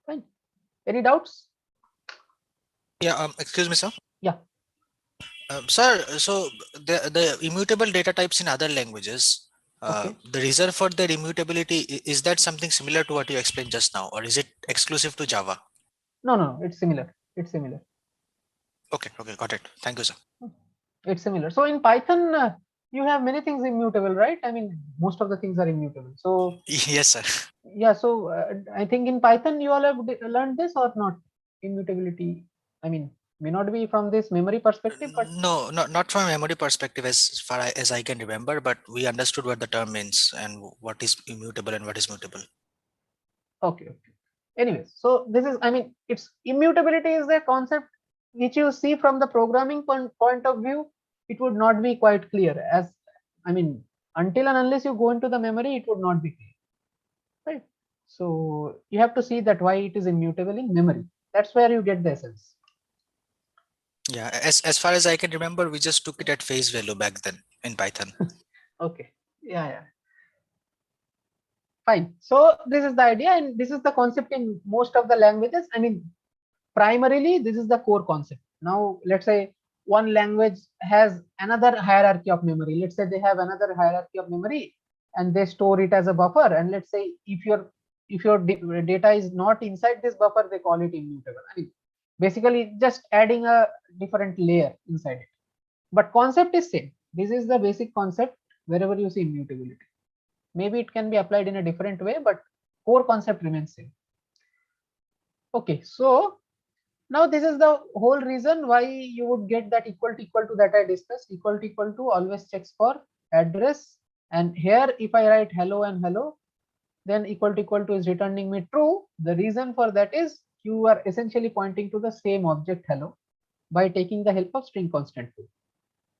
Fine. Any doubts? Yeah, excuse me, sir. Yeah. Sir, so the immutable data types in other languages, Okay. the reason for their immutability, is that something similar to what you explained just now, or is it exclusive to Java? No, it's similar. It's similar. Okay, got it. Thank you, sir. It's similar. So in Python, you have many things immutable, right? I mean, most of the things are immutable. So yes, sir. Yeah, so I think in Python you all have learned this or not? Immutability. I mean, may not be from this memory perspective, but No, not from a memory perspective as far as I can remember, but we understood what the term means and what is immutable and what is mutable. okay. Anyways, so this is, I mean, it's immutability is a concept which you see from the programming point of view. It would not be quite clear, as I mean, until and unless you go into the memory, it would not be clear, right? So you have to see that why it is immutable in memory. That's where you get the essence. Yeah, as far as I can remember, we just took it at face value back then in Python. Okay. Yeah. Fine. So this is the idea, and this is the concept in most of the languages. I mean, primarily this is the core concept. Now let's say one language has another hierarchy of memory. Let's say they have another hierarchy of memory and they store it as a buffer. And let's say if your data is not inside this buffer, they call it immutable. I mean, basically just adding a different layer inside it. But concept is same. This is the basic concept wherever you see immutability. Maybe it can be applied in a different way, but core concept remains same. Okay, so now this is the whole reason why you would get that equal to that I discussed. Equal to always checks for address. And here if I write hello and hello, then equal to is returning me true. The reason for that is you are essentially pointing to the same object hello by taking the help of string constant tool.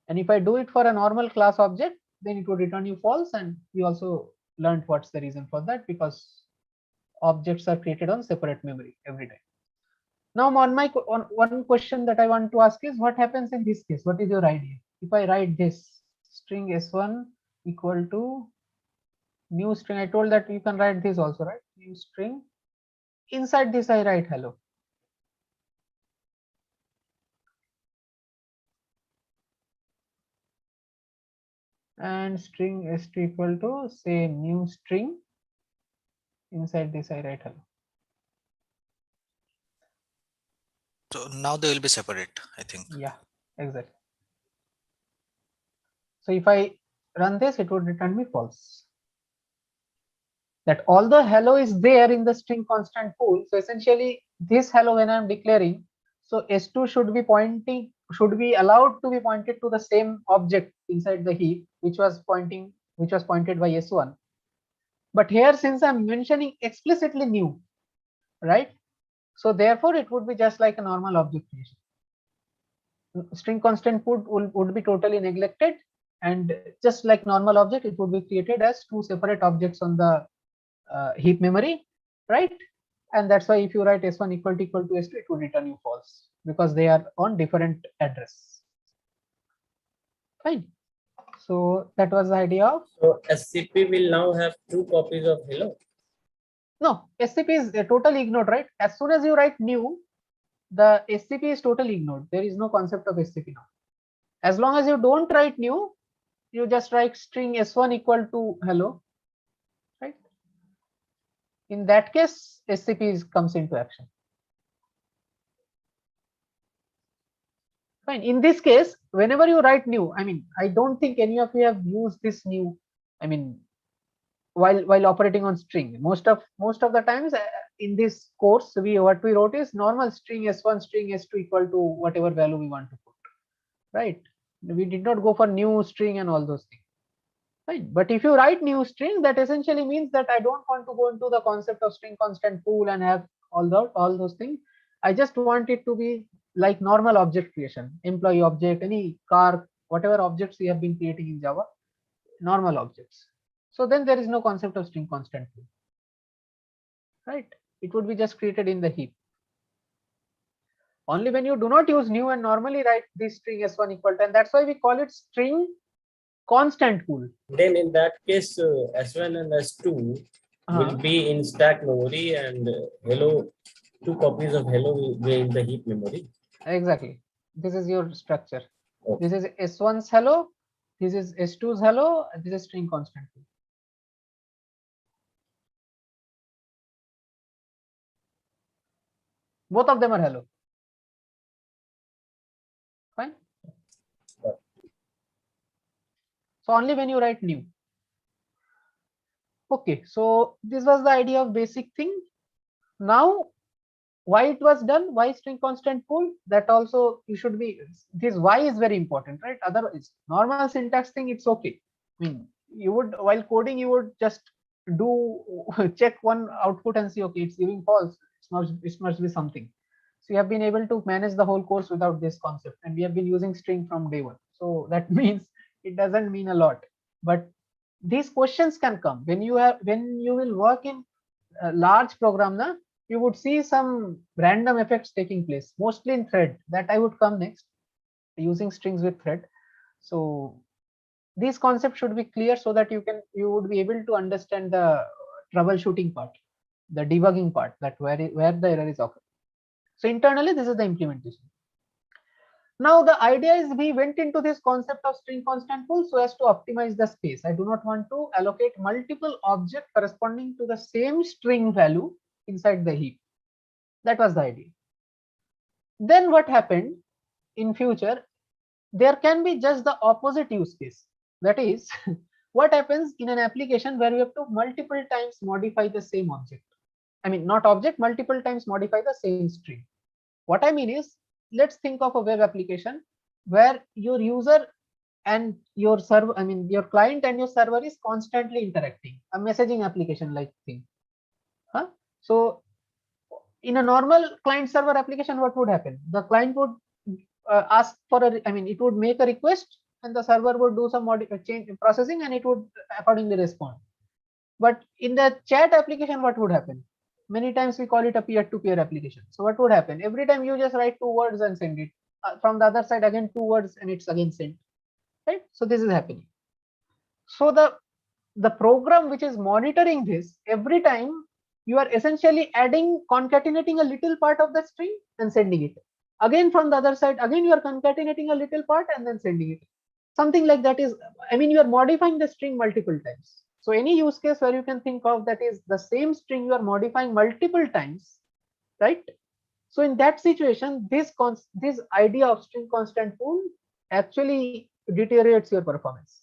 And if I do it for a normal class object, then it would return you false. And we also learned what's the reason for that, because objects are created on separate memory every time. Now one question that I want to ask is, what happens in this case? What is your idea? If I write this string s1 equal to new string, I told that you can write this also, right? New string. Inside this I write hello. And string s2 equal to say new string. Inside this I write hello. So now they will be separate, I think. Yeah, exactly. So if I run this, it would return me false. That although hello is there in the string constant pool, so essentially this hello when I'm declaring, so s2 should be allowed to be pointed to the same object inside the heap which was pointed by s1. But here, since I'm mentioning explicitly new, right? So therefore it would be just like a normal object creation. String constant put would be totally neglected, and just like normal object, it would be created as two separate objects on the heap memory, right? And that's why if you write s1 equal to s2, it would return you false because they are on different address. Fine. So that was the idea of. So SCP will now have two copies of hello. No, SCP is totally ignored, right? As soon as you write new, the SCP is totally ignored. There is no concept of SCP now. As long as you don't write new, you just write string s1 equal to hello, right? In that case, SCP comes into action. Fine. In this case, whenever you write new, I mean, I don't think any of you have used this new, I mean, while operating on string. Most of the times in this course, what we wrote is normal string s1, string s2 equal to whatever value we want to put, right? We did not go for new string and all those things. Right. But if you write new string, that essentially means that I don't want to go into the concept of string constant pool and have all those things. I just want it to be like normal object creation, employee object, any car, whatever objects we have been creating in Java, normal objects. So then there is no concept of string constant pool, right? It would be just created in the heap. Only when you do not use new and normally write this string s1 equal to, and that's why we call it string constant pool. Then in that case, S1 and S2 will be in stack memory, and hello, 2 copies of hello will be in the heap memory. Exactly. This is your structure. Okay. This is S1's hello. This is S2's hello. And this is string constant pool. Both of them are hello. Fine. So only when you write new. Okay, so this was the idea of basic thing. Now, why it was done? Why string constant pool? That also you should be. This why is very important, right? Otherwise, normal syntax thing, it's okay. I mean, you would while coding, you would just do check one output and see, okay, it's giving false. It must be something. So you have been able to manage the whole course without this concept, and we have been using string from day one. So that means it doesn't mean a lot, but these questions can come when you will work in a large program. Na, you would see some random effects taking place, mostly in thread. That I would come next, using strings with thread. So these concepts should be clear so that you would be able to understand the troubleshooting part, the debugging part, that where the error is occurring. So internally, this is the implementation. Now the idea is we went into this concept of string constant pool so as to optimize the space. I do not want to allocate multiple objects corresponding to the same string value inside the heap. That was the idea. Then what happened in future, there can be just the opposite use case. That is, what happens in an application where we have to multiple times modify the same object. I mean, not object, multiple times modify the same string. What I mean is, let's think of a web application where your user and your server, I mean, your client and your server is constantly interacting, a messaging application like thing. So in a normal client server application, what would happen? The client would ask for it would make a request and the server would do some change processing and it would accordingly respond. But in the chat application, what would happen? Many times we call it a peer-to-peer application. So what would happen? Every time you just write 2 words and send it. From the other side, again 2 words and it's again sent. Right? So this is happening. So the program which is monitoring this, every time you are essentially concatenating a little part of the string and sending it. Again from the other side, again you are concatenating a little part and then sending it. Something like that is, I mean, you are modifying the string multiple times. So any use case where you can think of that is the same string you are modifying multiple times, right? So in that situation, this idea of string constant pool actually deteriorates your performance.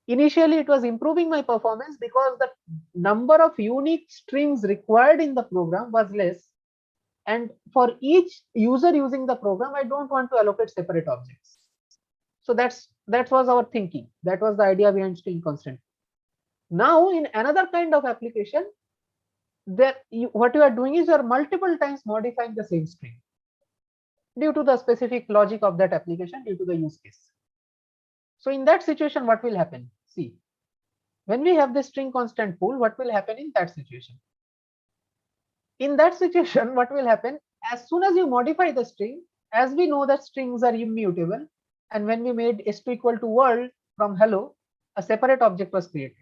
Initially, it was improving my performance because the number of unique strings required in the program was less. And for each user using the program, I don't want to allocate separate objects. So that was our thinking. That was the idea behind string constant. Now in another kind of application, what you are doing is you are multiple times modifying the same string due to the specific logic of that application, due to the use case. So in that situation, what will happen? See, when we have the string constant pool, what will happen in that situation? In that situation, what will happen? As soon as you modify the string, as we know that strings are immutable, and when we made s2 equal to world from hello, a separate object was created.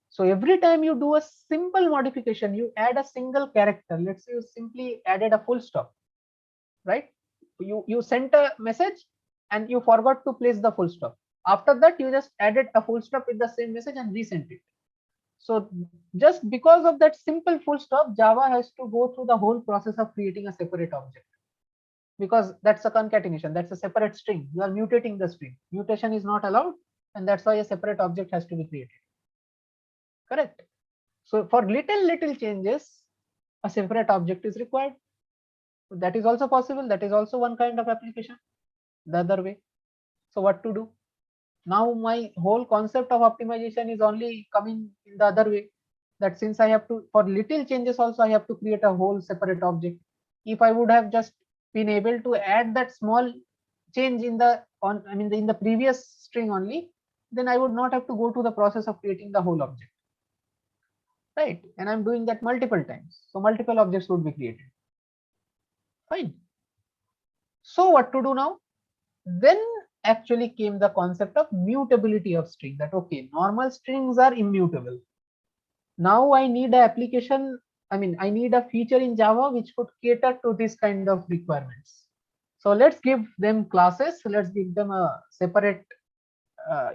So every time you do a simple modification, you add a single character. Let's say you simply added a full stop, right? You sent a message and you forgot to place the full stop. After that, you just added a full stop with the same message and resent it. So just because of that simple full stop, Java has to go through the whole process of creating a separate object, because that's a concatenation, that's a separate string. You are mutating the string. Mutation is not allowed, and that's why a separate object has to be created. Correct. So for little changes, a separate object is required. That is also possible. That is also one kind of application. The other way. So what to do? Now my whole concept of optimization is only coming in the other way. That since I have to, for little changes also, I have to create a whole separate object. If I would have just been able to add that small change in the in the previous string only, then I would not have to go to the process of creating the whole object. Right? And I'm doing that multiple times. So multiple objects would be created. Fine. So what to do now? Then actually came the concept of mutability of string, that okay, normal strings are immutable. Now I need an application, I need a feature in Java which could cater to this kind of requirements. So let's give them classes. Let's give them a separate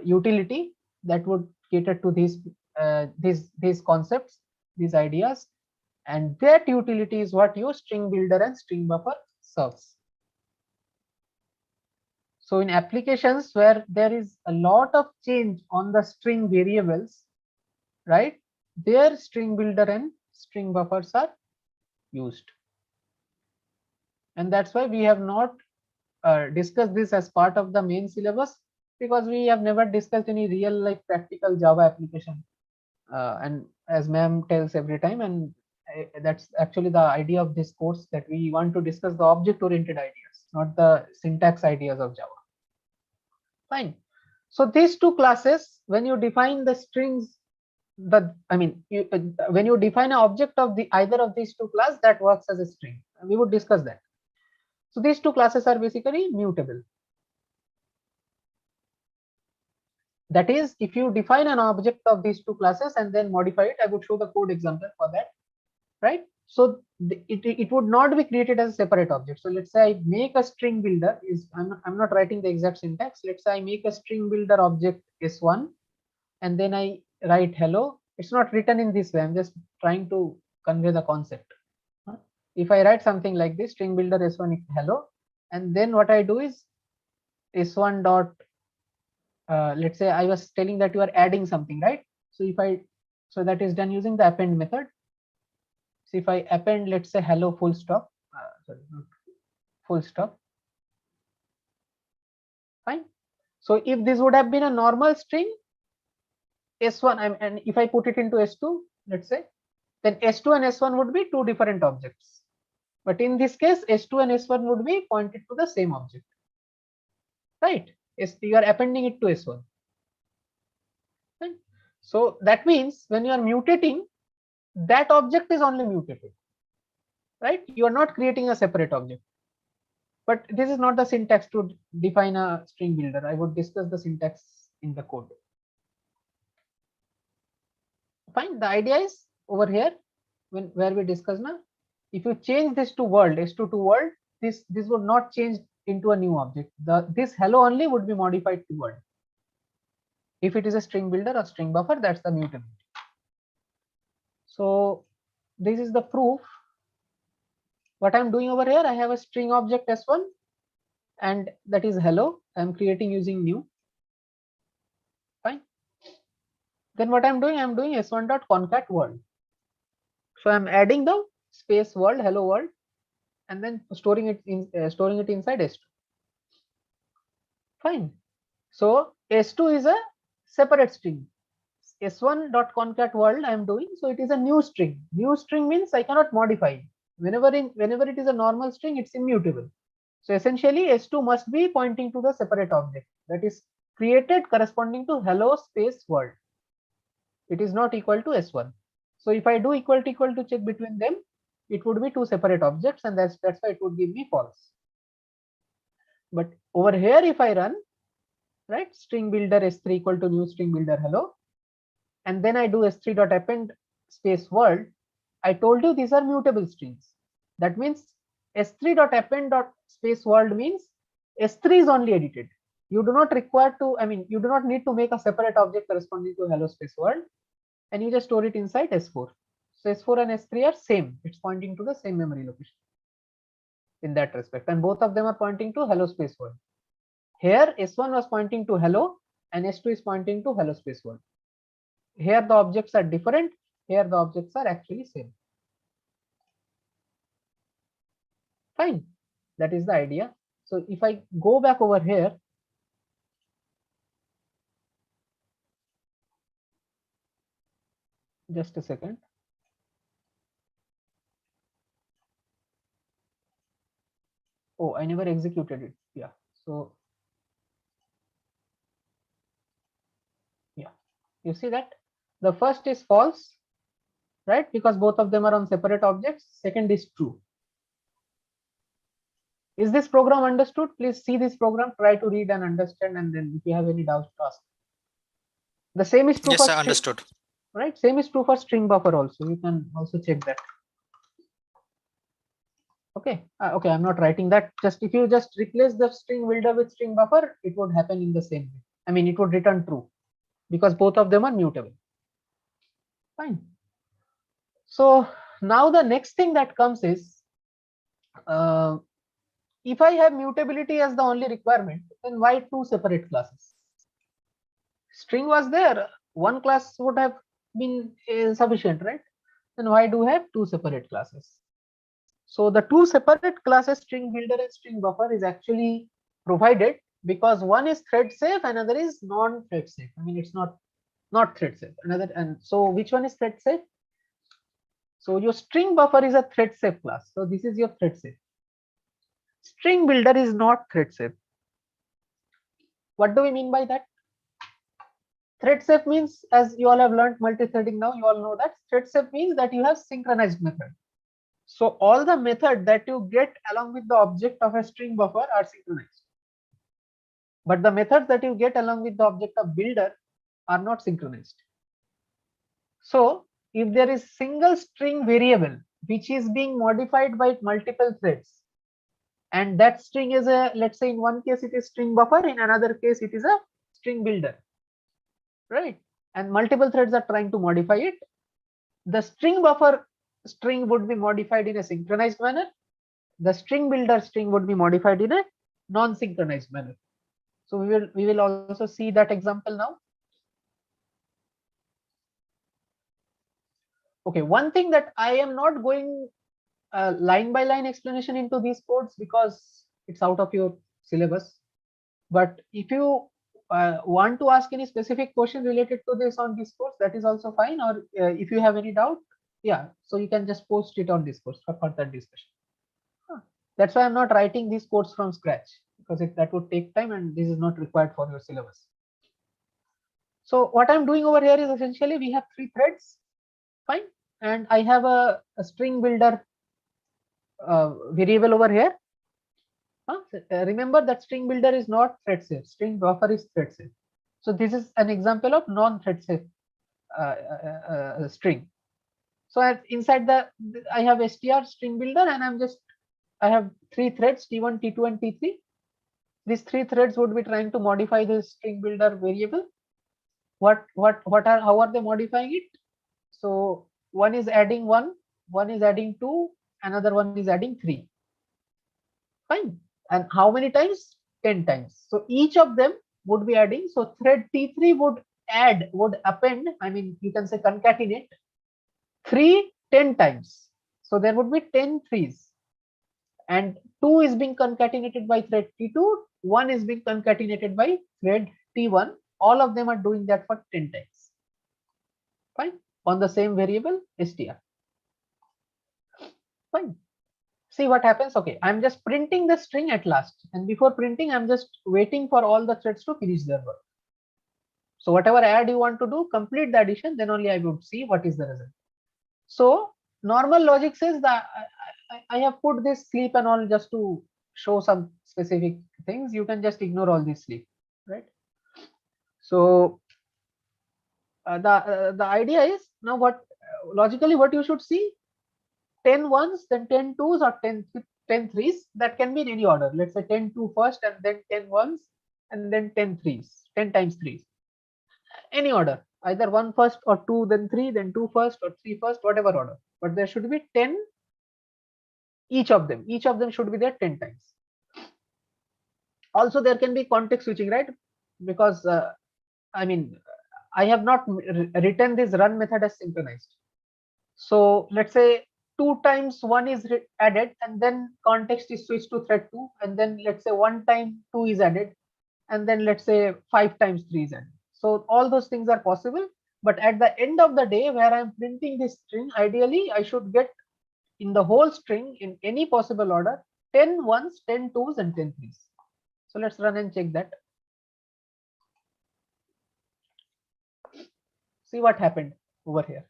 utility that would cater to these concepts, these ideas, and that utility is what your string builder and string buffer serves. So in applications where there is a lot of change on the string variables, right, there string builder and string buffers are used. And that's why we have not discussed this as part of the main syllabus, because we have never discussed any real life practical Java application. And as ma'am tells every time, and that's actually the idea of this course, that we want to discuss the object oriented ideas, not the syntax ideas of Java. Fine. So these two classes, when you define the strings, when you define an object of the either of these two classes, that works as a string. We would discuss that. So these two classes are basically mutable. That is, if you define an object of these two classes and then modify it, I would show the code example for that, right? So it would not be created as a separate object. So let's say I make a string builder, I'm not writing the exact syntax. Let's say I make a string builder object s1, and then I write hello. It's not written in this way. I'm just trying to convey the concept. If I write something like this, string builder s1 hello, and then what I do is s1 dot, let's say I was telling that you are adding something, right? So that is done using the append method. So if I append, let's say hello full stop, sorry, not full stop. Fine. So if this would have been a normal string s1, and if I put it into s2, let's say, then s2 and s1 would be two different objects. But in this case, s2 and s1 would be pointed to the same object, right? You are appending it to s1. Right? So that means when you are mutating, that object is only mutated, right? You are not creating a separate object. But this is not the syntax to define a string builder. I would discuss the syntax in the code. Fine. The idea is over here, where we discuss now. If you change this to world, s2 to world, this would not change into a new object. This hello only would be modified to world. If it is a string builder or string buffer, that's the mutability. So this is the proof. What I'm doing over here, I have a string object s1, and that is hello. I'm creating using new. Fine. Then what I'm doing s1 dot concat world. So I'm adding the space world, hello world, and then storing it inside s2. Fine. So s2 is a separate string. s1 dot concat world I am doing, so it is a new string. New string means I cannot modify. Whenever it is a normal string, it's immutable. So essentially s2 must be pointing to the separate object that is created corresponding to hello space world. It is not equal to s1. So if I do equal to check between them, it would be two separate objects, and that's why it would give me false. But over here, if I run, right, string builder s3 equal to new string builder hello, and then I do s3 dot append space world, I told you these are mutable strings. That means s3 dot append dot space world means s3 is only edited. You do not require to, you do not need to make a separate object corresponding to hello space world. and you just store it inside S4. So S4 and S3 are same. It's pointing to the same memory location in that respect, and both of them are pointing to hello space world. Here S1 was pointing to hello and S2 is pointing to hello space world. Here the objects are different. Here the objects are actually same. Fine. That is the idea. So if I go back over here, just a second. Oh, I never executed it. Yeah. So yeah, you see that the first is false, right? Because both of them are on separate objects. Second is true. Is this program understood? Please see this program, try to read and understand, and then if you have any doubts, ask. The same is true Yes, for sir, string, understood. right? Same is true for string buffer also. You can also check that. Okay, okay, I'm not writing that. Just if you just replace the string builder with string buffer, it would happen in the same way. I mean, it would return true because both of them are mutable. Fine. So now the next thing that comes is, if I have mutability as the only requirement, then why two separate classes? String was there, one class would have been sufficient, right? Then why do we have two separate classes? So the two separate classes, string builder and string buffer, is actually provided because one is thread safe, another is non-thread safe. I mean, it's not thread safe. Another, and so which one is thread safe? So your string buffer is a thread safe class. So this is your thread safe. String builder is not thread safe. What do we mean by that? Thread safe means, as you all have learned multi-threading now, you all know that thread safe means that you have synchronized method. So all the method that you get along with the object of a string buffer are synchronized. But the methods that you get along with the object of builder are not synchronized. So if there is single string variable which is being modified by multiple threads, and that string is a, let's say in one case it is string buffer, in another case it is a string builder, right? And multiple threads are trying to modify it. The string buffer string would be modified in a synchronized manner. The string builder string would be modified in a non-synchronized manner. So we will also see that example now. Okay, one thing that I am not going line by line explanation into these codes because it's out of your syllabus. But if you want to ask any specific question related to this on Discourse, that is also fine. Or if you have any doubt, yeah, so you can just post it on Discourse for further discussion. That's why I'm not writing these codes from scratch, because that would take time and this is not required for your syllabus. So what I'm doing over here is essentially we have three threads, fine, and I have a string builder variable over here. Remember that string builder is not thread safe, string buffer is thread safe. So this is an example of non-thread safe string. So inside I have str string builder, and I have three threads, T1, T2, and T3. These three threads would be trying to modify this string builder variable. How are they modifying it? So one is adding one is adding 2, another one is adding 3. Fine. And how many times? 10 times. So each of them would be adding. So thread T3 would append, I mean, you can say concatenate 10 times. So there would be 10 threes. And 2 is being concatenated by thread T2, 1 is being concatenated by thread T1. All of them are doing that for 10 times. Fine. On the same variable str. Fine. See what happens. Okay, I'm just printing the string at last, and before printing I'm just waiting for all the threads to finish their work. So whatever add you want to do, complete the addition, then only I would see what is the result. So normal logic says that I have put this sleep and all just to show some specific things. You can just ignore all this sleep, right? So the idea is now logically what you should see, 10 ones, then 10 twos, or 10 threes. That can be in any order. Let's say 10 2 first, and then 10 ones, and then 10 threes, 10 times threes. Any order. either 1 first or 2 then 3 then 2 first or 3 first, whatever order, but there should be 10 each of them should be there 10 times. Also there can be context switching, right? Because I mean I have not written this run method as synchronized. So let's say 2 times 1 is added and then context is switched to thread 2, and then let's say 1 time 2 is added, and then let's say 5 times 3 is added. So all those things are possible, but at the end of the day where I'm printing this string, ideally I should get in the whole string in any possible order 10 ones, 10 twos and 10 threes. So let's run and check that. See what happened over here.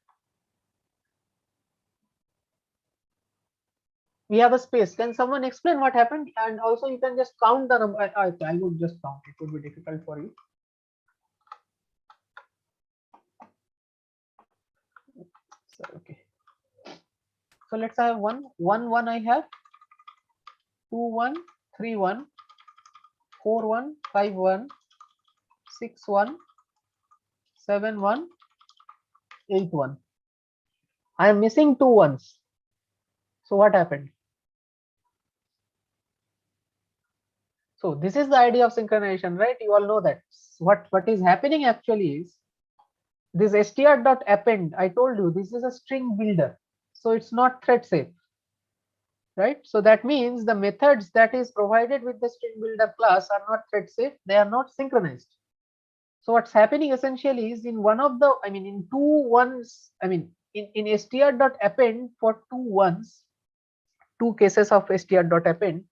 We have a space. Can someone explain what happened? And also you can just count the number. I would just count. It would be difficult for you. So, okay. So let's have 1, 1, 1 I have, 2, 1, 3, 1, 4, 1, 5, 1, 6, 1, 7, 1, 8, 1. I am missing 2 ones. So what happened? So this is the idea of synchronization, right? You all know that. What is happening actually is this str.append, I told you this is a string builder. So it's not thread safe, right? So that means the methods that is provided with the string builder class are not thread safe. They are not synchronized. So what's happening essentially is in one of the, in 2 ones, in str.append for 2 ones, 2 cases of str.append,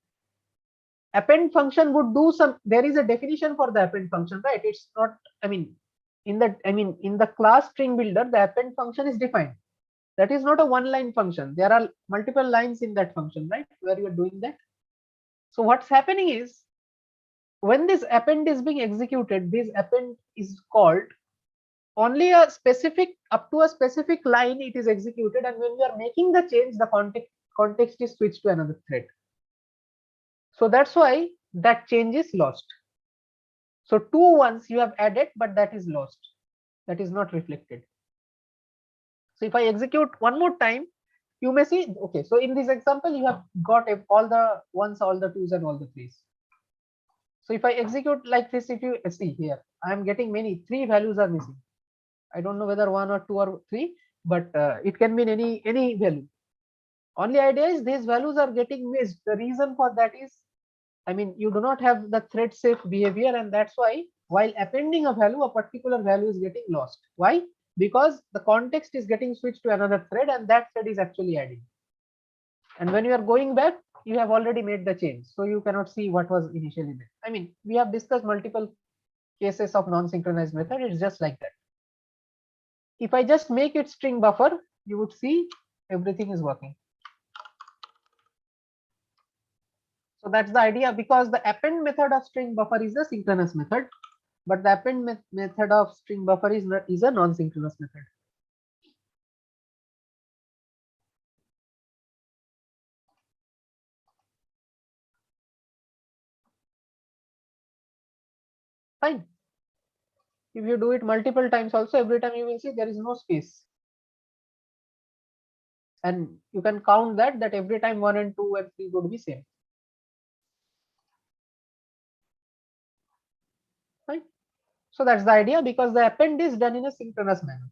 append function would do some, there is a definition for the append function, right? It's not, in the class string builder, the append function is defined. That is not a one line function. There are multiple lines in that function, right? Where you are doing that. So what's happening is when this append is being executed, this append is called only a specific, up to a specific line it is executed, and when you are making the change, the context is switched to another thread. So that's why that change is lost. So 2 ones you have added, but that is lost. That is not reflected. So if I execute one more time, you may see, okay, so in this example, you have got all the ones, all the twos and all the threes. So if I execute like this, if you see here, I am getting many, 3 values are missing. I don't know whether 1 or 2 or 3, but it can be any value. Only idea is these values are getting missed. The reason for that is, you do not have the thread safe behavior, and that's why while appending a value, a particular value is getting lost. Why? Because the context is getting switched to another thread, and that thread is actually adding. And when you are going back, you have already made the change, so you cannot see what was initially there. We have discussed multiple cases of non-synchronized method. It's just like that. If I just make it string buffer, you would see everything is working. So that's the idea, because the append method of string buffer is the synchronous method, but the append method of string buffer is a non-synchronous method. Fine. If you do it multiple times also, every time you will see there is no space. And you can count that every time 1 and 2 and 3 would be same. Right? So that's the idea, because the append is done in a synchronous manner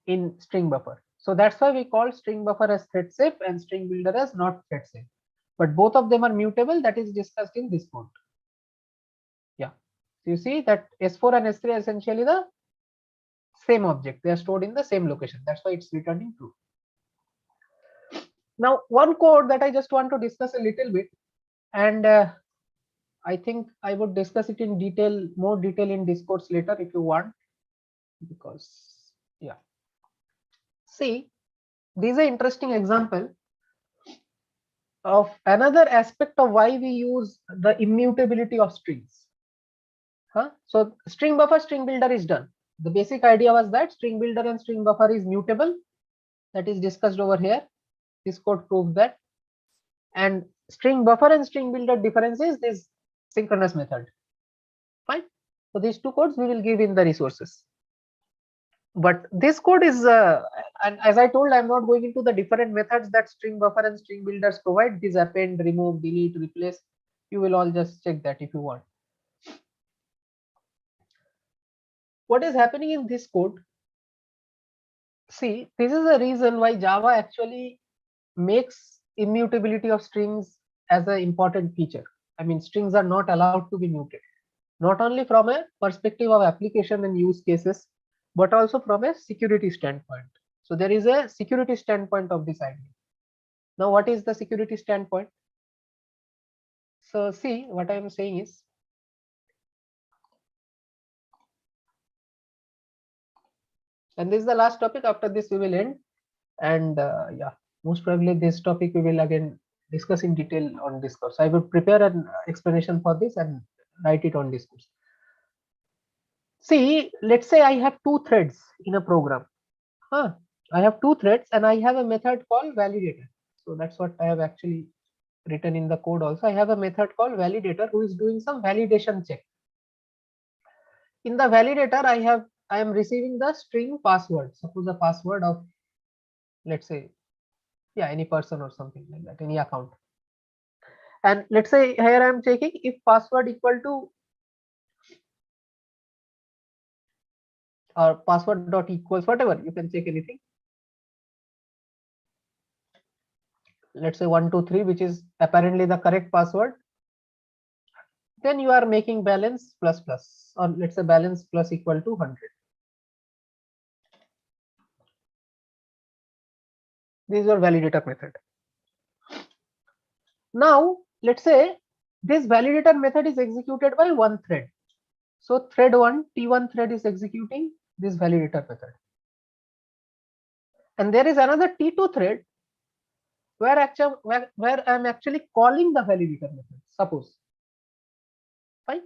in string buffer. So that's why we call string buffer as thread safe and string builder as not thread safe. But both of them are mutable. That is discussed in this code. Yeah. So you see that S4 and S3 are essentially the same object. They are stored in the same location. That's why it's returning true. Now, one code that I just want to discuss a little bit, and I think I would discuss it in detail, more detail in Discords later if you want, because yeah. See, this is an interesting example of another aspect of why we use the immutability of strings. So string buffer, string builder is done. The basic idea was that string builder and string buffer is mutable. That is discussed over here. This code proves that. And string buffer and string builder difference is this synchronous method. Fine. So these two codes we will give in the resources. But this code is, and as I told, I'm not going into the different methods that string buffer and string builders provide. These append, remove, delete, replace. You will all just check that if you want. What is happening in this code? See, this is the reason why Java actually makes immutability of strings as an important feature. I mean, strings are not allowed to be muted, not only from a perspective of application and use cases, but also from a security standpoint. So there is a security standpoint of this idea. Now, what is the security standpoint? So see, what I am saying is, and this is the last topic. After this, we will end. And yeah, most probably this topic we will again discuss in detail on Discourse. I will prepare an explanation for this and write it on Discourse. See, let's say I have two threads in a program. I have two threads and I have a method called validator. So that's what I have actually written in the code also. I have a method called validator who is doing some validation check. In the validator, I am receiving the string password. Suppose a password of, let's say, yeah, any person or something like that, any account. And let's say here I am checking if password equal to or password dot equals whatever, you can check anything. Let's say 123, which is apparently the correct password. Then you are making balance plus plus, or let's say balance plus equal to 100. This is your validator method. Now, let's say this validator method is executed by one thread. So thread 1, T1 thread is executing this validator method. And there is another T2 thread where I'm actually calling the validator method, suppose. Fine.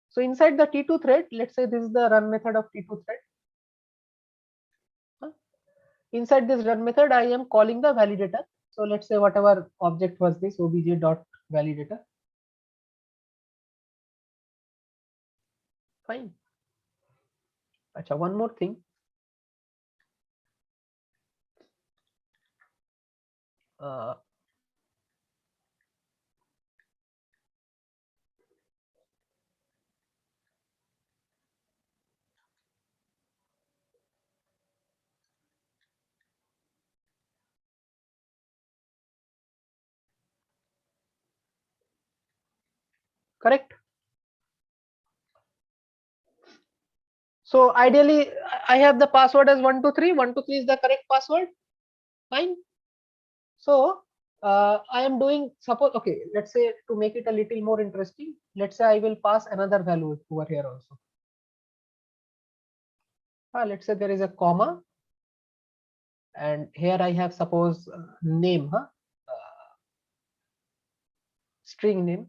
So inside the T2 thread, let's say this is the run method of T2 thread. Inside this run method, I am calling the validator. So let's say whatever object was this obj.validator. Fine. Achha, one more thing. Correct. So ideally, I have the password as 123. 123 is the correct password. Fine. So I am doing, suppose, okay, let's say to make it a little more interesting, let's say I will pass another value over here also. Let's say there is a comma, and here I have suppose name, string name.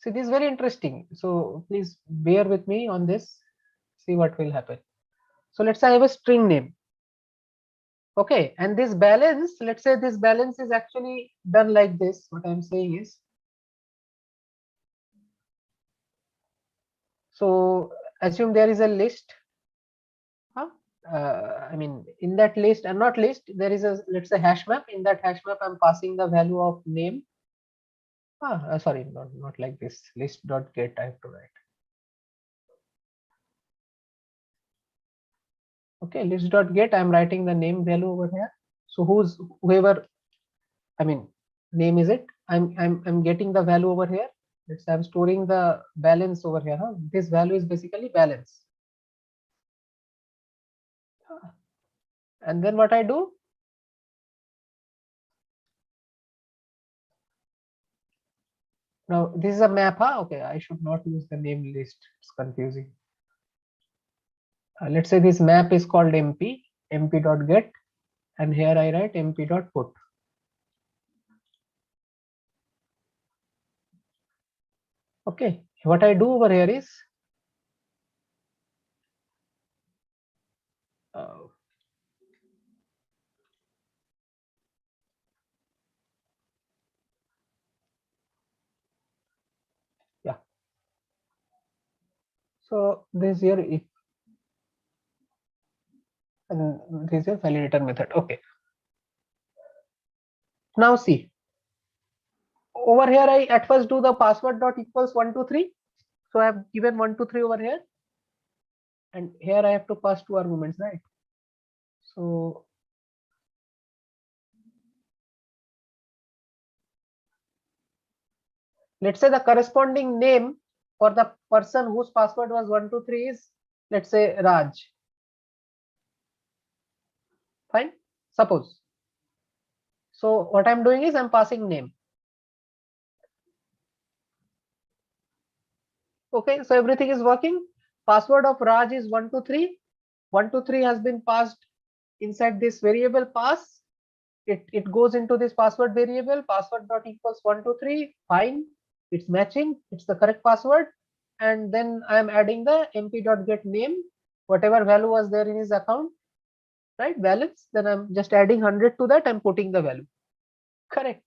See, this is very interesting. So please bear with me on this. See what will happen. So let's say I have a string name. Okay, and this balance, let's say this balance is actually done like this. What I'm saying is, so assume there is a list. I mean, in that list and not list, there is a, let's say, hash map. In that hash map, I'm passing the value of name. Sorry, not like this. List.get I have to write. Okay, list.get, I'm writing the name value over here. So whoever, I mean, name is it. I'm getting the value over here. Let's say I'm storing the balance over here. This value is basically balance. And then what I do? Now this is a map. Okay, I should not use the name list. It's confusing. Let's say this map is called mp.get, and here I write mp.put. Okay, what I do over here is yeah. So this here, if And this is a validator method. Okay. Now see, over here I at first do the password dot equals 123. So I have given 123 over here, and here I have to pass 2 arguments, right? So let's say the corresponding name for the person whose password was 123 is, let's say, Raj. Fine, suppose. So what I'm doing is I'm passing name. Okay, so everything is working. Password of Raj is 123. 123 has been passed inside this variable pass. It goes into this password variable, password dot equals 123. Fine, it's matching, it's the correct password. And then I'm adding the mp dot get name, whatever value was there in his account, right? Balance. Then I'm just adding 100 to that and putting the value. Correct.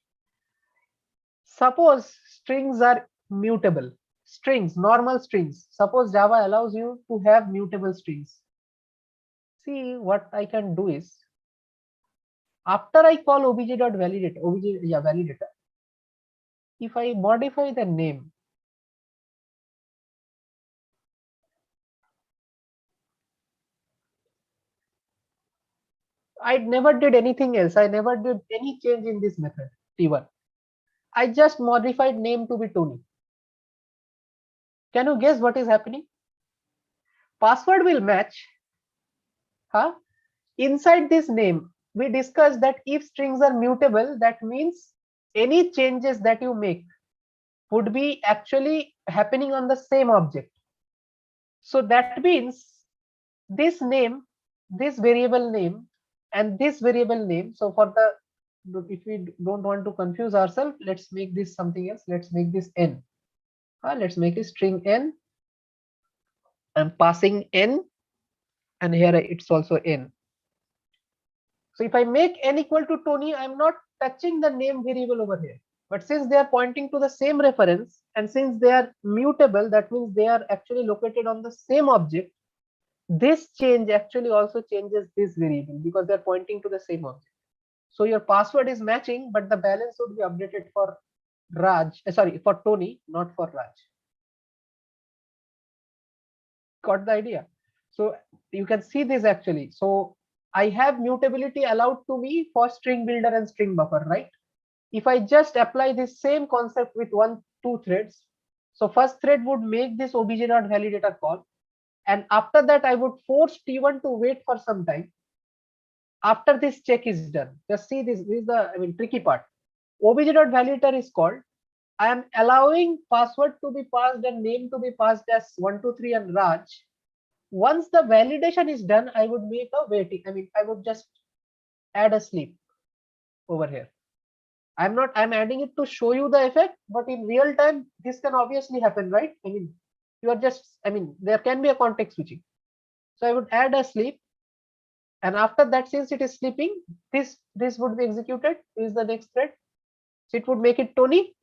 Suppose strings are mutable. Strings, normal strings. Suppose Java allows you to have mutable strings. See, what I can do is, after I call obj.validate, validator, if I modify the name, I never did anything else. I never did any change in this method, T1. I just modified name to be Tony. Can you guess what is happening? Password will match. Huh? Inside this name, we discussed that if strings are mutable, that means any changes that you make would be actually happening on the same object. So that means this name, this variable name, and this variable name. So for the, if we don't want to confuse ourselves, let's make this something else. Let's make this n. Let's make a string n. I'm passing n, and here it's also n. So if I make n equal to Tony, I'm not touching the name variable over here. But since they are pointing to the same reference, and since they are mutable, that means they are actually located on the same object. This change actually also changes this variable because they're pointing to the same object. So your password is matching, but the balance would be updated for Raj, sorry, for Tony, not for Raj. Got the idea? So you can see this actually. So I have mutability allowed to me for string builder and string buffer, right? If I just apply this same concept with two threads, so first thread would make this obj.validator call, and after that I would force T1 to wait for some time. After this check is done, just see this is the tricky part. Obj.validator is called. I am allowing password to be passed and name to be passed as 123 and Raj. Once the validation is done, I would make a waiting. I would just add a sleep over here. I'm adding it to show you the effect, but in real time, this can obviously happen, right? There can be a context switching. So I would add a sleep. And after that, since it is sleeping, this would be executed. This is the next thread. So it would make it Tony.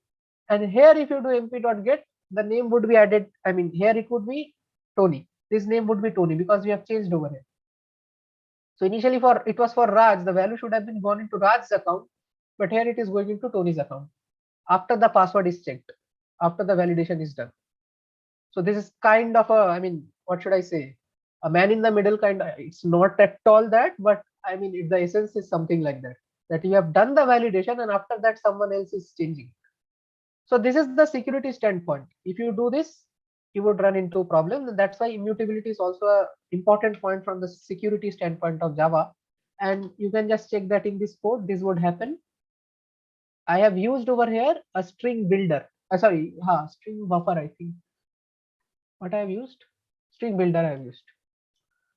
And here, if you do mp.get, the name would be added. Here it would be Tony. This name would be Tony because we have changed over here. So initially it was for Raj, the value should have been gone into Raj's account, but here it is going into Tony's account after the password is checked, after the validation is done. So this is kind of a, what should I say? A man in the middle kind of, it's not at all that, but the essence is something like that, that you have done the validation and after that someone else is changing. So this is the security standpoint. If you do this, you would run into problems, and that's why immutability is also an important point from the security standpoint of Java. And you can just check that in this code, this would happen. I have used over here a string builder. String buffer, I think. What I have used? String builder I have used.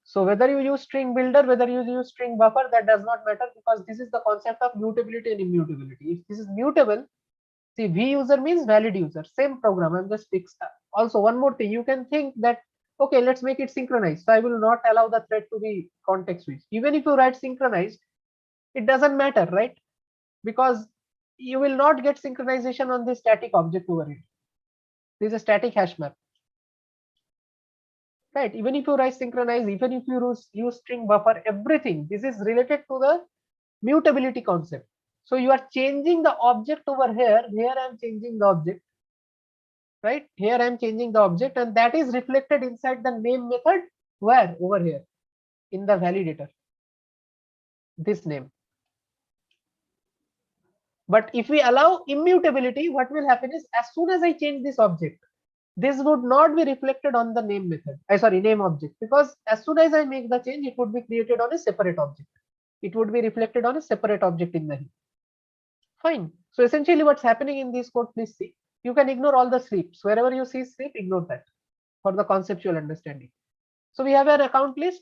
So whether you use string builder, whether you use string buffer, that does not matter because this is the concept of mutability and immutability. If this is mutable, see, v-user means valid user, same program. I'm just fixed. Also, one more thing, you can think that, okay, let's make it synchronized. So I will not allow the thread to be context switched. Even if you write synchronized, it doesn't matter, right? Because you will not get synchronization on this static object over here. This is a static hash map. right? Even if you write synchronize, even if you use string buffer, everything, this is related to the mutability concept. So you are changing the object over here. Here I am changing the object, right? Here I am changing the object, and that is reflected inside the name method. Where? Over here in the validator, this name. But if we allow immutability, what will happen is as soon as I change this object, this would not be reflected on the name method. Name object, because as soon as I make the change, it would be created on a separate object. It would be reflected on a separate object in the heap. Fine. So essentially what's happening in this code, please see. You can ignore all the sleeps. Wherever you see sleep, ignore that for the conceptual understanding. So we have an account list.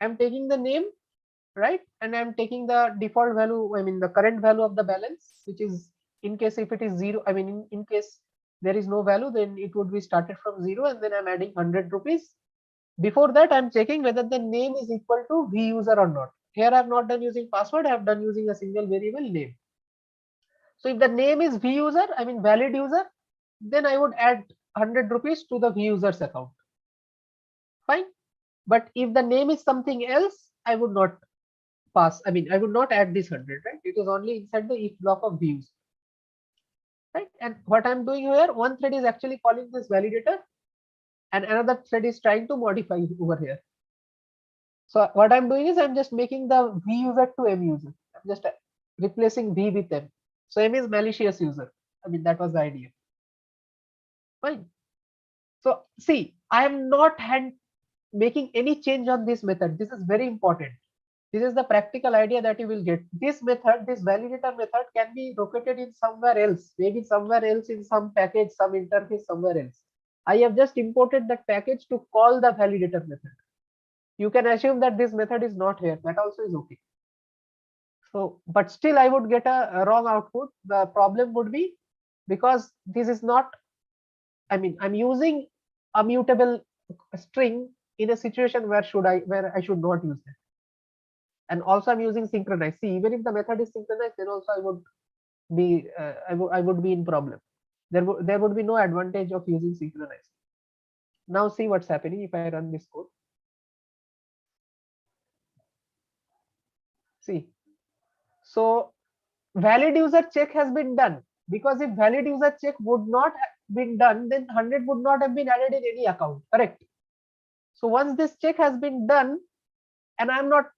I'm taking the name, right? And I'm taking the default value, I mean the current value of the balance, which is in case if it is zero, I mean in case there is no value, then it would be started from zero, and then I'm adding 100 rupees. Before that, I'm checking whether the name is equal to v user or not. Here I've not done using password, I've done using a single variable name. So if the name is v user, I mean valid user, then I would add 100 rupees to the v user's account. Fine. But if the name is something else, I would not pass. I mean, I would not add this 100, right? It is only inside the if block of views, right? And what I'm doing here, one thread is actually calling this validator, and another thread is trying to modify over here. So what I'm doing is I'm just making the v user to m user. I'm just replacing v with m. So m is malicious user. I mean, that was the idea. Fine. So see, I am not making any change on this method. This is very important. This is the practical idea that you will get. This method, this validator method, can be located in somewhere else, maybe somewhere else in some package, some interface somewhere else. I have just imported that package to call the validator method. You can assume that this method is not here. That also is okay. So, but still I would get a wrong output. The problem would be because this is not, I mean, I'm using a mutable string in a situation where I should not use it. And also I'm using synchronized. See, even if the method is synchronized, then also I would be I would be in problem. There would be no advantage of using synchronized. Now see what's happening if I run this code. See, so valid user check has been done, because if valid user check would not have been done, then 100 would not have been added in any account, correct? So once this check has been done, and I'm not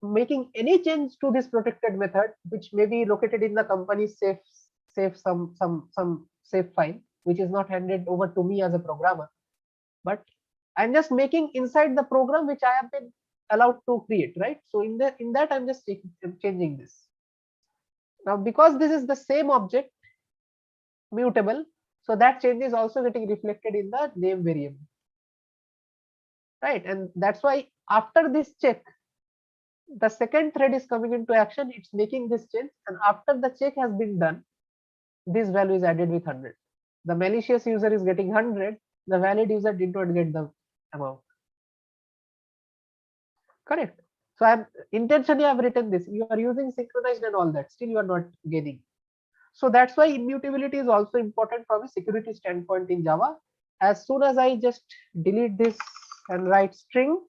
making any change to this protected method, which may be located in the company's some safe file, which is not handed over to me as a programmer, but I'm just making inside the program which I have been allowed to create, right? So in that I'm just changing this. Now because this is the same object, mutable, so that change is also getting reflected in the name variable, right? And that's why after this check, the second thread is coming into action. It's making this change, and after the check has been done, this value is added with 100. The malicious user is getting 100. The valid user did not get the amount. Correct. So I'm intentionally I've written this. You are using synchronized and all that. Still you are not getting. So that's why immutability is also important from a security standpoint in Java. As soon as I just delete this and write string,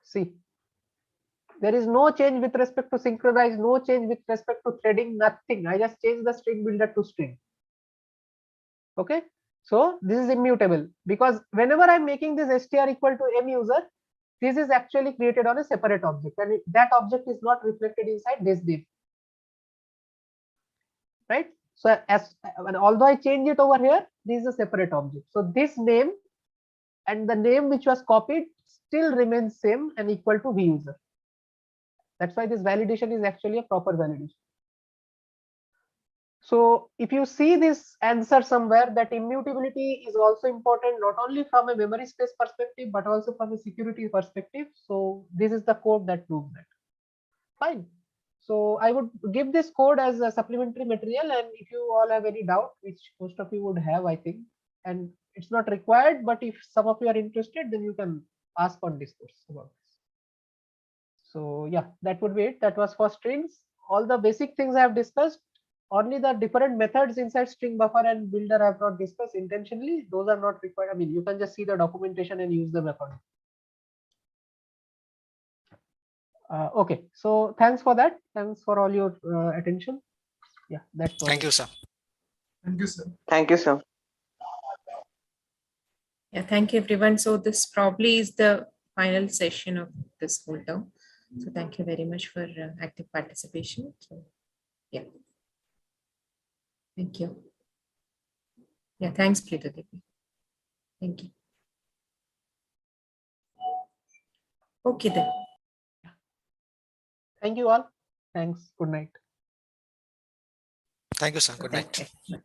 see, there is no change with respect to synchronize, no change with respect to threading, nothing. I just change the string builder to string. Okay, so this is immutable because whenever I'm making this str equal to m user, this is actually created on a separate object, and that object is not reflected inside this div, right? So although I change it over here, this is a separate object. So this name and the name which was copied still remains same and equal to v user. That's why this validation is actually a proper validation. So if you see this answer somewhere, that immutability is also important, not only from a memory space perspective, but also from a security perspective. So this is the code that proves that. Fine. So I would give this code as a supplementary material, and if you all have any doubt, which most of you would have, I think, and it's not required, but if some of you are interested, then you can ask on discourse about this. So yeah, that would be it. That was for strings. All the basic things I have discussed. Only the different methods inside string buffer and builder I have not discussed intentionally. Those are not required. I mean, you can just see the documentation and use them accordingly. Okay, so thanks for that. Thanks for all your attention. Yeah, that's all. Thank you, sir. Thank you, sir. Thank you, sir. Yeah, thank you, everyone. So this probably is the final session of this whole term. So thank you very much for active participation. So, yeah. Thank you. Yeah, thanks, Preeta Devi. Thank you. Okay then. Thank you all. Thanks. Good night. Thank you, sir. Good night. Okay.